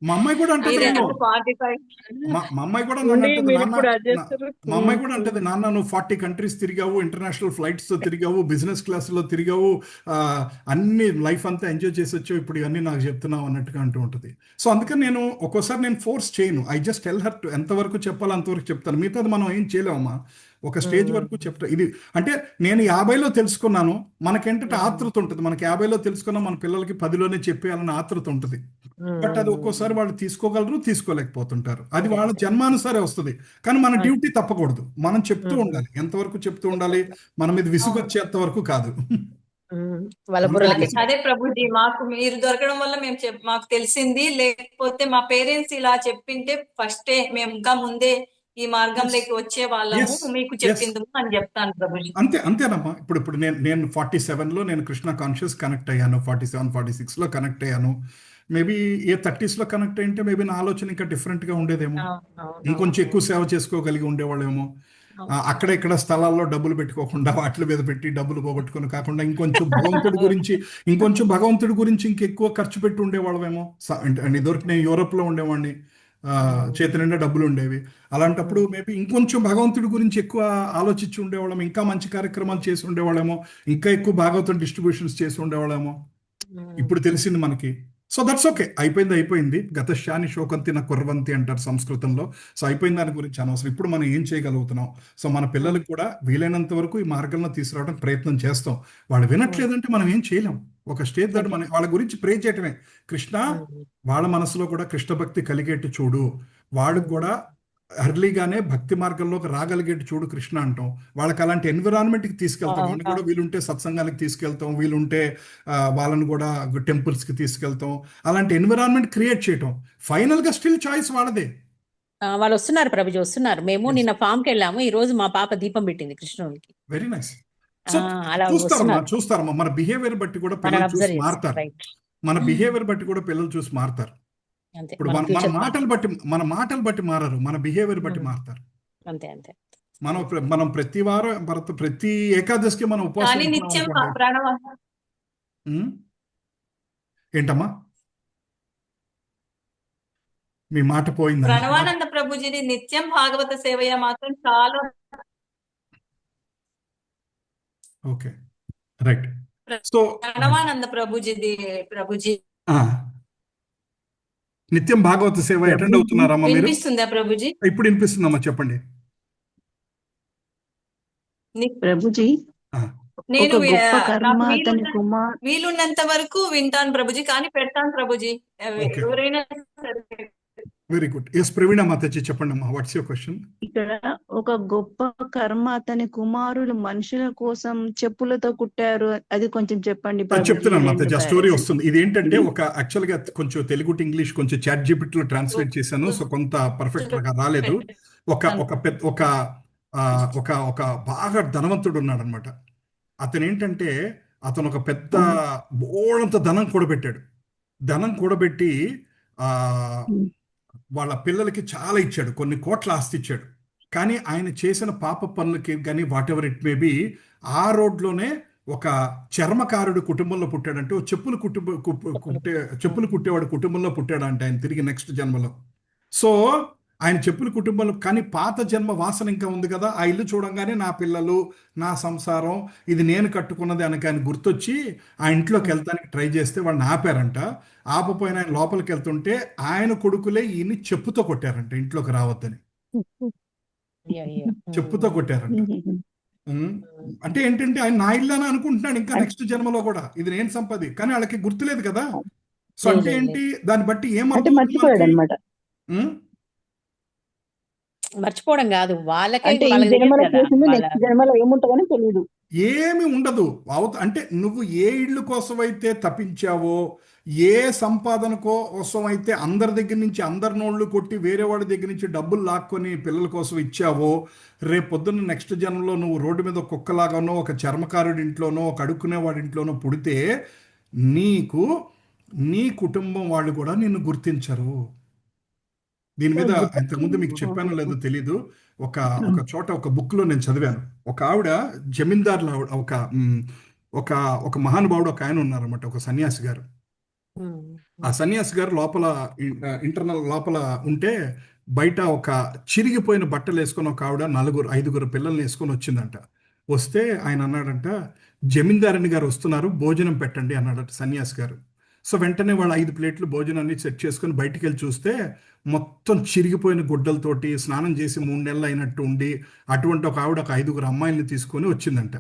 మా అమ్మాయి కూడా అంటది మీరు నన్ను. 45 మా అమ్మాయి కూడా నన్ను ఉండి అంటది, మీరు నాన్న ఇప్పుడు అది నా- చేస్తారు. మా అమ్మాయి కూడా అంటది, నాన్న నువ్వు 40 కంట్రీస్ తిరిగావు, ఇంటర్నేషనల్ ఫ్లైట్స్ తో తిరిగావు, బిజినెస్ క్లాసులో తిరిగావు, ఆ, అన్ని లైఫ్ అంతా ఎంజాయ్ చేసి వచ్చావు, ఇప్పుడు ఇవన్నీ నాకు చెప్తున్నావు అన్నట్టుగా అంటూ ఉంటుంది. సో అందుకని నేను ఒక్కోసారి నేను ఫోర్స్ చేయను. ఐ జస్ట్ టెల్ హర్ ఎంతవరకు చెప్పాలో అంతవరకు చెప్తాను. మిగతాది మనం ఏం చేయలేమమ్మా. ఒక స్టేజ్ వరకు చెప్తా. ఇది అంటే నేను 50లో తెలుసుకున్నాను. మనకేంటంటే ఆతృత ఉంటుంది. మనకి 50లో తెలుసుకున్నా మన పిల్లలకి 10లోనే చెప్పేయాలన్న ఆతృత ఉంటుంది. బట్ అది ఒక్కోసారి వాళ్ళు తీసుకోగలరు, తీసుకోలేకపోతుంటారు. అది వాళ్ళ జన్మానుసారే వస్తుంది. కానీ మన డ్యూటీ తప్పకూడదు. మనం చెప్తూ ఉండాలి. ఎంతవరకు చెప్తూ ఉండాలి? మన మీద విసుగు వచ్చేంత వరకు కాదు. వాళ్ళ మన మీద బుర్రలకి విసుగు- అదే ప్రభుజీ, మాకు మీరు దొరకడం వల్ల మాకు తెలిసింది. లేకపోతే మా పేరెంట్స్ ఇలా చెప్పింటే ఫస్టే మేము ఇంకా ముందే ఈ మార్గంలోకి వచ్చే వాళ్ళము, Yes, మీకు yes. చెప్పింది అని చెప్తాను ప్రభుజీ. అంతేనమ్మా. ఇప్పుడు నేను 47లో నేను కృష్ణ కాన్షియస్ కనెక్ట్ అయ్యాను. 47, 46లో కనెక్ట్ అయ్యాను. మేబీ ఏ 30స్లో కనెక్ట్ అయ్యింటే మేబీ నా ఆలోచన ఇంకా డిఫరెంట్గా ఉండేదేమో. ఇంకొంచెం ఎక్కువ సేవ చేసుకోగలిగి ఉండేవాళ్ళేమో. అక్కడ ఇక్కడ స్థలాల్లో డబ్బులు పెట్టుకోకుండా వాటి మీద పెట్టి డబ్బులు పోగొట్టుకుని కాకుండా ఇంకొంచెం భగవంతుడి గురించి ఇంకెక్కువ ఖర్చు పెట్టి ఉండేవాళ్ళమేమో. ఇదివరకు నేను యూరోప్లో ఉండేవాడిని. చేతి నిండా డబ్బులు ఉండేవి. అలాంటప్పుడు మేబీ ఇంకొంచెం భగవంతుడి గురించి ఎక్కువ ఆలోచించి ఉండేవాళ్ళం, ఇంకా మంచి కార్యక్రమాలు చేసి ఉండేవాళ్ళేమో, ఇంకా ఎక్కువ భాగవతం డిస్ట్రిబ్యూషన్స్ చేసి ఉండేవాళ్ళేమో. ఇప్పుడు తెలిసింది మనకి. So that's okay. అయిపోయింది. గతశాని శోకంతి నా కుర్వంతి అంటారు సంస్కృతంలో. సో అయిపోయిన దాని గురించి అనవసరం. ఇప్పుడు మనం ఏం చేయగలుగుతున్నాం? సో మన పిల్లలకు కూడా వీలైనంత వరకు ఈ మార్గంలో తీసుకురావడానికి ప్రయత్నం చేస్తాం. వాళ్ళు వినట్లేదంటే మనం ఏం చేయలేం. ఒక స్టేజ్ దాటి మనం వాళ్ళ గురించి ప్రే చేయటమే. కృష్ణ, వాళ్ళ మనసులో కూడా కృష్ణ భక్తి కలిగేట్టు చూడు, వాళ్ళకు కూడా ఎర్లీగానే భక్తి మార్గంలోకి రాగలిగేట్టు చూడు కృష్ణ అంటాం. వాళ్ళకి అలాంటి ఎన్విరాన్మెంట్కి తీసుకెళ్తాం. వాళ్ళని కూడా వీలుంటే సత్సంగానికి తీసుకెళ్తాం, వీలుంటే వాళ్ళని కూడా టెంపుల్స్కి తీసుకెళ్తాం. అలాంటి ఎన్విరాన్మెంట్ క్రియేట్ చేయటం. ఫైనల్గా స్టిల్ చాయిస్ వాళ్ళదే. వాళ్ళు వస్తున్నారు ప్రభుజీ, వస్తున్నారు. మేము నిన్న ఫామ్కి వెళ్ళాము. ఈ రోజు మా పాప దీపం పెట్టింది కృష్ణునికి. Very nice. సో అలా చూస్తారమ్మా. మన బిహేవియర్ బట్టి కూడా మనల్ని పిల్లలు చూసి అబ్జర్వ్ మారుతారు. రైట్. మన బిహేవియర్ బట్టి కూడా పిల్లలు చూసి మారుతారు. అంతే, ఇప్పుడు మన మన ఫ్యూచర్ మన మాటలు బట్టి మారరు, మన బిహేవియర్ బట్టి మారుతారు. అంతే. మనం ప్రతి వారం ప్రతి ఏకాదశికి మనం ఉపవాసం కానీ ఉంటున్నాం నిత్యం అనుకోండి. ప్రణవ ఏంటమ్మా మీ మాట పోయిందా? ప్రణవానంద ప్రభుజీని నిత్యం భాగవత సేవయ మాత్రం చాలా okay, right. So Pranavananda Prabhuji నిత్యం భాగవత సేవ అటెండ్ అవుతున్నారమ్మా మీరు? వినిపిస్తుందా ప్రభుజీ? ఇప్పుడు వినిపిస్తుందమ్మా, చెప్పండి. ప్రభుజీ, నేను ఒక గొప్ప కర్మ అతని వీలున్నంత వరకు వింటాను ప్రభుజీ, కానీ పెడతాను ప్రభుజీ ఎవరైనా సరే. Very good. ఎస్ ప్రవీణ మాతాజీ, చెప్పండి అమ్మా. What's your question? ఇక్కడ ఒక గొప్ప కర్మ అతని కుమారులు మనుషుల కోసం చెప్పులతో కుట్టారు, అది కొంచెం చెప్పండి ప్రభుజీ. చెప్తున్నాను మాతాజీ, ఆ స్టోరీ వస్తుంది. ఇది ఏంటంటే ఒక యాక్చువల్ గా కొంచెం తెలుగు టు ఇంగ్లీష్ కొంచెం చాట్ జీపీటీలో ట్రాన్స్లేట్ చేశాను. సో కొంత పర్ఫెక్ట్ గా రాలేదు. ఒక బాగా ధనవంతుడు ఉన్నాడు అనమాట. అతను ఏంటంటే అతను ఒక పెద్ద బోడంత ధనం కూడబెట్టాడు. ధనం కూడబెట్టి వాళ్ళ పిల్లలకి చాలా ఇచ్చాడు, కొన్ని కోట్ల ఆస్తి ఇచ్చాడు. కానీ ఆయన చేసిన పాప పనులకి కానీ what ever it may be, ఆ రోడ్లోనే ఒక చర్మకారుడు కుటుంబంలో పుట్టాడంటే, చెప్పులు కుట్టేవాడు కుటుంబంలో పుట్టాడంటే ఆయన తిరిగి నెక్స్ట్ జన్మలో. సో ఆయన చెప్పుల కుటుంబంలో, కానీ పాత జన్మ వాసన ఇంకా ఉంది కదా. ఆ ఇల్లు చూడంగానే నా పిల్లలు, నా సంసారం, ఇది నేను కట్టుకున్నది అని ఆయన గుర్తొచ్చి ఆ ఇంట్లోకి వెళ్తానికి ట్రై చేస్తే వాళ్ళని ఆపారంట. ఆపపోయిన ఆయన లోపలికి వెళ్తుంటే ఆయన కొడుకులే ఈయన్ని చెప్పుతో కొట్టారంట, ఇంట్లోకి రావద్దని చెప్పుతో కొట్టారంట. అంటే ఏంటంటే ఆయన నా ఇల్లు అని అనుకుంటున్నాడు ఇంకా నెక్స్ట్ జన్మలో కూడా, ఇది నేను సంపది, కానీ వాళ్ళకి గుర్తులేదు కదా. సో అంటే ఏంటి, దాన్ని బట్టి ఏమర్థం, మర్చిపోయాడు అనమాట. మర్చిపోవడం కాదు, వాళ్ళకే అంటే ఈ వాళ్ళకి తెలియదు జన్మలో కదా చేసింది వాళ్ళ. నెక్స్ట్ జన్మలో ఏముంటుందని తెలియదు. ఏమి ఉండదు. అంటే నువ్వు ఏ ఇళ్ళు కోసమైతే తప్పించావో, ఏ సంపాదన కోసం అయితే అందరి దగ్గర నుంచి అందరి నోళ్ళు కొట్టి వేరే వాడి దగ్గర నుంచి డబ్బులు లాక్కొని పిల్లల కోసం ఇచ్చావో, రేపు పొద్దున్న నెక్స్ట్ జన్మలో నువ్వు రోడ్డు మీద ఒక కుక్కలాగానో, ఒక చర్మకారుడి ఇంట్లోనో, ఒక అడుక్కునేవాడి ఇంట్లోనో పుడితే నీకు నీ కుటుంబం వాళ్ళు కూడా నిన్ను గుర్తించరు. దీని మీద ఇంతకుముందు మీకు చెప్పానో లేదో తెలీదు. ఒక ఒక చోట ఒక బుక్లో నేను చదివాను. ఒక ఆవిడ జమీందారుల ఆవిడ, ఒక ఒక మహానుభావుడు ఒక ఆయన ఉన్నారన్నమాట, ఒక సన్యాసి గారు. ఆ సన్యాసి గారు లోపల ఇంటర్నల్ లోపల ఉంటే, బయట ఒక చిరిగిపోయిన బట్టలు వేసుకొని ఒక ఆవిడ 4-5 పిల్లల్ని వేసుకొని వచ్చిందంట. వస్తే ఆయన అన్నాడంట, జమీందారుని గారు వస్తున్నారు, భోజనం పెట్టండి అన్నాడట సన్యాసి గారు. సో వెంటనే వాళ్ళు 5 ప్లేట్లు భోజనాన్ని సెట్ చేసుకొని బయటికి వెళ్ళి చూస్తే, మొత్తం చిరిగిపోయిన గుడ్డలతోటి స్నానం చేసి 3 నెలలు అయినట్టు ఉండి, అటువంటి ఒక ఆవిడ ఒక 5 అమ్మాయిల్ని తీసుకొని వచ్చిందంట.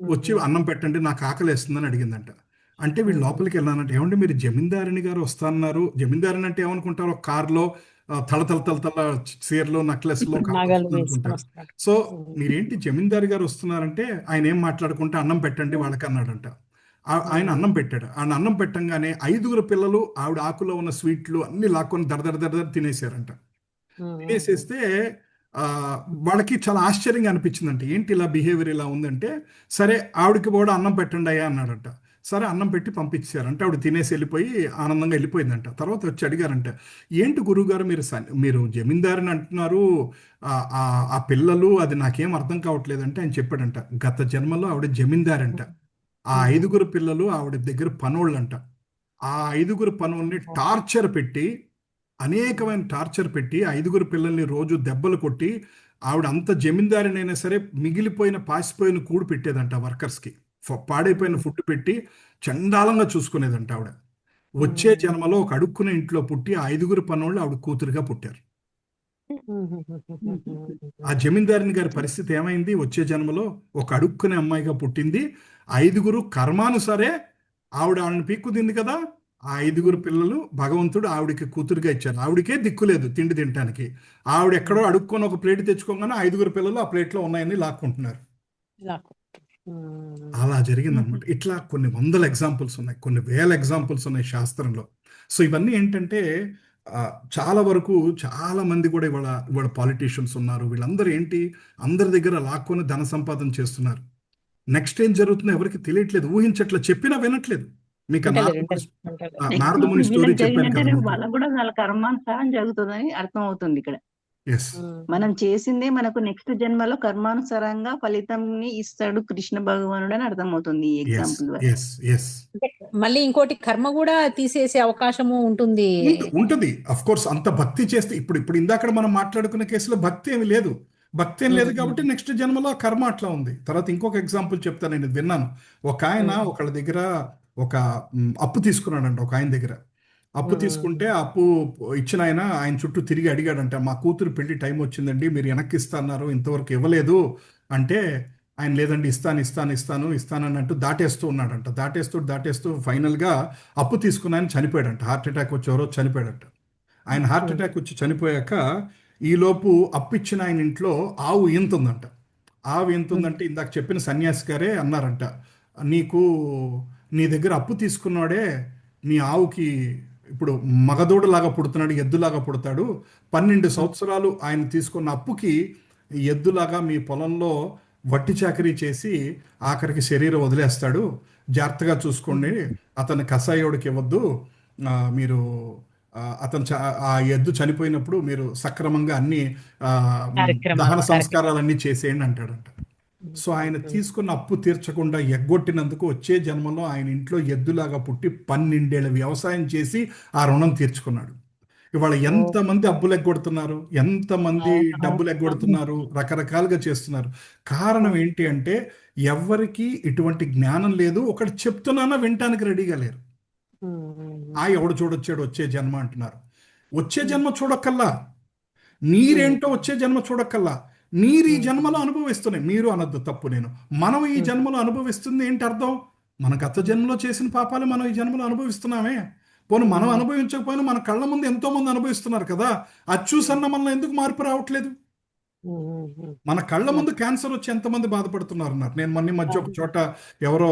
వచ్చి అన్నం పెట్టండి, నాకు ఆకలి వేస్తుందని అడిగిందంట. అంటే వీళ్ళు లోపలికి వెళ్ళానంటే, ఏమంటే మీరు జమీందారుని గారు వస్తున్నారు, జమీందారుని అంటే ఏమనుకుంటారు, ఒక కార్లో తల చీరలో నక్లెస్లో నగలు వేసుకొని అనుకుంటారు. వస్తున్నాడు. సో మీరేంటి జమీందారు గారు వస్తున్నారంటే, ఆయన ఏం మాట్లాడుకుంటే అన్నం పెట్టండి వాళ్ళకి అన్నాడంట. ఆయన అన్నం పెట్టాడు. ఆయన అన్నం పెట్టంగానే 5 పిల్లలు ఆవిడ ఆకులో ఉన్న స్వీట్లు అన్ని లాక్కొని దడ తినేసారంట. తినేసేస్తే వాళ్ళకి చాలా ఆశ్చర్యంగా అనిపించిందంట. ఏంటి ఇలా బిహేవియర్ ఇలా ఉందంటే, సరే ఆవిడకి కూడా అన్నం పెట్టండి అయ్యా అన్నాడంట. సరే అన్నం పెట్టి పంపించారంట. ఆవిడ తినేసి వెళ్ళిపోయి ఆనందంగా వెళ్ళిపోయిందంట. తర్వాత వచ్చి అడిగారంట, ఏంటి గురువుగారు మీరు జమీందారిని అంటున్నారు, ఆ పిల్లలు అది నాకేం అర్థం కావట్లేదంటే ఆయన చెప్పాడంట, గత జన్మలో ఆవిడ జమీందారంట. ఆ 5 పిల్లలు ఆవిడ దగ్గర పనోళ్ళంట. ఆ 5 పనుల్ని టార్చర్ పెట్టి, అనేకమైన టార్చర్ పెట్టి 5 పిల్లల్ని రోజు దెబ్బలు కొట్టి, ఆవిడ అంత జమీందారినైనా సరే మిగిలిపోయిన పాసిపోయిన కూడు పెట్టేదంట వర్కర్స్కి. పాడైపోయిన ఫుడ్ పెట్టి చండాలంగా చూసుకునేదంట ఆవిడ. వచ్చే జన్మలో ఒక అడుక్కునే ఇంట్లో పుట్టి ఆ 5 పనోళ్ళు ఆవిడ కూతురుగా పుట్టారు. ఆ జమీందారిని గారి పరిస్థితి ఏమైంది? వచ్చే జన్మలో ఒక అడుక్కునే అమ్మాయిగా పుట్టింది. 5 కర్మానుసరే ఆవిడని పీక్కు కదా. ఆ 5 పిల్లలు భగవంతుడు ఆవిడకి కూతురుగా ఇచ్చారు. ఆవిడకే దిక్కులేదు తిండి తినటానికి. ఆవిడ ఎక్కడో అడుక్కొని ఒక ప్లేట్ తెచ్చుకోగానే 5 పిల్లలు ఆ ప్లేట్లో ఉన్నాయని లాక్కుంటున్నారు. అలా జరిగిందనమాట. ఇట్లా కొన్ని వందల ఎగ్జాంపుల్స్ ఉన్నాయి, కొన్ని వేల ఎగ్జాంపుల్స్ ఉన్నాయి శాస్త్రంలో. సో ఇవన్నీ ఏంటంటే, చాలా వరకు చాలా మంది కూడా ఇవాళ పాలిటీషియన్స్ ఉన్నారు. వీళ్ళందరూ ఏంటి, అందరి దగ్గర లాక్కొని ధన సంపాదన చేస్తున్నారు. నెక్స్ట్ ఏం జరుగుతుందో ఎవరికి తెలియట్లేదు, ఊహించట్లేదు, చెప్పినా వినట్లేదు. మీకు నారదముని స్టోరీ చెప్పాను కదా. వాళ్ళకు కూడా వాళ్ళ కర్మానుసారం జరుగుతుందని అర్థం అవుతుంది ఇక్కడ. ఎస్, మనం చేసిందే మనకు నెక్స్ట్ జన్మలో కర్మానుసారంగా ఫలితంని ఇస్తాడు కృష్ణ భగవానుడు అని అర్థమవుతుంది ఈ ఎగ్జాంపుల్ ద్వారా. మళ్ళీ ఇంకోటి, కర్మ కూడా తీసేసే అవకాశము ఉంటుంది. Of course. అంత భక్తి చేస్తే, ఇప్పుడు ఇందాక మనం మాట్లాడుకున్న కేసులో భక్తి ఏమి లేదు. భక్తి ఏం లేదు కాబట్టి నెక్స్ట్ జన్మలో కర్మ అట్లా ఉంది. తర్వాత ఇంకొక ఎగ్జాంపుల్ చెప్తాను. నేను విన్నాను, ఒక ఆయన ఒకళ్ళ దగ్గర ఒక అప్పు తీసుకున్నాడంట. ఒక ఆయన దగ్గర అప్పు తీసుకుంటే, అప్పు ఇచ్చిన ఆయన చుట్టూ తిరిగి అడిగాడంట, మా కూతురు పెళ్లి టైం వచ్చిందండి, మీరు వెనక్కి ఇస్తాన్నారు, ఇంతవరకు ఇవ్వలేదు అంటే, ఆయన లేదండి ఇస్తానని అంటూ దాటేస్తూ ఉన్నాడంట. దాటేస్తూ ఫైనల్గా అప్పు తీసుకున్న ఆయన చనిపోయాడంట. హార్ట్ అటాక్ వచ్చి ఎవరో చనిపోయాడంట. ఆయన హార్ట్ అటాక్ వచ్చి చనిపోయాక, ఈలోపు అప్పు ఇచ్చిన ఆయన ఇంట్లో ఆవు ఈంతుందంట. ఆవు ఈంతుందంటే ఇందాక చెప్పిన సన్యాసి గారే అన్నారంట, నీ దగ్గర అప్పు తీసుకున్నాడే నీ ఆవుకి ఇప్పుడు మగదూడలాగా పుడుతున్నాడు, ఎద్దులాగా పుడతాడు. 12 సంవత్సరాలు ఆయన తీసుకున్న అప్పుకి ఎద్దులాగా మీ పొలంలో వట్టి చాకరీ చేసి ఆఖరికి శరీరం వదిలేస్తాడు. జాగ్రత్తగా చూసుకోండి, అతను కషాయోడికి ఇవ్వద్దు, మీరు ఆ ఎద్దు చనిపోయినప్పుడు మీరు సక్రమంగా అన్ని దహన సంస్కారాలన్నీ చేసేయండి అంటాడంట. సో ఆయన తీసుకున్న అప్పు తీర్చకుండా ఎగ్గొట్టినందుకు వచ్చే జన్మలో ఆయన ఇంట్లో ఎద్దులాగా పుట్టి 12 ఏళ్ళ వ్యవసాయం చేసి ఆ రుణం తీర్చుకున్నాడు. ఇవాళ ఎంతమంది అప్పులు ఎగ్గొడుతున్నారు, ఎంతమంది డబ్బులు ఎగ్గొడుతున్నారు, రకరకాలుగా చేస్తున్నారు. కారణం ఏంటి అంటే, ఎవరికి ఇటువంటి జ్ఞానం లేదు. ఒకటి చెప్తున్నానా వినటానికి రెడీగా లేరు. ఎవడు చూడొచ్చాడు వచ్చే జన్మ అంటున్నారు. వచ్చే జన్మ చూడక్కల్లా, నీరేంటో వచ్చే జన్మ చూడక్కల్లా, మీరు ఈ జన్మలో అనుభవిస్తున్నాయి. మీరు అనద్దు, తప్పు నేను. మనం ఈ జన్మలో అనుభవిస్తుంది ఏంటి అర్థం? మన గత జన్మలో చేసిన పాపాలు మనం ఈ జన్మలో అనుభవిస్తున్నామే. పోనీ మనం అనుభవించకపోయినా మన కళ్ళ ముందు ఎంతో మంది అనుభవిస్తున్నారు కదా. అది చూసన్న మనలో ఎందుకు మార్పు రావట్లేదు? మన కళ్ళ ముందు క్యాన్సర్ వచ్చి ఎంతమంది బాధపడుతున్నారు అన్నారు. నేను మొన్న ఈ మధ్య ఒక చోట ఎవరో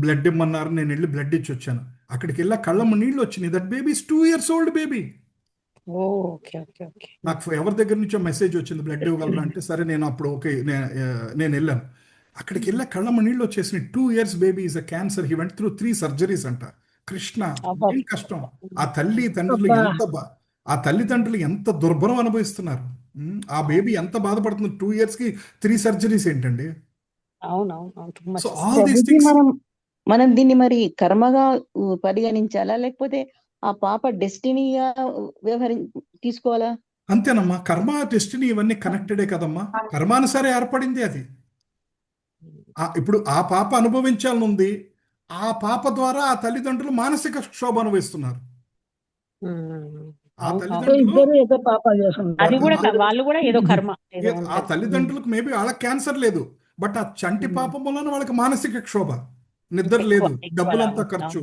బ్లడ్ ఇమ్మన్నారు, నేను వెళ్ళి బ్లడ్ ఇచ్చి వచ్చాను. అక్కడికి వెళ్ళా కళ్ళ నీళ్ళు వచ్చినాయి. That baby is 2 years old baby. Okay okay okay. నాకు ఎవరి దగ్గర నుంచో మెసేజ్ వచ్చింది, బ్లడ్ ఇవ్వగలరా అంటే సరే నేను అప్పుడు ఓకే నేను వెళ్ళాను. అక్కడికి వెళ్ళా కళ్ళమ్మ నీళ్ళు వచ్చేసి 2 years baby is a cancer. He went through 3 surgeries అంట. కృష్ణ ఏం కష్టం. ఆ తల్లిదండ్రులు ఎంత దుర్భరం అనుభవిస్తున్నారు. ఆ బేబీ ఎంత బాధపడుతుంది. 2 years కి 3 surgeries ఏంటండి. అవునవును. సో ఆల్ దీస్ థింగ్స్ మనం దీన్ని మరి కర్మగా పరిగణించాలా, లేకపోతే ఆ పాప డెస్టినీగా తీసుకోవాలా? అంతేనమ్మా. కర్మ డెస్టినీ ఇవన్నీ కనెక్టెడే కదమ్మా. కర్మానుసారే ఏర్పడింది అది. ఇప్పుడు ఆ పాప అనుభవించాలనుంది. ఆ పాప ద్వారా ఆ తల్లిదండ్రులు మానసిక క్షోభ అనుభవిస్తున్నారు. ఆ తల్లిదండ్రులు అది కూడా వాళ్ళు కూడా ఏదో కర్మ ఆ తల్లిదండ్రులకు మేబీ వాళ్ళకి క్యాన్సర్ లేదు, బట్ ఆ చంటి పాప వలన వాళ్ళకి మానసిక క్షోభ, నిద్ర లేదు, డబ్బులంతా ఖర్చు.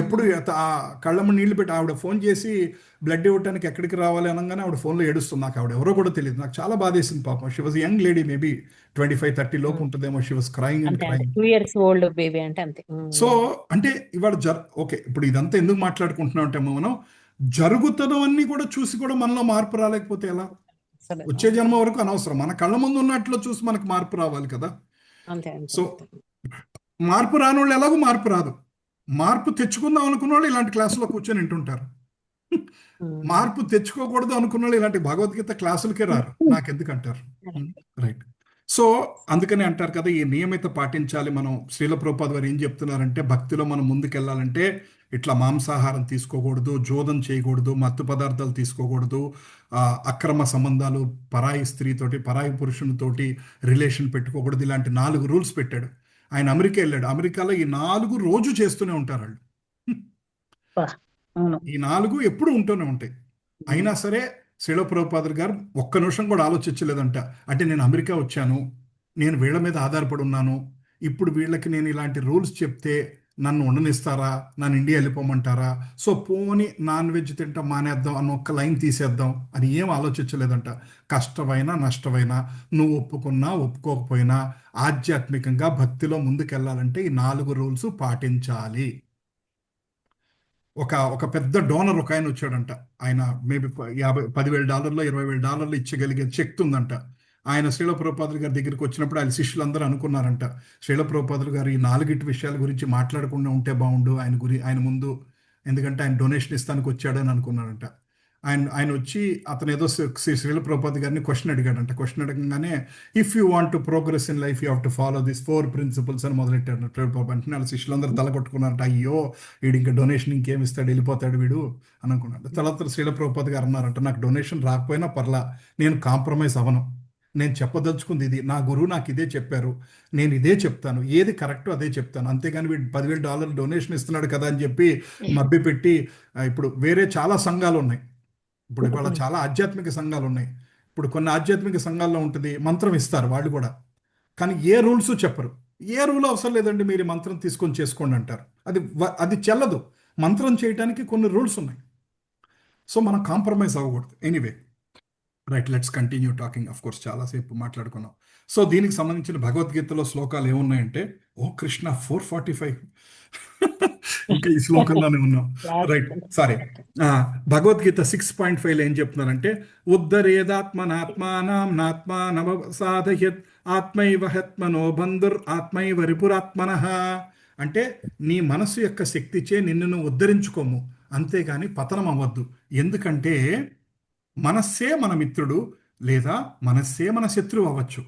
ఎప్పుడు ఆ కళ్ళమ్మ నీళ్లు పెట్టి ఆవిడ ఫోన్ చేసి బ్లడ్ ఇవ్వడానికి ఎక్కడికి రావాలి అనగానే ఆవిడ ఫోన్లో ఏడుస్తుంది. నాకు ఆవిడ ఎవరో కూడా తెలియదు. నాకు చాలా బాధేసింది పాపం. She was young lady, maybe 25-30 లోపు ఉంటుందేమో. She was crying and crying. 2 years old baby అంటే అంతే. సో అంటే ఇవాళ ఓకే, ఇప్పుడు ఇదంతా ఎందుకు మాట్లాడుకుంటున్నాం అంటే మనం జరుగుతున్నవన్నీ కూడా చూసి కూడా మనలో మార్పు రాలేకపోతే ఎలా? వచ్చే జన్మ వరకు అనవసరం. మన కళ్ళ ముందు ఉన్నట్లు చూసి మనకు మార్పు రావాలి కదా. సో మార్పు రాని వాళ్ళు ఎలాగో మార్పు రాదు. మార్పు తెచ్చుకుందాం అనుకున్న వాళ్ళు ఇలాంటి క్లాసులో కూర్చొని వింటుంటారు. మార్పు తెచ్చుకోకూడదు అనుకున్న వాళ్ళు ఇలాంటి భగవద్గీత క్లాసులకే రారు. నాకెందుకంటారు? రైట్. సో అందుకని అంటారు కదా, ఈ నియమిత పాటించాలి మనం. శ్రీల ప్రభుపాద వారు ఏం చెప్తున్నారంటే, భక్తిలో మనం ముందుకెళ్ళాలంటే ఇట్లా మాంసాహారం తీసుకోకూడదు, జోదం చేయకూడదు, మత్తు పదార్థాలు తీసుకోకూడదు, అక్రమ సంబంధాలు, పరాయి స్త్రీతోటి పరాయి పురుషునితోటి రిలేషన్ పెట్టుకోకూడదు. ఇలాంటి 4 రూల్స్ పెట్టాడు. ఆయన అమెరికా వెళ్ళాడు. అమెరికాలో ఈ 4 రోజు చేస్తూనే ఉంటారు వాళ్ళు. ఈ 4 ఎప్పుడు ఉంటూనే ఉంటాయి. అయినా సరే శ్రీల ప్రభుపాదులు గారు ఒక్క నిమిషం కూడా ఆలోచించలేదంట. అంటే నేను అమెరికా వచ్చాను, నేను వీళ్ళ మీద ఆధారపడి ఉన్నాను, ఇప్పుడు వీళ్ళకి నేను ఇలాంటి రూల్స్ చెప్తే నన్ను ఉండనిస్తారా, నన్ను ఇండియా వెళ్ళిపోమంటారా, సో పోని నాన్ వెజ్ తింటాం మానేద్దాం అన్న ఒక్క లైన్ తీసేద్దాం అని ఏం ఆలోచించలేదంట. కష్టమైనా నష్టమైనా నువ్వు ఒప్పుకున్నా ఒప్పుకోకపోయినా ఆధ్యాత్మికంగా భక్తిలో ముందుకెళ్ళాలంటే ఈ 4 రూల్స్ పాటించాలి. ఒక పెద్ద డోనర్ ఒక ఆయన వచ్చాడంట. ఆయన మేబీ $10,000 $20,000 ఇచ్చగలిగే శక్తి ఉందంట. ఆయన శ్రీల ప్రభుపాదులు గారి దగ్గరికి వచ్చినప్పుడు ఆయన శిష్యులందరూ అనుకున్నారంట, శ్రీల ప్రభుపాదులు గారు ఈ 4 విషయాల గురించి మాట్లాడకుండా ఉంటే బాగుండు ఆయన ముందు, ఎందుకంటే ఆయన డొనేషన్ ఇస్తానికి వచ్చాడని అనుకున్నారంట. ఆయన వచ్చి అతను ఏదో శ్రీల ప్రభుపాద గారిని క్వశ్చన్ అడిగాడంట. క్వశ్చన్ అడగగానే, if you want to progress in life you have to follow this 4 principles అని మొదలెట్టాడు ప్రభుపాద. అంటే వాళ్ళ శిష్యులందరూ తలకొట్టుకున్నారంట, అయ్యో వీడు ఇంకా డొనేషన్ ఇంకేం ఇస్తాడు, వెళ్ళిపోతాడు వీడు అని అనుకున్నాడు. తర్వాత శ్రీల ప్రభుపాద గారు అన్నారంట, నాకు డొనేషన్ రాకపోయినా పర్లా, నేను కాంప్రమైజ్ అవ్వను, నేను చెప్పదలుచుకుంది ఇది, నా గురువు నాకు ఇదే చెప్పారు, నేను ఇదే చెప్తాను, ఏది కరెక్టో అదే చెప్తాను, అంతేగాని వీడు $10,000 డొనేషన్ ఇస్తున్నాడు కదా అని చెప్పి మభ్యపెట్టి. ఇప్పుడు వేరే చాలా సంఘాలు ఉన్నాయి, ఇప్పుడు ఇవాళ చాలా ఆధ్యాత్మిక సంఘాలు ఉన్నాయి. ఇప్పుడు కొన్ని ఆధ్యాత్మిక సంఘాల్లో ఉంటుంది, మంత్రం ఇస్తారు వాళ్ళు కూడా, కానీ ఏ రూల్స్ చెప్పరు. ఏ రూల్ అవసరం లేదండి, మీరు మంత్రం తీసుకొని చేసుకోండి అంటారు. అది చెల్లదు. మంత్రం చేయడానికి కొన్ని రూల్స్ ఉన్నాయి. సో మనం కాంప్రమైజ్ అవ్వకూడదు. Anyway right, let's continue talking. Of course చాలాసేపు మాట్లాడుకున్నాం. సో దీనికి సంబంధించిన భగవద్గీతలో శ్లోకాలు ఏమున్నాయంటే, ఓ కృష్ణ 445 ఇంకా ఈ శ్లోకంలోనే ఉన్నాం. Right, sorry. భగవద్గీత 6.5 ఏం చెప్తున్నారంటే, ఉద్ధరేదాత్మనాత్మానం నాత్మానవసాదయత్ ఆత్మైవ హత్మనో బంధుర్ ఆత్మైవ రిపురాత్మనః. అంటే నీ మనసు యొక్క శక్తిచే నిన్ను నువ్వు ఉద్ధరించుకోము, అంతేగాని పతనం అవ్వద్దు. ఎందుకంటే మనస్సే మన మిత్రుడు, లేదా మనస్సే మన శత్రువు అవ్వచ్చు.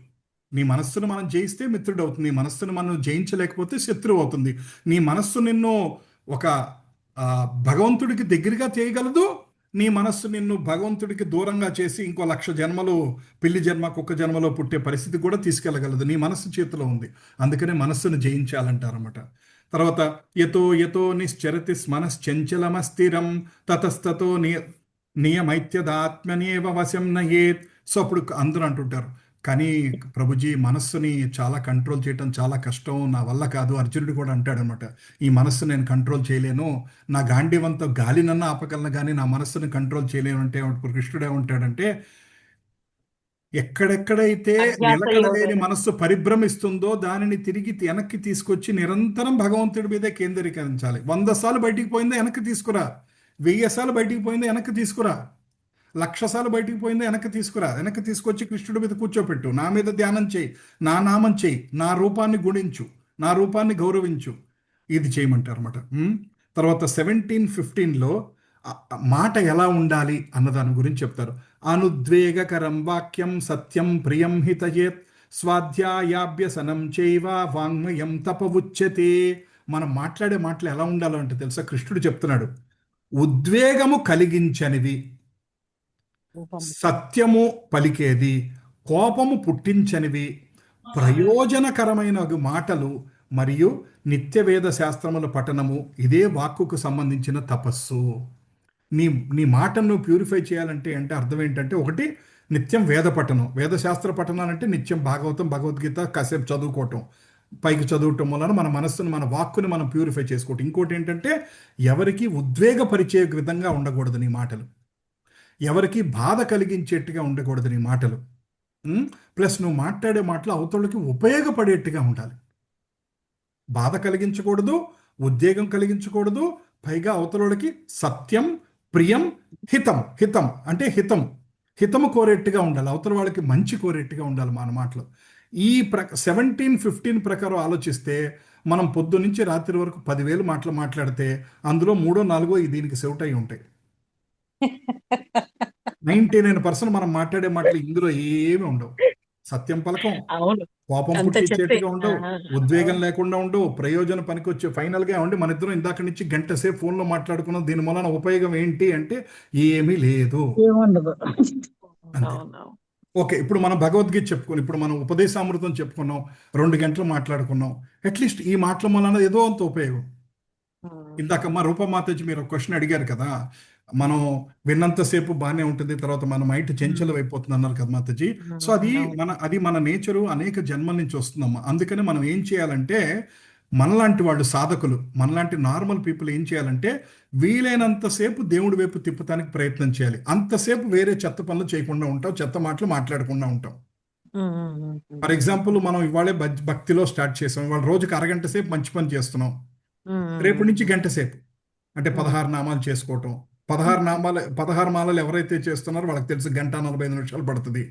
నీ మనస్సును మనం జయిస్తే మిత్రుడు అవుతుంది, నీ మనస్సును మనం జయించలేకపోతే శత్రువు అవుతుంది. నీ మనస్సు నిన్ను ఒక భగవంతుడికి దగ్గరగా చేయగలదు, నీ మనస్సు నిన్ను భగవంతుడికి దూరంగా చేసి ఇంకో 1,00,000 జన్మలు, పిల్లి జన్మ, కుక్క జన్మలో పుట్టే పరిస్థితి కూడా తీసుకెళ్ళగలదు. నీ మనస్సు చేతిలో ఉంది. అందుకనే మనస్సును జయించాలంటారన్నమాట. తర్వాత యతో యతో నిశ్చరతి మనశ్చంచలమస్థిరం తతస్తతో నియమైత్యదాత్మనేవ వశం నయేత్. సో అప్పుడు అందరూ అంటుంటారు, కానీ ప్రభుజీ మనస్సుని చాలా కంట్రోల్ చేయటం చాలా కష్టం, నా వల్ల కాదు. అర్జునుడు కూడా అంటాడనమాట, ఈ మనస్సు నేను కంట్రోల్ చేయలేను, నా గాంధీవంతో గాలినన్నా ఆపగలను కానీ నా మనస్సుని కంట్రోల్ చేయలేను అంటే, కృష్ణుడు ఏమంటాడంటే, ఎక్కడెక్కడైతే అజ్ఞాత నిలకడలేని యోగం. మనస్సు పరిభ్రమిస్తుందో దానిని తిరిగి వెనక్కి తీసుకొచ్చి నిరంతరం భగవంతుడి మీదే కేంద్రీకరించాలి. 100 సార్లు బయటికి పోయిందో వెనక్కి తీసుకురా, 1000 సార్లు బయటికి పోయిందో వెనక్కి తీసుకురా, 1,00,000 సార్లు బయటికి పోయిందో వెనక్కి తీసుకురా, వెనక్కి తీసుకొచ్చి కృష్ణుడి మీద కూర్చోపెట్టు, నా మీద ధ్యానం చేయి, నా నామం చేయి, నా రూపాన్ని గుణించు, నా రూపాన్ని గౌరవించు. ఇది చేయమంటారు అనమాట. తర్వాత 17:15లో మాట ఎలా ఉండాలి అన్న దాని గురించి చెప్తారు. అనుద్వేగకరం వాక్యం సత్యం ప్రియం హితయేత్ స్వాధ్యాయాభ్యసనం చైవ వాంగ్మయం తపవుచ్యతే. మనం మాట్లాడే మాటలు ఎలా ఉండాలో అంటే తెలుసా? కృష్ణుడు చెప్తున్నాడు, ఉద్వేగము కలిగించనివి, సత్యము పలికేది, కోపము పుట్టించనివి, ప్రయోజనకరమైన మాటలు మరియు నిత్యవేద శాస్త్రముల పఠనము, ఇదే వాక్కుకు సంబంధించిన తపస్సు. నీ మాటను నువ్వు ప్యూరిఫై చేయాలంటే అంటే అర్థం ఏంటంటే, ఒకటి నిత్యం వేద పఠనం, వేదశాస్త్ర పఠనాలు అంటే నిత్యం భాగవతం భగవద్గీత కాసేపు చదువుకోవటం, పైకి చదువుటం వలన మన మనస్సును మన వాక్కుని మనం ప్యూరిఫై చేసుకోవటం. ఇంకోటి ఏంటంటే, ఎవరికి ఉద్వేగపరిచే విధంగా ఉండకూడదు నీ మాటలు, ఎవరికి బాధ కలిగించేట్టుగా ఉండకూడదు నీ మాటలు. ప్లస్ నువ్వు మాట్లాడే మాటలు అవతలకి ఉపయోగపడేట్టుగా ఉండాలి. బాధ కలిగించకూడదు, ఉద్వేగం కలిగించకూడదు, పైగా అవతలకి సత్యం ప్రియం హితం. హితం అంటే హితము కోరేట్టుగా ఉండాలి, అవతల వాళ్ళకి మంచి కోరేట్టుగా ఉండాలి మన మాటలు. ఈ 17:15 ప్రకారం ఆలోచిస్తే మనం పొద్దు నుంచి రాత్రి వరకు 10,000 మాటలు మాట్లాడితే అందులో 3-4 దీనికి సెవుట్ అయి ఉంటాయి. 99% మనం మాట్లాడే మాటలు ఇందులో ఏమి ఉండవు. సత్యం పలకం, అవును, కోపం అంత పుట్టించేట్టుగా చెప్పే. ఉండవు, ఉద్వేగం లేకుండా ఉండవు, ప్రయోజనం పనికి వచ్చే. ఫైనల్గా ఉండి మన ఇద్దరం ఇందాక నుంచి గంట సేపు ఫోన్లో మాట్లాడుకున్నాం, దీని మూలన ఉపయోగం ఏంటి అంటే ఏమీ లేదు. ఏముండదు. అంతే. ఓకే, ఇప్పుడు మనం భగవద్గీత చెప్పుకున్నాం, ఇప్పుడు మనం ఉపదేశామృతం చెప్పుకున్నాం, 2 గంటలు మాట్లాడుకున్నాం. అట్లీస్ట్ ఈ మాటల మూలన ఏదో అంత ఉపయోగం. ఇందాక మా రూపమాతజీ మీరు ఒక క్వశ్చన్ అడిగారు కదా, మనం విన్నంతసేపు బాగానే ఉంటుంది, తర్వాత మన మైండ్ చెంచలం అయిపోతుంది అన్నారు కదా మాతజీ. సో అది మన నేచరు అనేక జన్మల నుంచి వస్తుందమ్మా. అందుకని మనం ఏం చేయాలంటే, మనలాంటి వాళ్ళు సాధకులు, మనలాంటి నార్మల్ పీపుల్ ఏం చేయాలంటే, వీలైనంతసేపు దేవుడి వైపు తిప్పటానికి ప్రయత్నం చేయాలి. అంతసేపు వేరే చెత్త పనులు చేయకుండా ఉంటాం, చెత్త మాటలు మాట్లాడకుండా ఉంటాం. ఫర్ ఎగ్జాంపుల్, మనం ఇవాళే భక్తిలో స్టార్ట్ చేసాం, ఇవాళ రోజుకి అరగంట సేపు మంచి పని చేస్తున్నాం, రేపు నుంచి గంట సేపు అంటే 16 నామాలు చేసుకోవటం. 16 మాలలు ఎవరైతే చేస్తున్నారో వాళ్ళకి తెలుసు 1:45 నిమిషాలు పడుతుంది.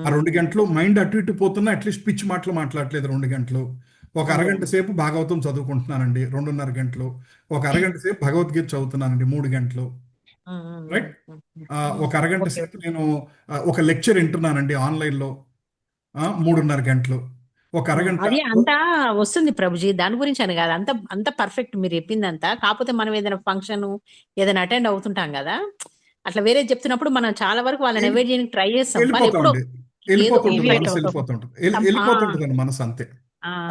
ఆ 2 గంటలు మైండ్ అటు ఇటు పోతున్నా, అట్లీస్ట్ పిచ్చి మాటలు మాట్లాడలేదు 2 గంటలు. ఒక అరగంట సేపు భాగవతం చదువుకుంటున్నానండి 2.5 గంటలు. ఒక అరగంట సేపు భగవద్గీత చదువుతున్నానండి 3 గంటలు. రైట్. ఒక అరగంట సేపు నేను ఒక లెక్చర్ వింటున్నానండి ఆన్లైన్లో 3.5 గంటలు. ఒక అరగంట అది అంతా వస్తుంది ప్రభుజీ, దాని గురించి అని కాదు, అంత పర్ఫెక్ట్ మీరు చెప్పిందంతా. కాకపోతే మనం ఏదైనా ఫంక్షన్ ఏదైనా అటెండ్ అవుతుంటాం కదా, అట్లా వేరే చెప్తున్నప్పుడు మనం చాలా వరకు వాళ్ళని అవాయిడ్ చేయడానికి ట్రై చేస్తాం. వాళ్ళు ఎప్పుడో వెళ్ళిపోతుంటుంది deviate మనసు, వెళ్ళిపోతుంటుంది మనసు. అంతే,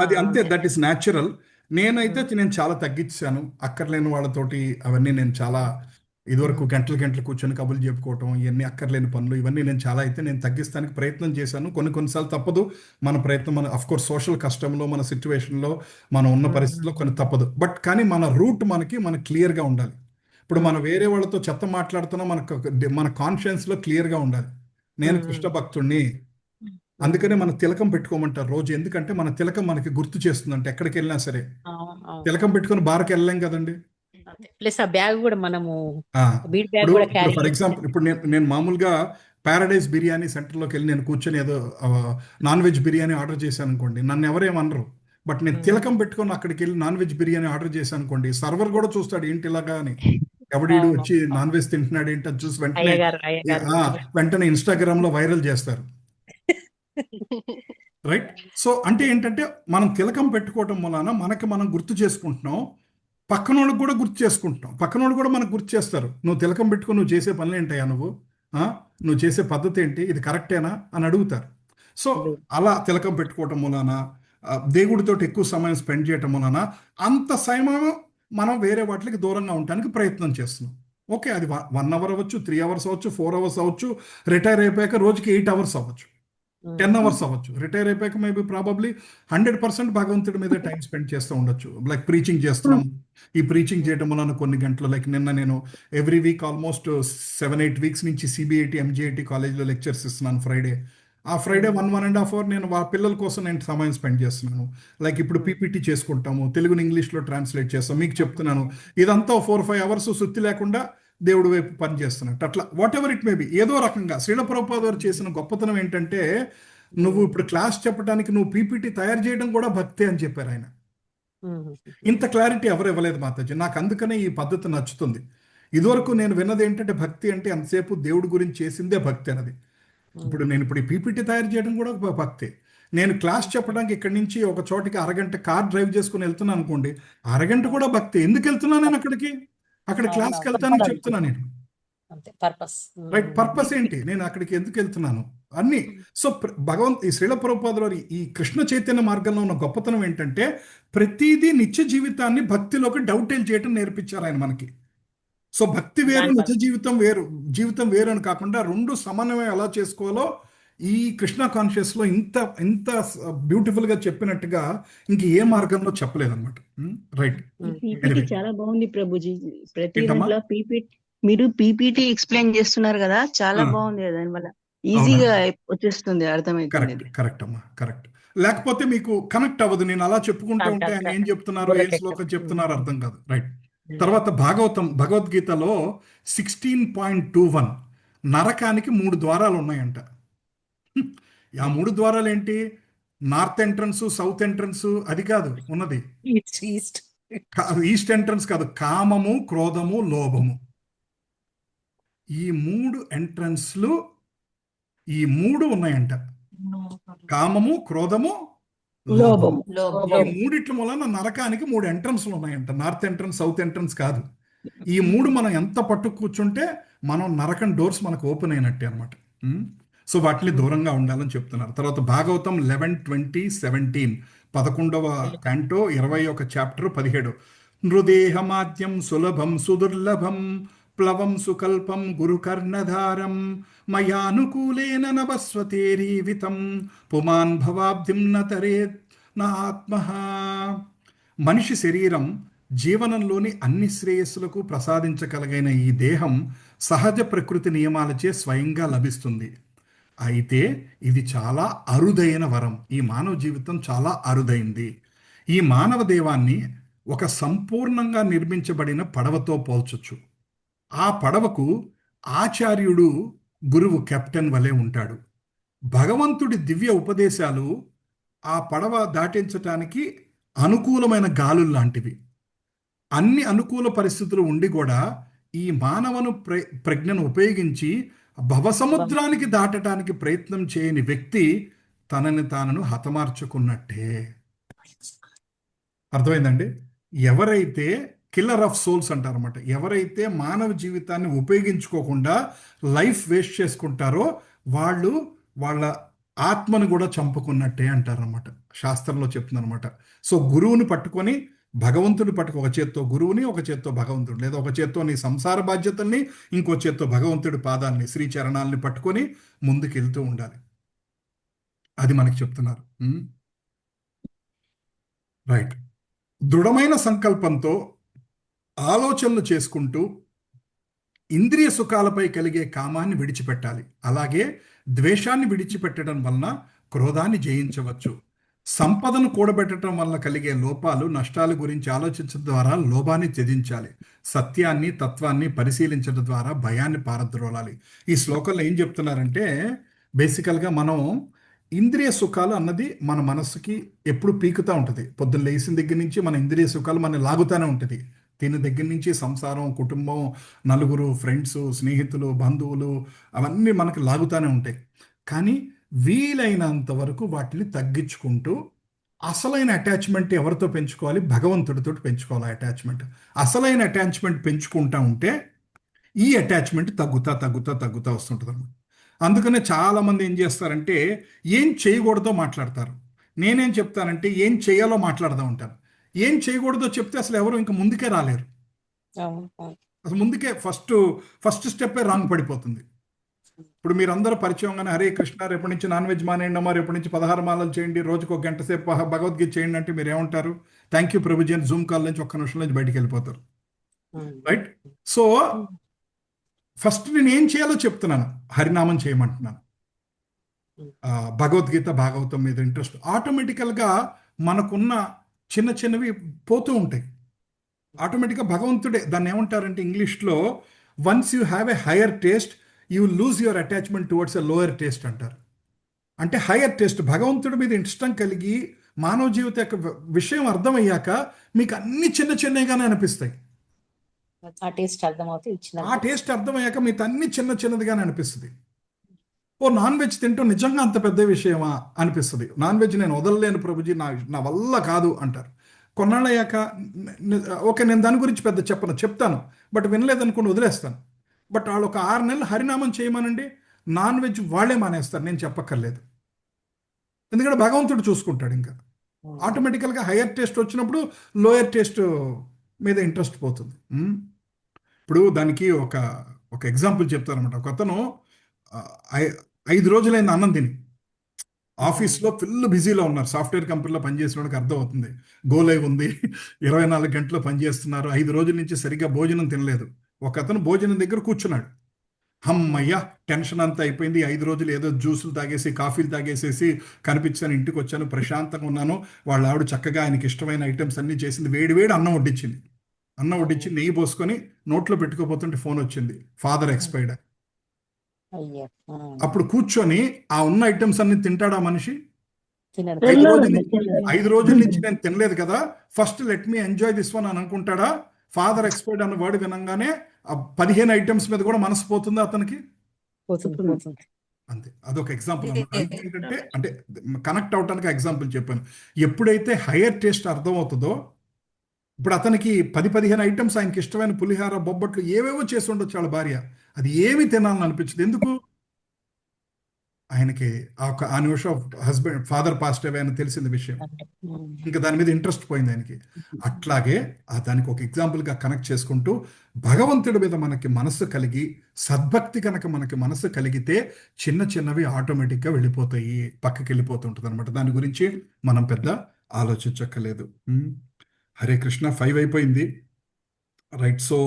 అది అంతే, దట్ ఈస్ న్యాచురల్. నేను చాలా తగ్గించాను, అక్కర్లేని వాళ్ళతోటి అవన్నీ నేను చాలా ఇదివరకు గంటలు కూర్చొని కబుర్లు చెప్పుకోవటం, ఇవన్నీ అక్కర్లేని పనులు, ఇవన్నీ నేను తగ్గిస్తానికి ప్రయత్నం చేశాను. కొన్నిసార్లు తప్పదు మన ప్రయత్నం, మన అఫ్ కోర్స్ సోషల్ కష్టంలో, మన సిచ్యువేషన్లో, మనం ఉన్న పరిస్థితిలో కొన్ని తప్పదు. బట్ కానీ మన రూట్ మనకి క్లియర్గా ఉండాలి. ఇప్పుడు మనం వేరే వాళ్ళతో చెత్త మాట్లాడుతున్నా మన కాన్షియన్స్లో క్లియర్గా ఉండాలి, నేను కృష్ణ భక్తుడిని. అందుకనే మన తిలకం పెట్టుకోమంటారు రోజు, ఎందుకంటే మన తిలకం మనకి గుర్తు చేస్తుంది. అంటే ఎక్కడికి వెళ్ళినా సరే తిలకం పెట్టుకుని బార్కి వెళ్ళలేం కదండి. ప్లస్ ఆ బ్యాగ్ కూడా మనము ఫర్ ఎగ్జాంపుల్, ఇప్పుడు నేను మామూలుగా ప్యారడైజ్ బిర్యానీ సెంటర్లోకి వెళ్ళి నేను కూర్చొని ఏదో నాన్ వెజ్ బిర్యానీ ఆర్డర్ చేశాను అనుకోండి, నన్ను ఎవరేమనరు. బట్ నేను తిలకం పెట్టుకొని అక్కడికి వెళ్ళి నాన్ వెజ్ బిర్యానీ ఆర్డర్ చేశాను అనుకోండి, సర్వర్ కూడా చూస్తాడు ఏంటి ఇలాగా అని, ఎవడీడు వచ్చి నాన్ వెజ్ తింటున్నాడు ఏంటి అది చూసి వెంటనే ఇన్స్టాగ్రామ్ లో వైరల్ చేస్తారు. రైట్. సో అంటే ఏంటంటే, మనం తిలకం పెట్టుకోవటం వలన మనం గుర్తు చేసుకుంటున్నాం, పక్కనోళ్ళకి కూడా గుర్తు చేసుకుంటున్నాం, పక్కనోళ్ళు కూడా మనకు గుర్తు చేస్తారు, నువ్వు తిలకం పెట్టుకుని నువ్వు చేసే పనులు ఏంటయ్యా, నువ్వు చేసే పద్ధతి ఏంటి, ఇది కరెక్టేనా అని అడుగుతారు. సో అలా తిలకం పెట్టుకోవటం వలన, దేవుడితో ఎక్కువ సమయం స్పెండ్ చేయటం వలన అంత సమయం మనం వేరే వాటికి దూరంగా ఉండటానికి ప్రయత్నం చేస్తున్నాం. ఓకే, అది 1 అవర్ అవ్వచ్చు, 3 అవర్స్ అవ్వచ్చు, 4 అవర్స్ అవ్వచ్చు, రిటైర్ అయిపోయాక రోజుకి 8 అవర్స్ అవ్వచ్చు, 10 అవర్స్ అవ్వచ్చు. రిటైర్ అయిపోయాక మేబీ ప్రాబబ్లీ 100% భగవంతుడి మీద టైం స్పెండ్ చేస్తూ ఉండొచ్చు. లైక్ ప్రీచింగ్ చేస్తున్నాం, ఈ ప్రీచింగ్ చేయడం వలన కొన్ని గంటలు, లైక్ నిన్న నేను ఎవ్రీ వీక్ ఆల్మోస్ట్ 7-8 వీక్స్ నుంచి CBIT MGIT కాలేజ్లో లెక్చర్స్ ఇస్తున్నాను. ఫ్రైడే ఆ ఫ్రైడే 1.5 అవర్ నేను పిల్లల కోసం నేను సమయం స్పెండ్ చేస్తున్నాను. లైక్ ఇప్పుడు పీపీటీ చేసుకుంటాము, తెలుగుని ఇంగ్లీష్లో ట్రాన్స్లేట్ చేస్తాం. మీకు చెప్తున్నాను, ఇదంతా 4-5 అవర్స్ సుత్తి లేకుండా దేవుడి వైపు పని చేస్తున్నట్టు. అట్లా what ever it may be, ఏదో రకంగా శ్రీల ప్రభుపాద వారు చేసిన గొప్పతనం ఏంటంటే, నువ్వు ఇప్పుడు క్లాస్ చెప్పడానికి నువ్వు పీపీటీ తయారు చేయడం కూడా భక్తే అని చెప్పారు ఆయన. ఇంత క్లారిటీ ఎవరు ఇవ్వలేదు మాతాజీ. నాకు అందుకనే ఈ పద్ధతి నచ్చుతుంది. ఇదివరకు నేను విన్నది ఏంటంటే, భక్తి అంటే ఎంతసేపు దేవుడి గురించి చేసిందే భక్తి అన్నది. ఇప్పుడు ఈ పీపీటీ తయారు చేయడం కూడా ఒక భక్తే. నేను క్లాస్ చెప్పడానికి ఇక్కడి నుంచి ఒక చోటికి అరగంట కార్ డ్రైవ్ చేసుకుని వెళ్తున్నాను అనుకోండి, అరగంట కూడా భక్తి. ఎందుకు వెళ్తున్నాను నేను అక్కడికి? అక్కడ క్లాస్కి వెళ్తానని చెప్తున్నాను నేను. పర్పస్. రైట్, పర్పస్ ఏంటి, నేను అక్కడికి ఎందుకు వెళ్తున్నాను అన్ని. సో ఈ శ్రీల ప్రభుపాదుల వారి ఈ కృష్ణ చైతన్య మార్గంలో ఉన్న గొప్పతనం ఏంటంటే, ప్రతిదీ నిత్య జీవితాన్ని భక్తిలోకి డౌటేల్ చేయటం నేర్పించారు ఆయన మనకి. సో భక్తి వేరు, నిజ జీవితం వేరు, జీవితం వేరు అని కాకుండా రెండు సమన్వయం ఎలా చేసుకోవాలో ఈ కృష్ణ కాన్షియస్ లో ఇంత ఇంత బ్యూటిఫుల్ గా చెప్పినట్టుగా ఇంక ఏ మార్గంలో చెప్పలేదన్నమాట. రైట్, పీపీటీ చాలా బాగుంది ప్రభుజీ. ప్రతి ఏంటమ్మా? దాంట్లో మీరు పీపీటీ ఎక్స్ప్లెయిన్ చేస్తున్నారు కదా, చాలా బాగుంది. దానివల్ల ఈజీగా వచ్చేస్తుంది, అర్థమవుతుంది. కరెక్ట్, కరెక్ట్ అమ్మా, కరెక్ట్. లేకపోతే మీకు కనెక్ట్ అవ్వదు. నేను అలా చెప్పుకుంటూ ఉంటే ఆయన ఏం చెప్తున్నారు, ఏ శ్లోకం చెప్తున్నారు అర్థం కాదు. రైట్. తర్వాత భగవద్గీతలో 16.21 నరకానికి 3 ద్వారాలు ఉన్నాయంట. ఆ 3 ద్వారాలు ఏంటి? నార్త్ ఎంట్రన్స్, సౌత్ ఎంట్రన్స్ అది కాదు ఉన్నది, ఈస్ట్ ఎంట్రన్స్ కాదు, కామము, క్రోధము, లోభము. ఈ 3 ఎంట్రన్స్లు, ఈ 3 ఉన్నాయంట. కామము, క్రోధము, లోభము. ఈ మూడిట్ల మూలన నరకానికి 3 ఎంట్రన్స్లు ఉన్నాయంట. నార్త్ ఎంట్రన్స్, సౌత్ ఎంట్రన్స్ కాదు. ఈ 3 మనం ఎంత పట్టు కూర్చుంటే మనం నరకం డోర్స్ మనకు ఓపెన్ అయినట్టే అనమాట. సో వాటిని దూరంగా ఉండాలని చెప్తున్నారు. తర్వాత భాగవతం 11:20-17 11వ క్యాంటో 21 చాప్టర్ 17 నృదేహమాద్యం సులభం సుదుర్లభం ప్లవం సుకల్పం గురుకర్ణధారం మయానుకూలేన నవస్వతేరీవితం పుమాన్ భవాబ్ధిం నతరేత్ నా ఆత్మః. మనిషి శరీరం జీవనంలోని అన్ని శ్రేయస్సులకు ప్రసాదించగలిగిన ఈ దేహం సహజ ప్రకృతి నియమాలచే స్వయంగా లభిస్తుంది. అయితే ఇది చాలా అరుదైన వరం. ఈ మానవ జీవితం చాలా అరుదైంది. ఈ మానవ దేవాన్ని ఒక సంపూర్ణంగా నిర్మించబడిన పడవతో పోల్చొచ్చు. ఆ పడవకు ఆచార్యుడు, గురువు, కెప్టెన్ వలె ఉంటాడు. భగవంతుడి దివ్య ఉపదేశాలు ఆ పడవ దాటించటానికి అనుకూలమైన గాలులు లాంటివి. అన్ని అనుకూల పరిస్థితులు ఉండి కూడా ఈ మానవను ప్రజ్ఞను ఉపయోగించి భవసముద్రానికి దాటడానికి ప్రయత్నం చేయని వ్యక్తి తనని తాను హతమార్చుకున్నట్టే. అర్థమైందండి? ఎవరైతే కిల్లర్ ఆఫ్ సోల్స్ అంటారన్నమాట, ఎవరైతే మానవ జీవితాన్ని ఉపయోగించుకోకుండా లైఫ్ వేస్ట్ చేసుకుంటారో వాళ్ళు వాళ్ళ ఆత్మను కూడా చంపుకున్నట్టే అంటారన్నమాట. శాస్త్రంలో చెప్తుందన్నమాట. సో గురువుని పట్టుకొని, భగవంతుని పట్టుకు, ఒక చేత్తో గురువుని, ఒక చేత్తో భగవంతుడు, లేదా ఒక చేత్తో నీ సంసార బాధ్యతల్ని, ఇంకో చేత్తో భగవంతుడి పాదాలని, శ్రీచరణాలని పట్టుకొని ముందుకు వెళ్తూ ఉండాలి. అది మనకి చెప్తున్నారు. రైట్. దృఢమైన సంకల్పంతో ఆలోచనలు చేసుకుంటూ ఇంద్రియ సుఖాలపై కలిగే కామాన్ని విడిచిపెట్టాలి. అలాగే ద్వేషాన్ని విడిచిపెట్టడం వలన క్రోధాన్ని జయించవచ్చు. సంపదను కూడబెట్టడం వల్ల కలిగే లోపాలు, నష్టాల గురించి ఆలోచించడం ద్వారా లోభాన్ని త్యజించాలి. సత్యాన్ని, తత్వాన్ని పరిశీలించడం ద్వారా భయాన్ని పారద్రోలాలి. ఈ శ్లోకంలో ఏం చెప్తున్నారంటే, బేసికల్గా మనం ఇంద్రియ సుఖాలు అన్నది మన మనస్సుకి ఎప్పుడు పీకుతూ ఉంటుంది. పొద్దున్న లేచిన దగ్గర నుంచి మన ఇంద్రియ సుఖాలు మన లాగుతూనే ఉంటుంది. తిని దగ్గర నుంచి సంసారం, కుటుంబం, నలుగురు, ఫ్రెండ్స్, స్నేహితులు, బంధువులు, అవన్నీ మనకు లాగుతూనే ఉంటాయి. కానీ వీలైనంత వరకు వాటిని తగ్గించుకుంటూ అసలైన అటాచ్మెంట్ ఎవరితో పెంచుకోవాలి? భగవంతుడితో పెంచుకోవాలి అటాచ్మెంట్. అసలైన అటాచ్మెంట్ పెంచుకుంటా ఉంటే ఈ అటాచ్మెంట్ తగ్గుతా వస్తుంటుంది అన్నమాట. అందుకనే చాలామంది ఏం చేస్తారంటే ఏం చేయకూడదో మాట్లాడతారు. నేనేం చెప్తానంటే ఏం చేయాలో మాట్లాడదాం ఉంటాను. ఏం చేయకూడదో చెప్తే అసలు ఎవరు ఇంకా ముందుకే రాలేరు. అసలు ముందుకే ఫస్ట్ స్టెప్పే రాంగ్ పడిపోతుంది. ఇప్పుడు మీరందరూ పరిచయంగానే హరే కృష్ణ, రేపటి నుంచి నాన్ వెజ్ మానేయండి అమ్మా, రేపటి నుంచి 16 మాలలు చేయండి, రోజుకు 1 గంట సేపు భగవద్గీత చేయండి అంటే మీరు ఏమంటారు? థ్యాంక్ యూ ప్రభుజీ అని జూమ్ కాల్ నుంచి 1 నిమిషం నుంచి బయటికి వెళ్ళిపోతారు. రైట్. సో ఫస్ట్ నేను ఏం చేయాలో చెప్తున్నాను, హరినామం చేయమంటున్నాను. భగవద్గీత భాగవతం మీద ఇంట్రెస్ట్ ఆటోమేటికల్గా మనకున్న చిన్న చిన్నవి పోతూ ఉంటాయి. ఆటోమేటిక్గా భగవంతుడే దాన్ని ఏమంటారంటే ఇంగ్లీష్లో once you have a higher taste you lose your attachment towards a lower taste అంటారు. అంటే హయ్యర్ టేస్ట్ భగవంతుడి మీద ఇష్టం కలిగి మానవ జీవిత యొక్క విషయం అర్థమయ్యాక మీకు అన్ని చిన్న చిన్నగానే అనిపిస్తాయి. ఆ టేస్ట్ అర్థమవుతుంది ఆ టేస్ట్ అర్థమయ్యాక మీకు అన్ని చిన్న చిన్నదిగానే అనిపిస్తుంది. ఓ నాన్ వెజ్ తింటూ నిజంగా అంత పెద్ద విషయమా అనిపిస్తుంది. నాన్ వెజ్ నేను వదలలేను ప్రభుజీ, నా వల్ల కాదు అంటారు. కొన్నాళ్ళు అయ్యాక ఓకే నేను దాని గురించి పెద్ద చెప్తాను బట్ వినలేదనుకుని వదిలేస్తాను. బట్ వాళ్ళు ఒక 6 నెలలు హరినామం చేయమనండి, నాన్ వెజ్ వాళ్ళే మానేస్తారు, నేను చెప్పక్కర్లేదు. ఎందుకంటే భగవంతుడు చూసుకుంటాడు. ఇంకా ఆటోమేటికల్గా హయ్యర్ టేస్ట్ వచ్చినప్పుడు లోయర్ టేస్ట్ మీద ఇంట్రెస్ట్ పోతుంది. ఇప్పుడు దానికి ఒక ఎగ్జాంపుల్ చెప్తాను అనమాట. ఒక అతను 5 రోజులైంది అన్నం తిని, ఆఫీస్లో ఫుల్ బిజీలో ఉన్నారు. సాఫ్ట్వేర్ కంపెనీలో పనిచేసిన వాడికి అర్థమవుతుంది. గోలైవ్ ఉంది, 24 గంటలు పనిచేస్తున్నారు, 5 రోజుల నుంచి సరిగ్గా భోజనం తినలేదు. ఒక అతను భోజనం దగ్గర కూర్చున్నాడు. అమ్మయ్య టెన్షన్ అంతా అయిపోయింది, 5 రోజులు ఏదో జ్యూసులు తాగేసి కాఫీలు తాగేసేసి కనిపించాను, ఇంటికి వచ్చాను, ప్రశాంతంగా ఉన్నాను. వాళ్ళ ఆవిడ చక్కగా ఆయనకి ఇష్టమైన ఐటమ్స్ అన్నీ చేసింది, వేడి వేడి అన్నం వడ్డించింది. అన్నం వడ్డించి నెయ్యి పోసుకొని నోట్లో పెట్టుకోపోతుంటే ఫోన్ వచ్చింది, ఫాదర్ ఎక్స్పైర్డ్. అప్పుడు కూర్చొని ఆ ఉన్న ఐటమ్స్ అన్ని తింటాడా మనిషి? 5 రోజుల నుంచి నేను తినలేదు కదా, first let me enjoy this one అని అనుకుంటాడా? ఫాదర్ ఎక్స్పైర్డ్ అన్న వర్డ్ వినంగానే 15 ఐటమ్స్ మీద కూడా మనసు పోతుందా అతనికి? అంతే. అదొక ఎగ్జాంపుల్ అన్నమాట. ఏంటంటే అంటే కనెక్ట్ అవటానికి ఎగ్జాంపుల్ చెప్పాను. ఎప్పుడైతే హయ్యర్ టేస్ట్ అర్థం అవుతుందో, ఇప్పుడు అతనికి 10-15 ఐటమ్స్ ఆయనకి ఇష్టమైన పులిహార, బొబ్బట్లు ఏవేవో చేసి ఉండొచ్చు వాళ్ళ భార్య, అది ఏమి తినాలని అనిపించదు. ఎందుకు? ఆయనకి ఆ నిమిషం ఫాదర్ పాస్ట్ అవే అని తెలిసింది విషయం, ఇంకా దాని మీద ఇంట్రెస్ట్ పోయింది ఆయనకి. అట్లాగే దానికి ఒక ఎగ్జాంపుల్గా కనెక్ట్ చేసుకుంటూ భగవంతుడి మీద మనకి మనస్సు కలిగి సద్భక్తి కనుక మనకి మనస్సు కలిగితే చిన్న చిన్నవి ఆటోమేటిక్గా వెళ్ళిపోతాయి, పక్కకి వెళ్ళిపోతుంటుంది అనమాట. దాని గురించి మనం పెద్ద ఆలోచించక్కర్లేదు. హరే కృష్ణ. 5 అయిపోయింది, రైట్. సో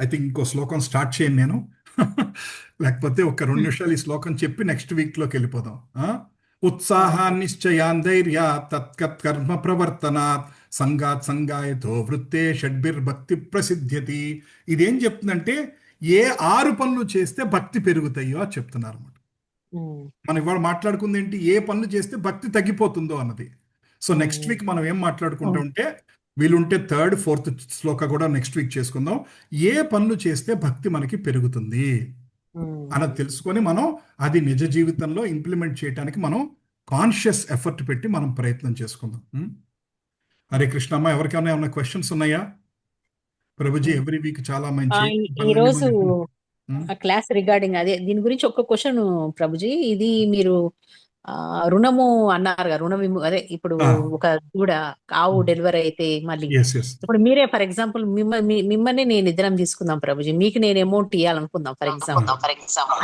ఐ థింక్ ఇంకో శ్లోకం స్టార్ట్ చేయను నేను, లేకపోతే ఒక 2 నిమిషాలు ఈ శ్లోకం చెప్పి నెక్స్ట్ వీక్లోకి వెళ్ళిపోదాం. ఉత్సాహాన్నిశ్చయాన్ ధైర్య తత్కత్ కర్మ ప్రవర్తనాత్ సంగాత్ సంగాయతో వృత్తే షడ్భిర్భక్తి ప్రసిద్ధ్యతి. ఇదేం చెప్తుందంటే ఏ 6 పనులు చేస్తే భక్తి పెరుగుతాయో అని చెప్తున్నారు అన్నమాట. మనం ఇవాళ మాట్లాడుకుంది ఏంటి? ఏ పనులు చేస్తే భక్తి తగ్గిపోతుందో అన్నది. సో నెక్స్ట్ వీక్ మనం ఏం మాట్లాడుకుంటూ ఉంటే వీలుంటే 3rd, 4th శ్లోక కూడా నెక్స్ట్ వీక్ చేసుకుందాం. ఏ పనులు చేస్తే భక్తి మనకి పెరుగుతుంది అన్నది తెలుసుకొని మనం అది నిజ జీవితంలో ఇంప్లిమెంట్ చేయడానికి మనం కాన్షియస్ ఎఫర్ట్ పెట్టి మనం ప్రయత్నం చేసుకుందాం. హరే కృష్ణ. అమ్మ ఎవరికైనా ఏమైనా క్వశ్చన్స్ ఉన్నాయా? ప్రభుజీ ఎవ్రీ వీక్ చాలా మంచి ఈ రోజు క్లాస్ రిగార్డింగ్ అదే దీని గురించి ఒక క్వశ్చన్ ప్రభుజీ. ఇది మీరు రుణము అన్నారు కదా, అదే ఇప్పుడు ఒక దూడ ఆవు డెలివరీ అయితే మళ్ళీ ఇప్పుడు మీరే ఫర్ ఎగ్జాంపుల్ మిమ్మల్ని నేను ఇద్దరం తీసుకుందాం ప్రభుజీ, మీకు నేను అమౌంట్ ఇవ్వాలనుకుందాం ఫర్ ఎగ్జాంపుల్.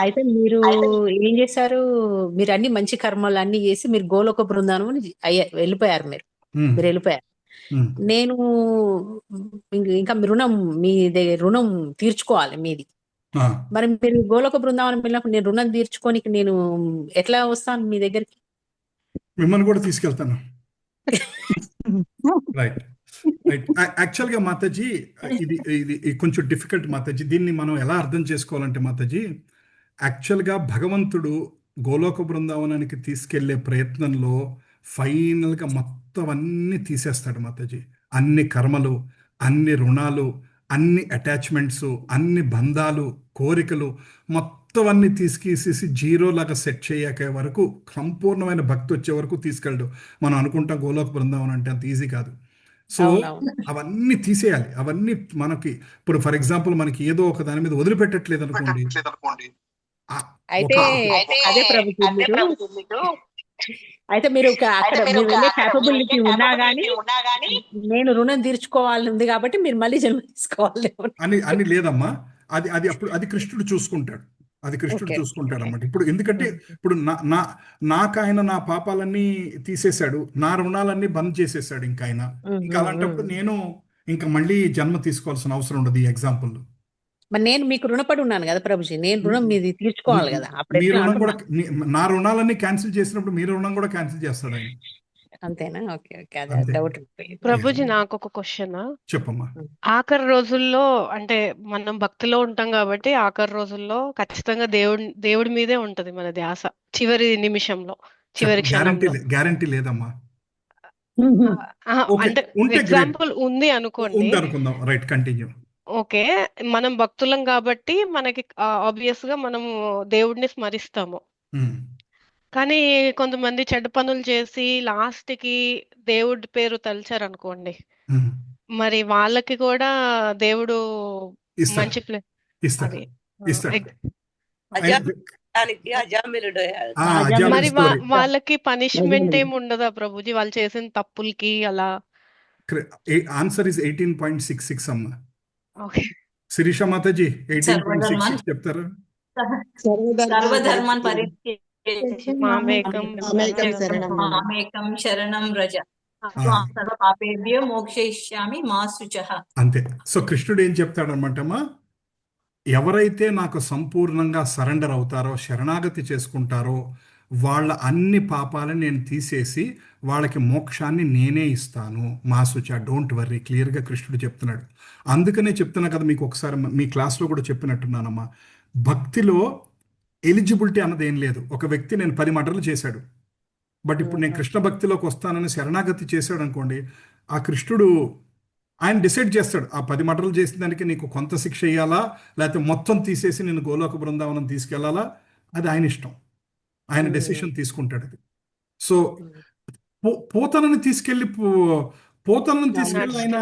అయితే మీరు ఏం చేశారు? మీరు అన్ని మంచి కర్మలు అన్ని చేసి మీరు గోలోక బృందానం వెళ్ళిపోయారు. మీరు వెళ్ళిపోయారు. నేను ఇంకా మీ దగ్గర రుణం తీర్చుకోవాలి మీది. మరి మీరు గోలోక బృందావనం వెళ్ళినప్పుడు నేను రుణం తీర్చుకోనికి నేను ఎట్లా వస్తాను మీ దగ్గరికి? మిమ్మల్ని కూడా తీసుకెళ్తాను. Right right. యాక్చువల్గా మాతాజీ ఇది కొంచెం డిఫికల్ట్ మాతాజీ. దీన్ని మనం ఎలా అర్థం చేసుకోవాలంటే మాతాజీ, యాక్చువల్గా భగవంతుడు గోలోక బృందావనానికి తీసుకెళ్లే ప్రయత్నంలో ఫైనల్గా మొత్తం అన్ని తీసేస్తాడు మాతాజీ. అన్ని కర్మలు, అన్ని రుణాలు, అన్ని అటాచ్మెంట్స్, అన్ని బంధాలు, కోరికలు మొత్తం అన్ని తీసేసి జీరోలాగా సెట్ చేయక వరకు సంపూర్ణమైన భక్తి వచ్చే వరకు తీసుకెళ్ళడు. మనం అనుకుంటాం గోలోక బృందావనం అంటే అంత ఈజీ కాదు. సో అవన్నీ తీసేయాలి. అవన్నీ మనకి ఇప్పుడు ఫర్ ఎగ్జాంపుల్ మనకి ఏదో ఒక దాని మీద వదిలిపెట్టట్లేదు అనుకోండి, అయితే మీరు అక్కడ వెళ్ళే క్యాపబిలిటీ ఉన్నా గానీ నేను రుణం తీర్చుకోవాలని ఉంది కాబట్టి మీరు మళ్ళీ జన్మ తీసుకోవాలి అని లేదమ్మా. అది అప్పుడు అది కృష్ణుడు చూసుకుంటాడు. అది కృష్ణుడు చూసుకుంటాడు అన్నమాట. ఇప్పుడు ఎందుకంటే ఇప్పుడు నాకు ఆయన నా పాపాలన్నీ తీసేశాడు, నా రుణాలన్నీ బంద్ చేసేసాడు. ఇంకా ఆయన ఇంకా అలాంటప్పుడు నేను ఇంకా మళ్ళీ జన్మ తీసుకోవాల్సిన అవసరం ఉండదు. ఈ ఎగ్జాంపుల్ మరి నేను మీకు రుణపడి ఉన్నాను కదా ప్రభుజీ, నేను రుణం మీది తీర్చుకోవాలి కదా, అప్పుడు మీ ఎట్లా రుణం కూడా అంటున్నా. నా రుణాలన్నీ క్యాన్సిల్ చేసినప్పుడు మీ రుణం కూడా క్యాన్సిల్ చేస్తాడు ఆయన. అంతేనా? ఓకే ఓకే, అదే అంతే. డౌట్. ప్రభుజీ నాకు ఒక క్వశ్చన్. చెప్పమ్మా. ఆఖరి రోజుల్లో అంటే మనం భక్తిలో ఉంటాం కాబట్టి ఆఖరి రోజుల్లో ఖచ్చితంగా దేవుడి మీదే ఉంటది మన ధ్యాస, చివరి నిమిషంలో, చివరి క్షణంలో. గ్యారంటీ లేదమ్మా. ఓకే, అంటే ఉంటే గ్రేట్, ఎగ్జాంపుల్ ఉంది అనుకోండి. ఉంది అనుకుందాం. Right, continue. ఓకే, మనం భక్తులం కాబట్టి మనకి ఆబ్వియస్ గా మనము దేవుడిని స్మరిస్తాము. కానీ కొంతమంది చెడ్డ పనులు చేసి లాస్ట్ కి దేవుడి పేరు తలిచారు అనుకోండి, మరి వాళ్ళకి కూడా దేవుడు ఇస్తాడు, మంచి ఇస్తాడు, అది ఇస్తాడు. అజామిలుడు మరి వాళ్ళకి పనిష్మెంట్ ఏమి ఉండదా ప్రభుజీ, వాళ్ళు చేసిన తప్పులకి అలా? ఆన్సర్ ఇస్ 18.66 అమ్మా. ఓకే, శిరీష మాతాజీ 18.66 చెప్తారు. సర్వధర్మాన్ పరిత్యజ్య మామేకం మామేకం శరణం వ్రజ సర్వ పాపేభ్యో మోక్షయిష్యామి మా శుచః. అంతే. సో కృష్ణుడు ఏం చెప్తాడనమాటమ్మా, ఎవరైతే నాకు సంపూర్ణంగా సరెండర్ అవుతారో, శరణాగతి చేసుకుంటారో, వాళ్ళ అన్ని పాపాలను నేను తీసేసి వాళ్ళకి మోక్షాన్ని నేనే ఇస్తాను. మా శుచ, డోంట్ వర్రీ, క్లియర్గా కృష్ణుడు చెప్తున్నాడు. అందుకనే చెప్తున్నా కదా మీకు, ఒకసారి మీ క్లాస్లో కూడా చెప్పినట్టున్నానమ్మా, భక్తిలో ఎలిజిబిలిటీ అన్నది ఏం లేదు. ఒక వ్యక్తి నేను 10 మర్డర్లు చేశాడు, బట్ ఇప్పుడు నేను కృష్ణ భక్తిలోకి వస్తానని శరణాగతి చేశాడు అనుకోండి, ఆ కృష్ణుడు ఆయన డిసైడ్ చేస్తాడు, ఆ 10 మర్డర్లు చేసిన దానికి నీకు కొంత శిక్ష ఇవ్వాలా, లేకపోతే మొత్తం తీసేసి నేను గోలోక బృందావనం తీసుకెళ్లాలా, అది ఆయన ఇష్టం, ఆయన డెసిషన్ తీసుకుంటాడు అది. సో పోతనని తీసుకెళ్లి ఆయన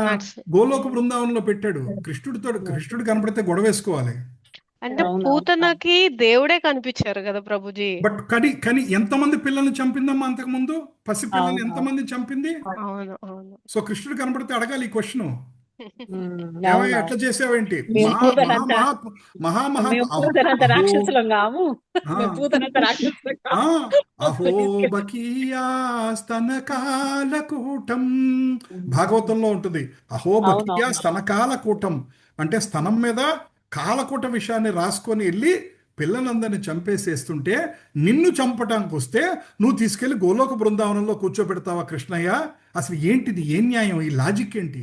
గోలోక బృందావనంలో పెట్టాడు. కృష్ణుడు కనపడితే గొడవ వేసుకోవాలి. అంటే పూతనకి దేవుడే కనిపించారు కదా ప్రభుజీ. బట్ కానీ ఎంతమంది పిల్లల్ని చంపిందమ్మా అంతకు ముందు? పసి పిల్లల్ని ఎంతమంది చంపింది? అవును అవును. సో కృష్ణుడు కనపడితే అడగాలి ఈ క్వశ్చన్, ఎట్లా చేసావేంటి? స్తనకాలకూటం భాగవతంలో ఉంటుంది. అహోబకియా స్తనకాలకూటం అంటే స్తనం మీద కాలకూట విషయాన్ని రాసుకొని వెళ్ళి పిల్లలందరినీ చంపేసేస్తుంటే నిన్ను చంపటానికి వస్తే నువ్వు తీసుకెళ్లి గోలోక బృందావనంలో కూర్చోబెడతావా కృష్ణయ్య? అసలు ఏంటిది? ఏం న్యాయం? ఈ లాజిక్ ఏంటి?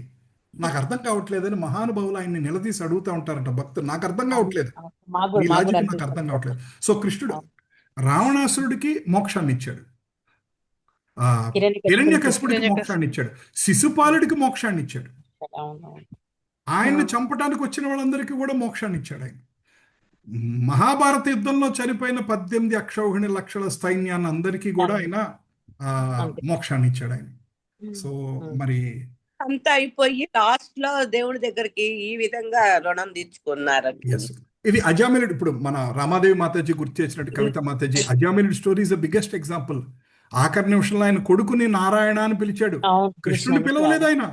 నాకు అర్థం కావట్లేదని మహానుభావులు ఆయన్ని నిలదీసి అడుగుతూ ఉంటారంట భక్తులు. నాకు అర్థం కావట్లేదు, ఈ లాజిక్ నాకు అర్థం కావట్లేదు. సో కృష్ణుడు రావణాసురుడికి మోక్షాన్ని ఇచ్చాడు, హిరణ్యకశిపుడికి మోక్షాన్ని ఇచ్చాడు, శిశుపాలుడికి మోక్షాన్ని ఇచ్చాడు, ఆయన్ని చంపడానికి వచ్చిన వాళ్ళందరికీ కూడా మోక్షాన్ని ఇచ్చాడు ఆయన. మహాభారత యుద్ధంలో చనిపోయిన 18 అక్షౌహిణి లక్షల సైన్యాన్ని అందరికీ కూడా ఆయన మోక్షాన్ని ఇచ్చాడు ఆయన. సో మరి అంతా అయిపోయి లాస్ట్ లో దేవుడి దగ్గరికి ఈ విధంగా రుణం తీర్చుకున్నారు. ఇది అజామిలుడు. ఇప్పుడు మన రామాదేవి మాతాజీ గుర్తు చేసినట్టు కవిత మాతాజీ, అజామిలుడు story is the biggest example. ఆఖరి నిమిషంలో ఆయన కొడుకుని నారాయణ అని పిలిచాడు, కృష్ణుని పిలవలేదు ఆయన.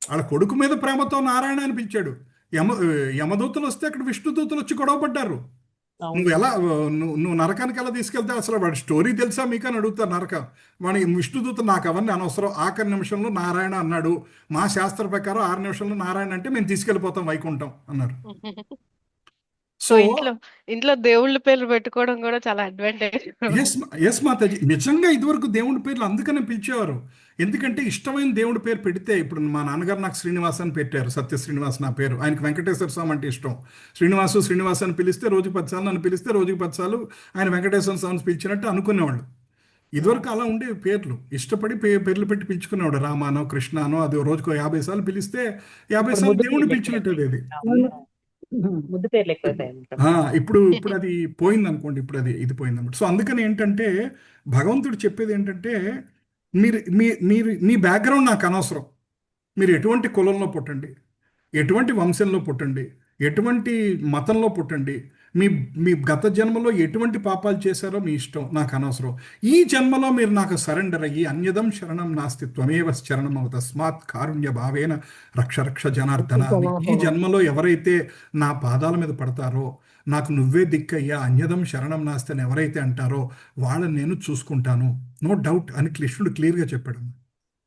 వాళ్ళ కొడుకు మీద ప్రేమతో నారాయణ అని పిలిచాడు. యమదూతలు వస్తే అక్కడ విష్ణుదూతలు వచ్చి గొడవపడ్డారు. నువ్వు నరకానికి ఎలా తీసుకెళ్తే అసలు వాడి స్టోరీ తెలుసా మీకు అని అడుగుతారు. నరకం వాడి విష్ణుదూత నాకు అవన్నీ అనవసరం, ఆఖరి నిమిషంలో నారాయణ అన్నాడు, మా శాస్త్ర ప్రకారం 6 నిమిషంలో నారాయణ అంటే మేము తీసుకెళ్లిపోతాం వైకుంఠం అన్నారు. సో ఇంట్లో దేవుళ్ళ పేర్లు పెట్టుకోవడం కూడా చాలా అడ్వాంటేజ్. ఎస్ మాతాజీ, నిజంగా ఇదివరకు దేవుడి పేర్లు అందుకనే పిలిచేవారు, ఎందుకంటే ఇష్టమైన దేవుడి పేరు పెడితే, ఇప్పుడు మా నాన్నగారు నాకు శ్రీనివాస్ అని పెట్టారు, సత్య శ్రీనివాస్ నా పేరు, ఆయనకి వెంకటేశ్వర స్వామి అంటే ఇష్టం. శ్రీనివాస్ అని పిలిస్తే రోజుకి 10 సార్లు, నన్ను పిలిస్తే రోజుకి 10 సార్లు ఆయన వెంకటేశ్వర స్వామిని పిలిచినట్టు అనుకునేవాళ్ళు. ఇదివరకు అలా ఉండే పేర్లు ఇష్టపడి పేర్లు పెట్టి పిలుచుకునేవాడు. రామానో కృష్ణానో, అది రోజుకు 50 సార్లు పిలిస్తే 50 సార్లు దేవుడిని పిలిచినట్టు అది. ఇప్పుడు అది పోయింది అనుకోండి, ఇప్పుడు ఇది పోయింది అనమాట. సో అందుకని ఏంటంటే భగవంతుడు చెప్పేది ఏంటంటే, మీ బ్యాక్గ్రౌండ్ నాకు అనవసరం, మీరు ఎటువంటి కులంలో పుట్టండి, ఎటువంటి వంశంలో పుట్టండి, ఎటువంటి మతంలో పుట్టండి, మీ గత జన్మలో ఎటువంటి పాపాలు చేశారో మీ ఇష్టం, నాకు అనవసరం. ఈ జన్మలో మీరు నాకు సరెండర్ అయ్యి అన్యదం శరణం నాస్తి త్వమేవ శరణం తస్మాత్ కారుణ్య భావేన రక్ష జనార్దన. ఈ జన్మలో ఎవరైతే నా పాదాల మీద పడతారో, నాకు నువ్వే దిక్కయ్యా, అన్యదం శరణం నాస్తి అని ఎవరైతే అంటారో వాళ్ళని నేను చూసుకుంటాను, నో డౌట్ అని కృష్ణుడు క్లియర్గా చెప్పాడు.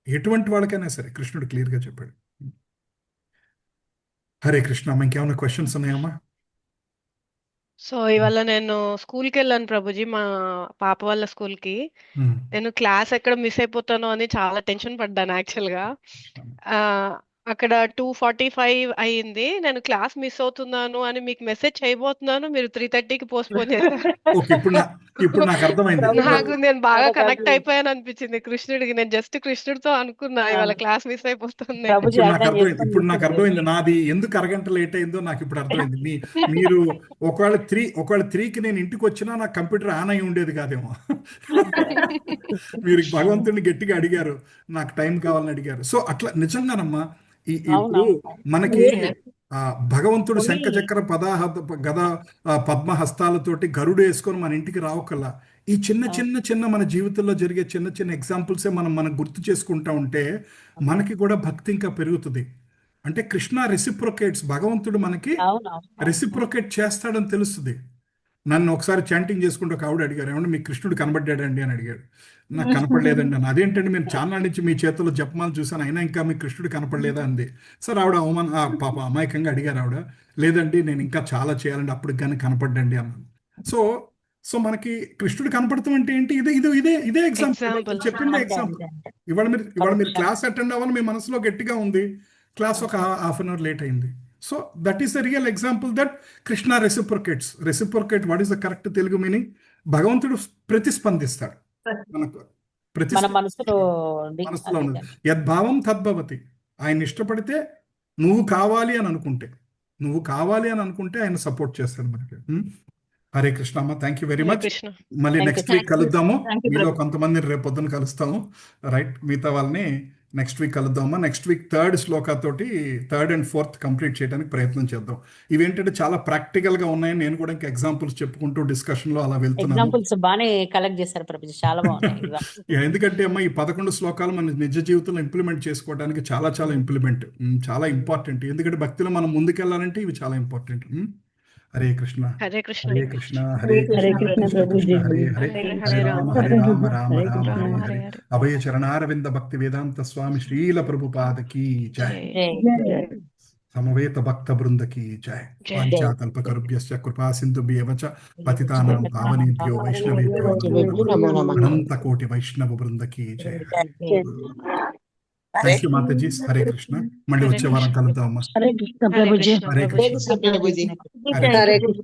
ఎటువంటి వాళ్ళకైనా సరే కృష్ణుడు క్లియర్గా చెప్పాడు. హరే కృష్ణ అమ్మ, ఇంకేమైనా క్వశ్చన్స్ ఉన్నాయమ్మా? సో ఇవాళ నేను స్కూల్కి వెళ్ళాను ప్రభుజీ, మా పాప వాళ్ళ స్కూల్కి. ఉమ్. నేను క్లాస్ ఎక్కడ మిస్ అయిపోతానో అని చాలా టెన్షన్ పడ్డాను యాక్చువల్గా. అక్కడ 2:45 అయ్యింది. నేను క్లాస్ మిస్ అవుతున్నాను అని మీకు మెసేజ్ చేయబోతున్నాను, మీరు 3:30కి పోస్ట్పోన్ చేశారు. ఓకే, ఇప్పుడు నాకు అర్థమైంది. నేను బాగా కనెక్ట్ అయిపోయాను అనిపించింది కృష్ణుడికి. నేను జస్ట్ కృష్ణుడితో అనుకున్నా ఇవాళ క్లాస్ మిస్ అయిపోతుంది. ఇప్పుడు నాకు అర్థమైంది నాది ఎందుకు అరగంట లేట్ అయిందో నాకు ఇప్పుడు అర్థమైంది. మీరు ఒకవేళ 3కి నేను ఇంటికి వచ్చినా నాకు కంప్యూటర్ ఆన్ అయి ఉండేది కాదేమో. మీరు భగవంతుడిని గట్టిగా అడిగారు, నాకు టైం కావాలని అడిగారు. సో అట్లా నిజంగానమ్మా ఇప్పుడు మనకి భగవంతుడు శంఖచక్ర గద పద్మహస్తాలతోటి గరుడు వేసుకొని మన ఇంటికి రావకల్లా ఈ చిన్న మన జీవితంలో జరిగే చిన్న ఎగ్జాంపుల్సే మనం గుర్తు చేసుకుంటా ఉంటే మనకి కూడా భక్తి ఇంకా పెరుగుతుంది. అంటే కృష్ణ రెసిప్రొకేట్స్, భగవంతుడు మనకి రెసిప్రొకేట్ చేస్తాడని తెలుస్తుంది. నన్ను ఒకసారి చాంటింగ్ చేసుకుంటూ ఒక ఆవిడ అడిగారు, ఏమంటే మీకు కృష్ణుడు కనబడ్డాడండి అని అడిగాడు. నాకు కనపడలేదండి అని. అదేంటంటే నేను చాలా నుంచి మీ చేతుల్లో జపమాలు చూశాను, అయినా ఇంకా మీకు కృష్ణుడు కనపడలేదా అంది. సార్ ఆవిడ పాప అమాయకంగా అడిగారు ఆవిడ, లేదండి నేను ఇంకా చాలా చేయాలండి, అప్పుడు కానీ కనపడ్డండి అన్నాను. సో మనకి కృష్ణుడు కనపడతాం అంటే ఏంటి? ఇదే ఎగ్జాంపుల్, చెప్పిందే ఎగ్జాంపుల్. ఇవాళ మీరు క్లాస్ అటెండ్ అవ్వాలి, మీ మనసులో గట్టిగా ఉంది, క్లాస్ ఒక హాఫ్ అన్ అవర్ లేట్ అయింది. So that is the real example that Krishna reciprocates. Reciprocate, what is the correct Telugu meaning? భగవంతుడు ప్రతిస్పందిస్తాడు మనకు. మనసులో ఉంది. యద్భావం తద్భవతి. ఆయన ఇష్టపడితే నువ్వు కావాలి అని అనుకుంటే ఆయన సపోర్ట్ చేస్తాడు మనకి. హరే కృష్ణ అమ్మ, థ్యాంక్ యూ వెరీ మచ్. మళ్ళీ నెక్స్ట్ వీక్ కలుద్దాము. మీలో కొంతమంది రేపు పొద్దున కలుస్తాము, రైట్? మిగతా వాళ్ళని నెక్స్ట్ వీక్ కలుద్దామా. నెక్స్ట్ వీక్ 3rd శ్లోక తోటి 3rd and 4th కంప్లీట్ చేయడానికి ప్రయత్నం చేద్దాం. ఇవేంటంటే చాలా ప్రాక్టికల్ గా ఉన్నాయి. నేను కూడా ఇంకా ఎగ్జాంపుల్స్ చెప్పుకుంటూ డిస్కషన్ లో అలా వెళ్తున్నాను. ఎగ్జాంపుల్స్ బాగానే కలెక్ట్ చేశారు ప్రభుజీ, చాలా బాగున్నాయి. ఎందుకంటే అమ్మ ఈ 11 శ్లోకాలు మన నిజ జీవితంలో ఇంప్లిమెంట్ చేసుకోవడానికి చాలా ఇంపార్టెంట్. ఎందుకంటే భక్తిలో మనం ముందుకెళ్ళాలంటే ఇవి చాలా ఇంపార్టెంట్. హరే కృష్ణ హరే కృష్ణ హరే కృష్ణ హరే కృష్ణ కృష్ణ హరే హరే హరే రామ రామ రామ హరే హరే. అభయ చరణారవింద భక్తి వేదాంత స్వామి శ్రీల ప్రభుపాద కీ జై. సమవేత భక్త బృంద కీ జై. వాంఛాకల్పతరుభ్యశ్చ కృపా సింధుభ్యేవ చ పతితానాం పావనేభ్యో వైష్ణవేభ్యో అనంత కోటి వైష్ణవ బృంద కీ జై. Thank you Mataji. హరే కృష్ణ. మళ్ళీ వచ్చే వారం కలుద్దామమ్మా. హరే కృష్ణ ప్రభుజీ. హరే కృష్ణ. హరే కృష్ణ.